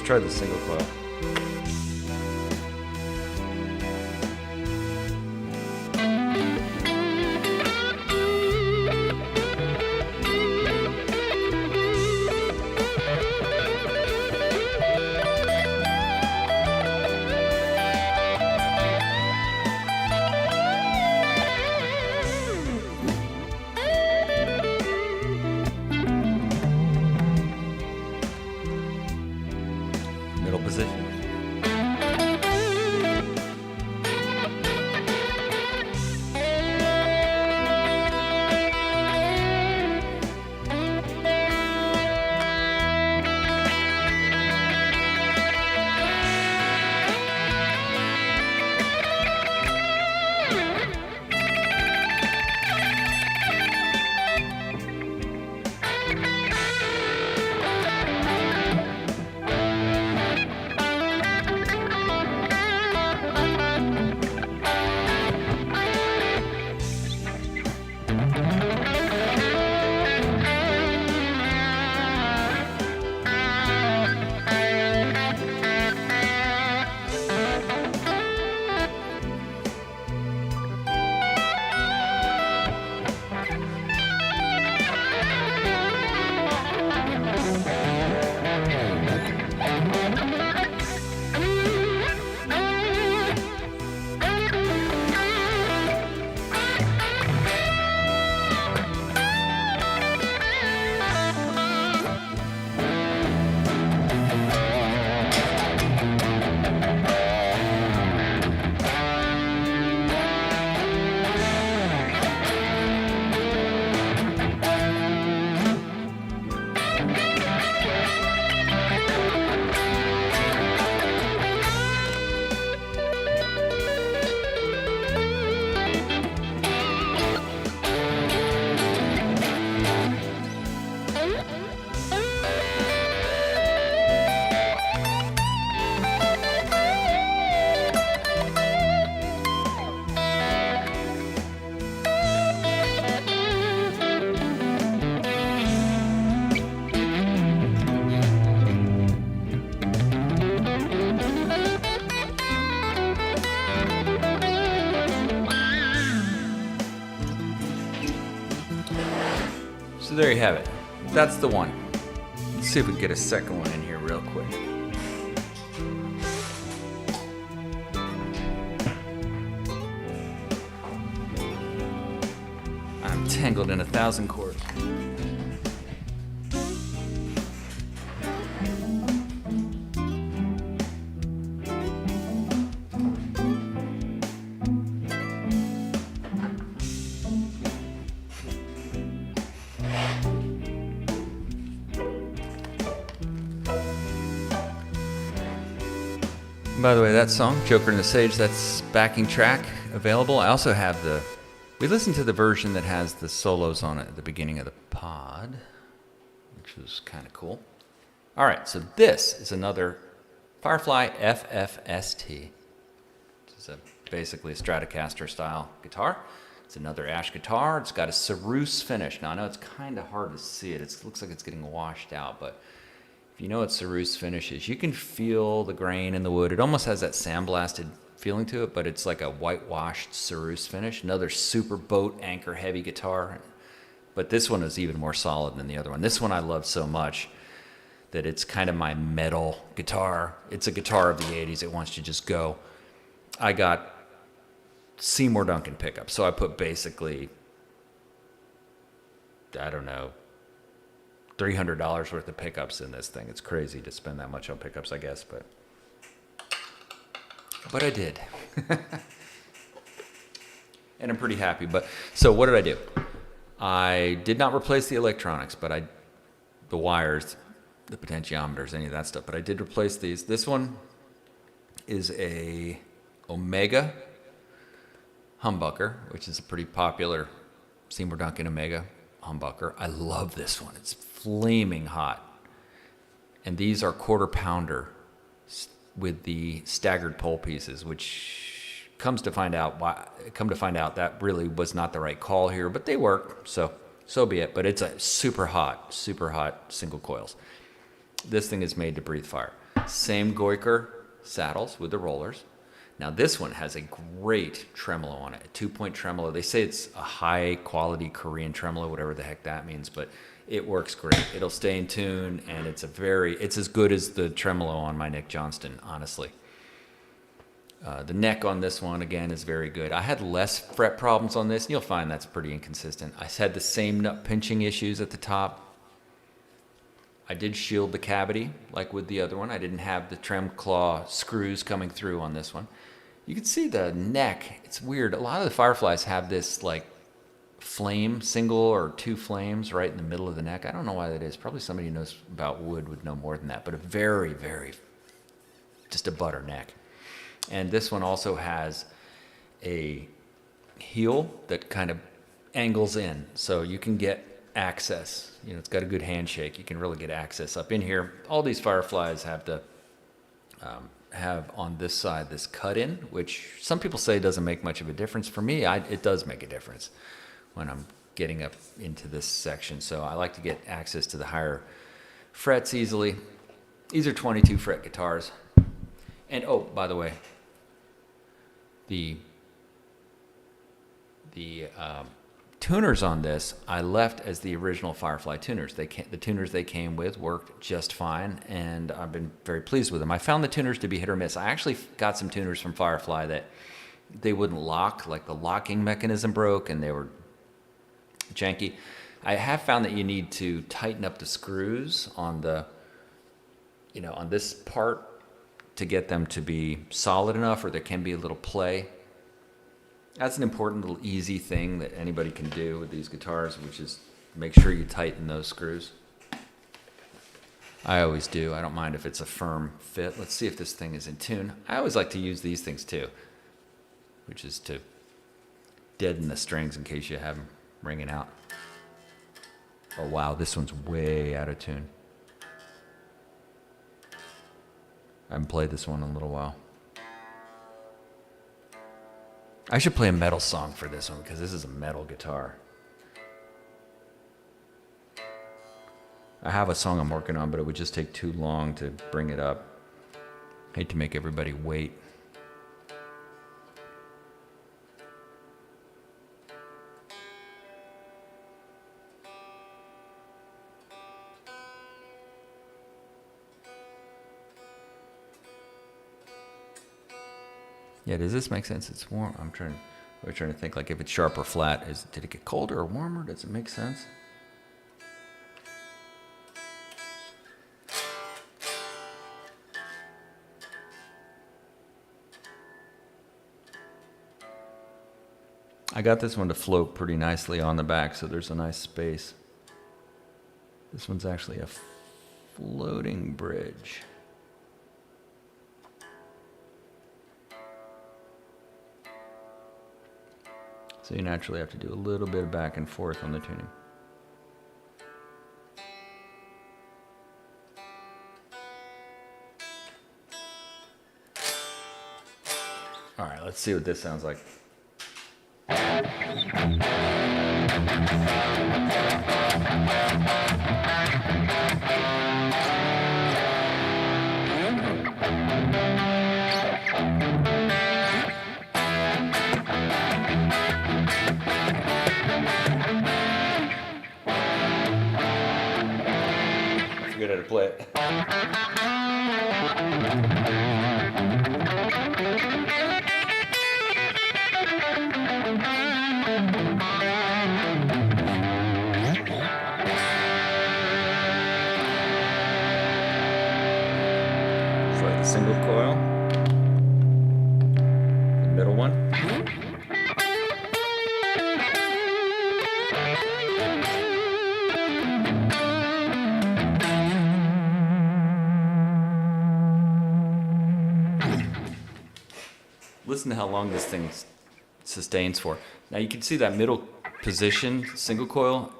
Try the single coil. So there you have it. That's the one. Let's see if we can get a second one in here real quick. I'm tangled in 1,000 chords. By the way, that song, Joker and the Sage, that's backing track available. I also have we listened to the version that has the solos on it at the beginning of the pod, which was kind of cool. All right, so this is another Firefly FFST. This is basically a Stratocaster style guitar. It's another ash guitar. It's got a ceruse finish. Now, I know it's kind of hard to see it. It looks like it's getting washed out, but if you know what ceruse finish is, you can feel the grain in the wood. It almost has that sandblasted feeling to it, but it's like a whitewashed ceruse finish. Another super boat anchor heavy guitar, but this one is even more solid than the other one. This one I love so much that it's kind of my metal guitar. It's a guitar of the 80s. It wants to just go. I got Seymour Duncan pickups, so I put basically, I don't know, $300 worth of pickups in this thing. It's crazy to spend that much on pickups, I guess, but I did. And I'm pretty happy. But so what did I do? I did not replace the electronics, but the wires, the potentiometers, any of that stuff, but I did replace these. This one is a Omega humbucker, which is a pretty popular Seymour Duncan Omega humbucker. I love this one. It's flaming hot. And these are quarter pounder with the staggered pole pieces, which come to find out that really was not the right call here, but they work, so be it. But it's a super hot single coils. This thing is made to breathe fire. Same Goiker saddles with the rollers. Now this one has a great tremolo on it, a 2-point tremolo. They say it's a high quality Korean tremolo, whatever the heck that means, but it works great. It'll stay in tune, and it's as good as the tremolo on my Nick Johnston, honestly. The neck on this one, again, is very good. I had less fret problems on this, and you'll find that's pretty inconsistent. I had the same nut pinching issues at the top. I did shield the cavity, like with the other one. I didn't have the trem claw screws coming through on this one. You can see the neck. It's weird. A lot of the Fireflies have this, like, flame, single or two flames right in the middle of the neck. I don't know why that is. Probably somebody who knows about wood would know more than that, but a very, very, just a butter neck. And this one also has a heel that kind of angles in, so you can get access. It's got a good handshake. You can really get access up in here. All these Fireflies have have on this side this cut-in, which some people say doesn't make much of a difference. For me, it does make a difference when I'm getting up into this section. So I like to get access to the higher frets easily. These are 22 fret guitars. And oh, by the way, the tuners on this I left as the original Firefly tuners. The tuners they came with worked just fine, and I've been very pleased with them. I found the tuners to be hit or miss. I actually got some tuners from Firefly that they wouldn't lock, like the locking mechanism broke and they were janky. I have found that you need to tighten up the screws on on this part to get them to be solid enough, or there can be a little play. That's an important little easy thing that anybody can do with these guitars, which is make sure you tighten those screws. I always do. I don't mind if it's a firm fit. Let's see if this thing is in tune. I always like to use these things too, which is to deaden the strings in case you have them ringing out. Oh wow, this one's way out of tune. I haven't played this one in a little while. I should play a metal song for this one because this is a metal guitar. I have a song I'm working on, but it would just take too long to bring it up. I hate to make everybody wait. Yeah, does this make sense? It's warm. We're trying to think like if it's sharp or flat. Did it get colder or warmer? Does it make sense? I got this one to float pretty nicely on the back, so there's a nice space. This one's actually a floating bridge. So you naturally have to do a little bit of back and forth on the tuning. All right, let's see what this sounds like. I forget how to play it. Single coil, the middle one. Listen to how long this thing sustains for. Now you can see that middle position, single coil,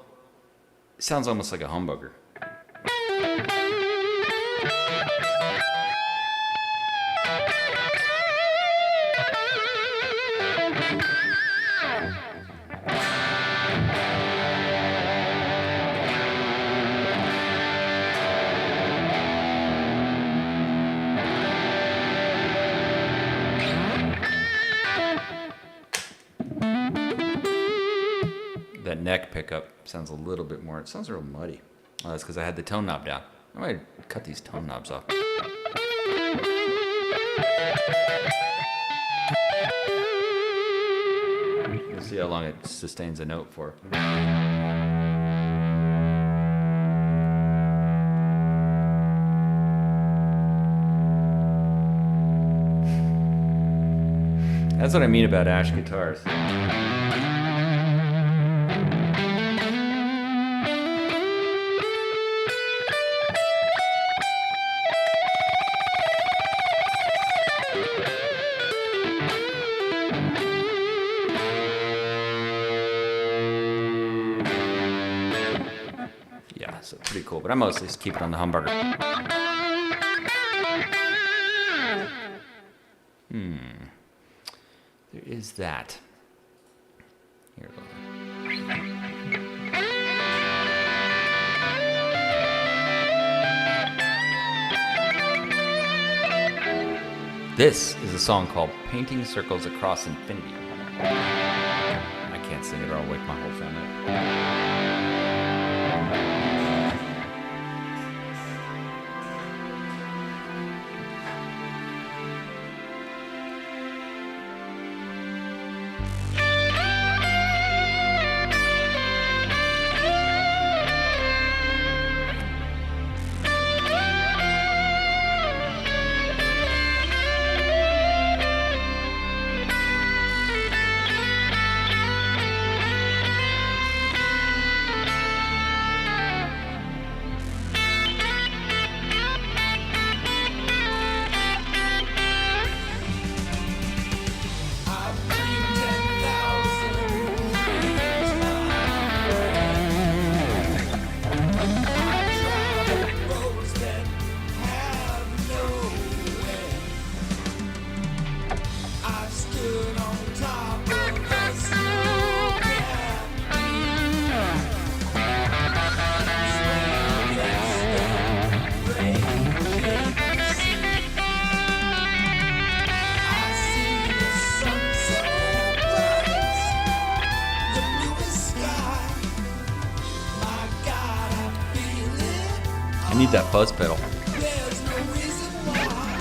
it sounds almost like a humbucker. That neck pickup sounds a little bit more, it sounds real muddy. Oh, that's because I had the tone knob down. I might cut these tone knobs off. Let's see how long it sustains a note for. That's what I mean about Ash guitars. Yeah, so pretty cool, but I mostly just keep it on the humbucker. There is that. Here we go. This is a song called Painting Circles Across Infinity. I can't sing it or I'll wake my whole family up. I need that fuzz pedal. There's no reason why.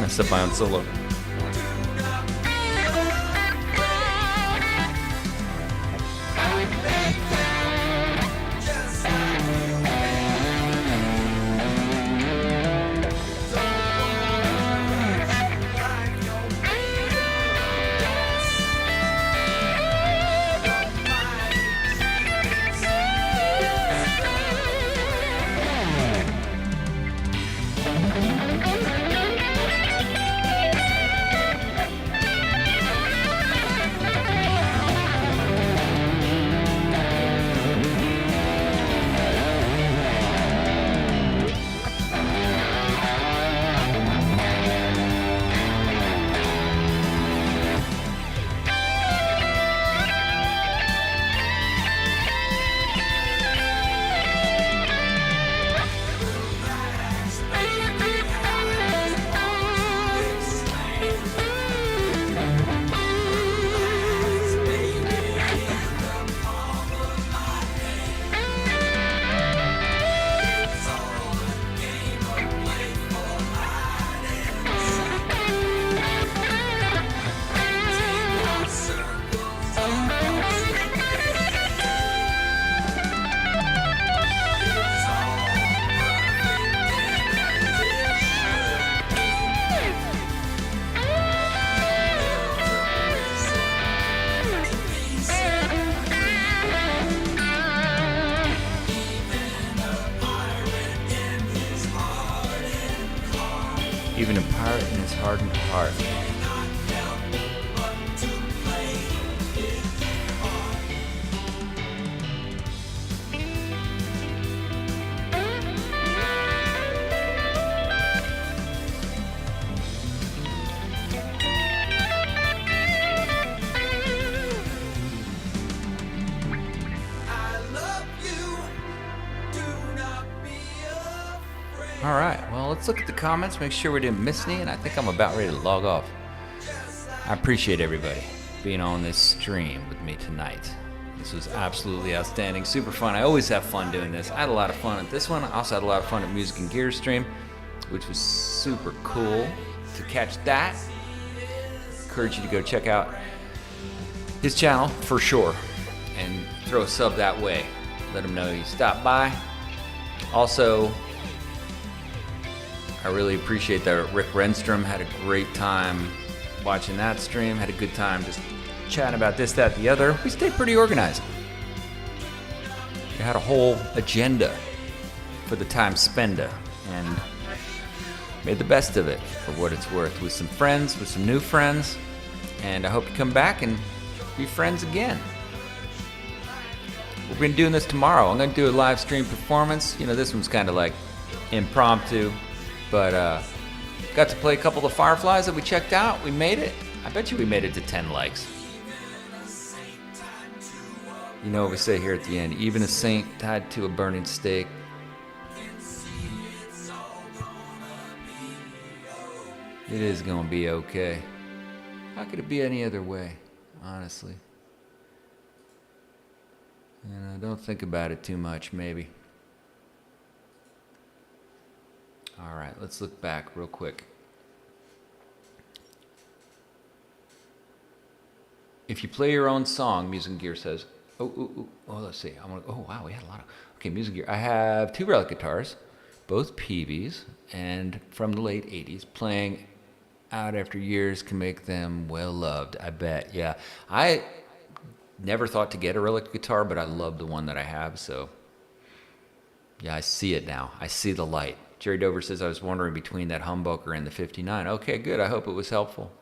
messed up my own solo. Even a pirate in his hardened heart. All right, well, let's look at the comments, make sure we didn't miss any, and I think I'm about ready to log off. I appreciate everybody being on this stream with me tonight. This was absolutely outstanding, super fun. I always have fun doing this. I had a lot of fun at this one. I also had a lot of fun at Music and Gear stream, which was super cool to catch that. Encourage you to go check out his channel for sure and throw a sub that way. Let him know you stopped by. Also, I really appreciate that Rick Renstrom had a great time watching that stream, had a good time just chatting about this, that, the other. We stayed pretty organized. We had a whole agenda for the time spenda and made the best of it for what it's worth with some friends, with some new friends, and I hope you come back and be friends again. We're going to be doing this tomorrow. I'm going to do a live stream performance. You know, this one's kind of like impromptu. But got to play a couple of Fireflies that we checked out. We made it. I bet you we made it to 10 likes. You know what we say here at the end. Even a saint tied to a burning stake. It is going to be okay. How could it be any other way, honestly? You know, don't think about it too much, maybe. All right, let's look back real quick. If you play your own song, Music and Gear says, oh, let's see. Oh, wow, we had a lot of, okay, Music Gear. I have 2 relic guitars, both Peavies, and from the late 80s. Playing out after years can make them well loved, I bet. Yeah, I never thought to get a relic guitar, but I love the one that I have, so yeah, I see it now. I see the light. Jerry Dover says, I was wondering between that humbucker and the 59. Okay, good. I hope it was helpful.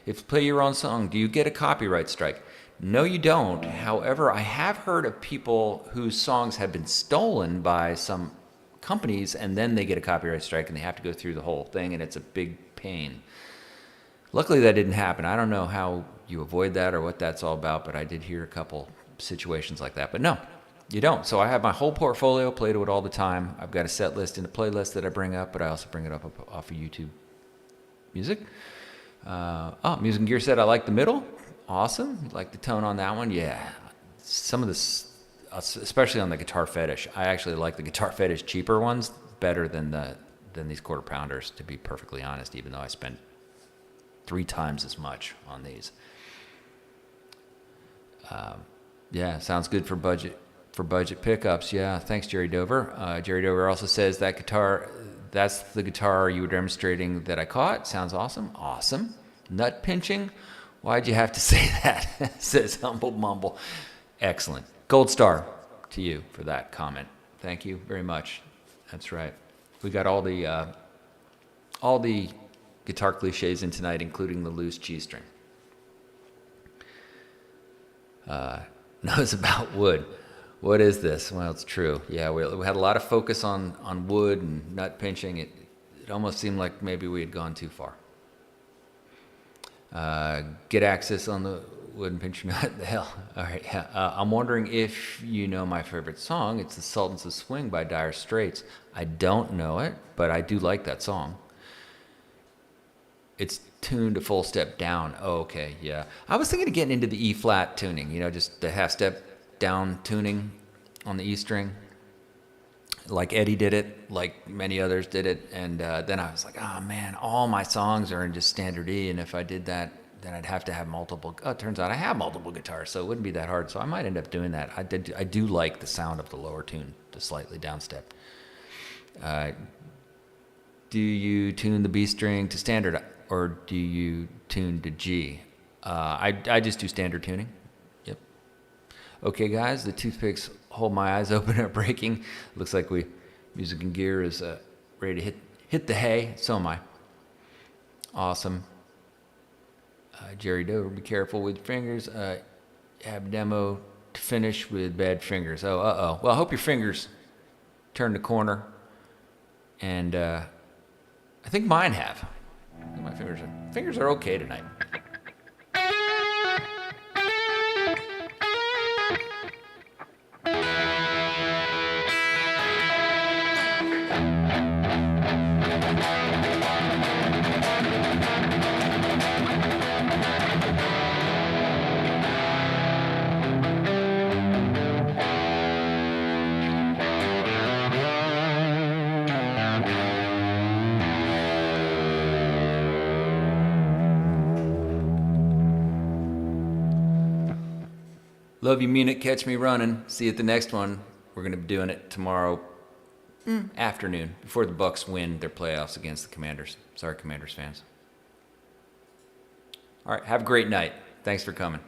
If you play your own song, do you get a copyright strike? No, you don't. However, I have heard of people whose songs have been stolen by some companies, and then they get a copyright strike, and they have to go through the whole thing, and it's a big pain. Luckily, that didn't happen. I don't know how you avoid that or what that's all about, but I did hear a couple situations like that. But no. You don't. So I have my whole portfolio, play to it all the time. I've got a set list and a playlist that I bring up, but I also bring it up off of YouTube Music. Music and Gear said, I like the middle. Awesome. You like the tone on that one? Yeah. Some of this, especially on the Guitar Fetish, I actually like the Guitar Fetish cheaper ones better than these quarter pounders, to be perfectly honest, even though I spent 3 times as much on these. Yeah, sounds good for budget pickups. Yeah, thanks, Jerry Dover. Jerry Dover also says that guitar, that's the guitar you were demonstrating that I caught. Sounds awesome. Awesome. Nut pinching. Why'd you have to say that? Says Humble Mumble. Excellent. Gold star to you for that comment. Thank you very much. That's right. We got all the guitar cliches in tonight, including the loose G string. Knows about wood. What is this? Well, it's true. Yeah, we had a lot of focus on wood and nut pinching. It almost seemed like maybe we had gone too far. Get access on the wood and pinch nut. The hell. All right. Yeah. I'm wondering if you know my favorite song. It's The Sultans of Swing by Dire Straits. I don't know it, but I do like that song. It's tuned a full step down. Oh, okay, yeah. I was thinking of getting into the E flat tuning, just the half step down tuning on the E string. Like Eddie did it, like many others did it. And then I was like, oh man, all my songs are in just standard E. And if I did that, then I'd have to have multiple. Oh, it turns out I have multiple guitars, so it wouldn't be that hard. So I might end up doing that. I do like the sound of the lower tune, the slightly down step. Do you tune the B string to standard? Or do you tune to G? I just do standard tuning. Yep. Okay, guys, the toothpicks hold my eyes open are breaking. Looks like Music and Gear is ready to hit the hay. So am I. Awesome. Jerry Dover, be careful with your fingers. Have demo to finish with bad fingers. Oh, uh-oh. Well, I hope your fingers turn the corner. And I think mine have. My fingers are okay tonight. Love you, mean it, catch me running. See you at the next one. We're going to be doing it tomorrow afternoon before the Bucks win their playoffs against the Commanders. Sorry, Commanders fans. All right, have a great night. Thanks for coming.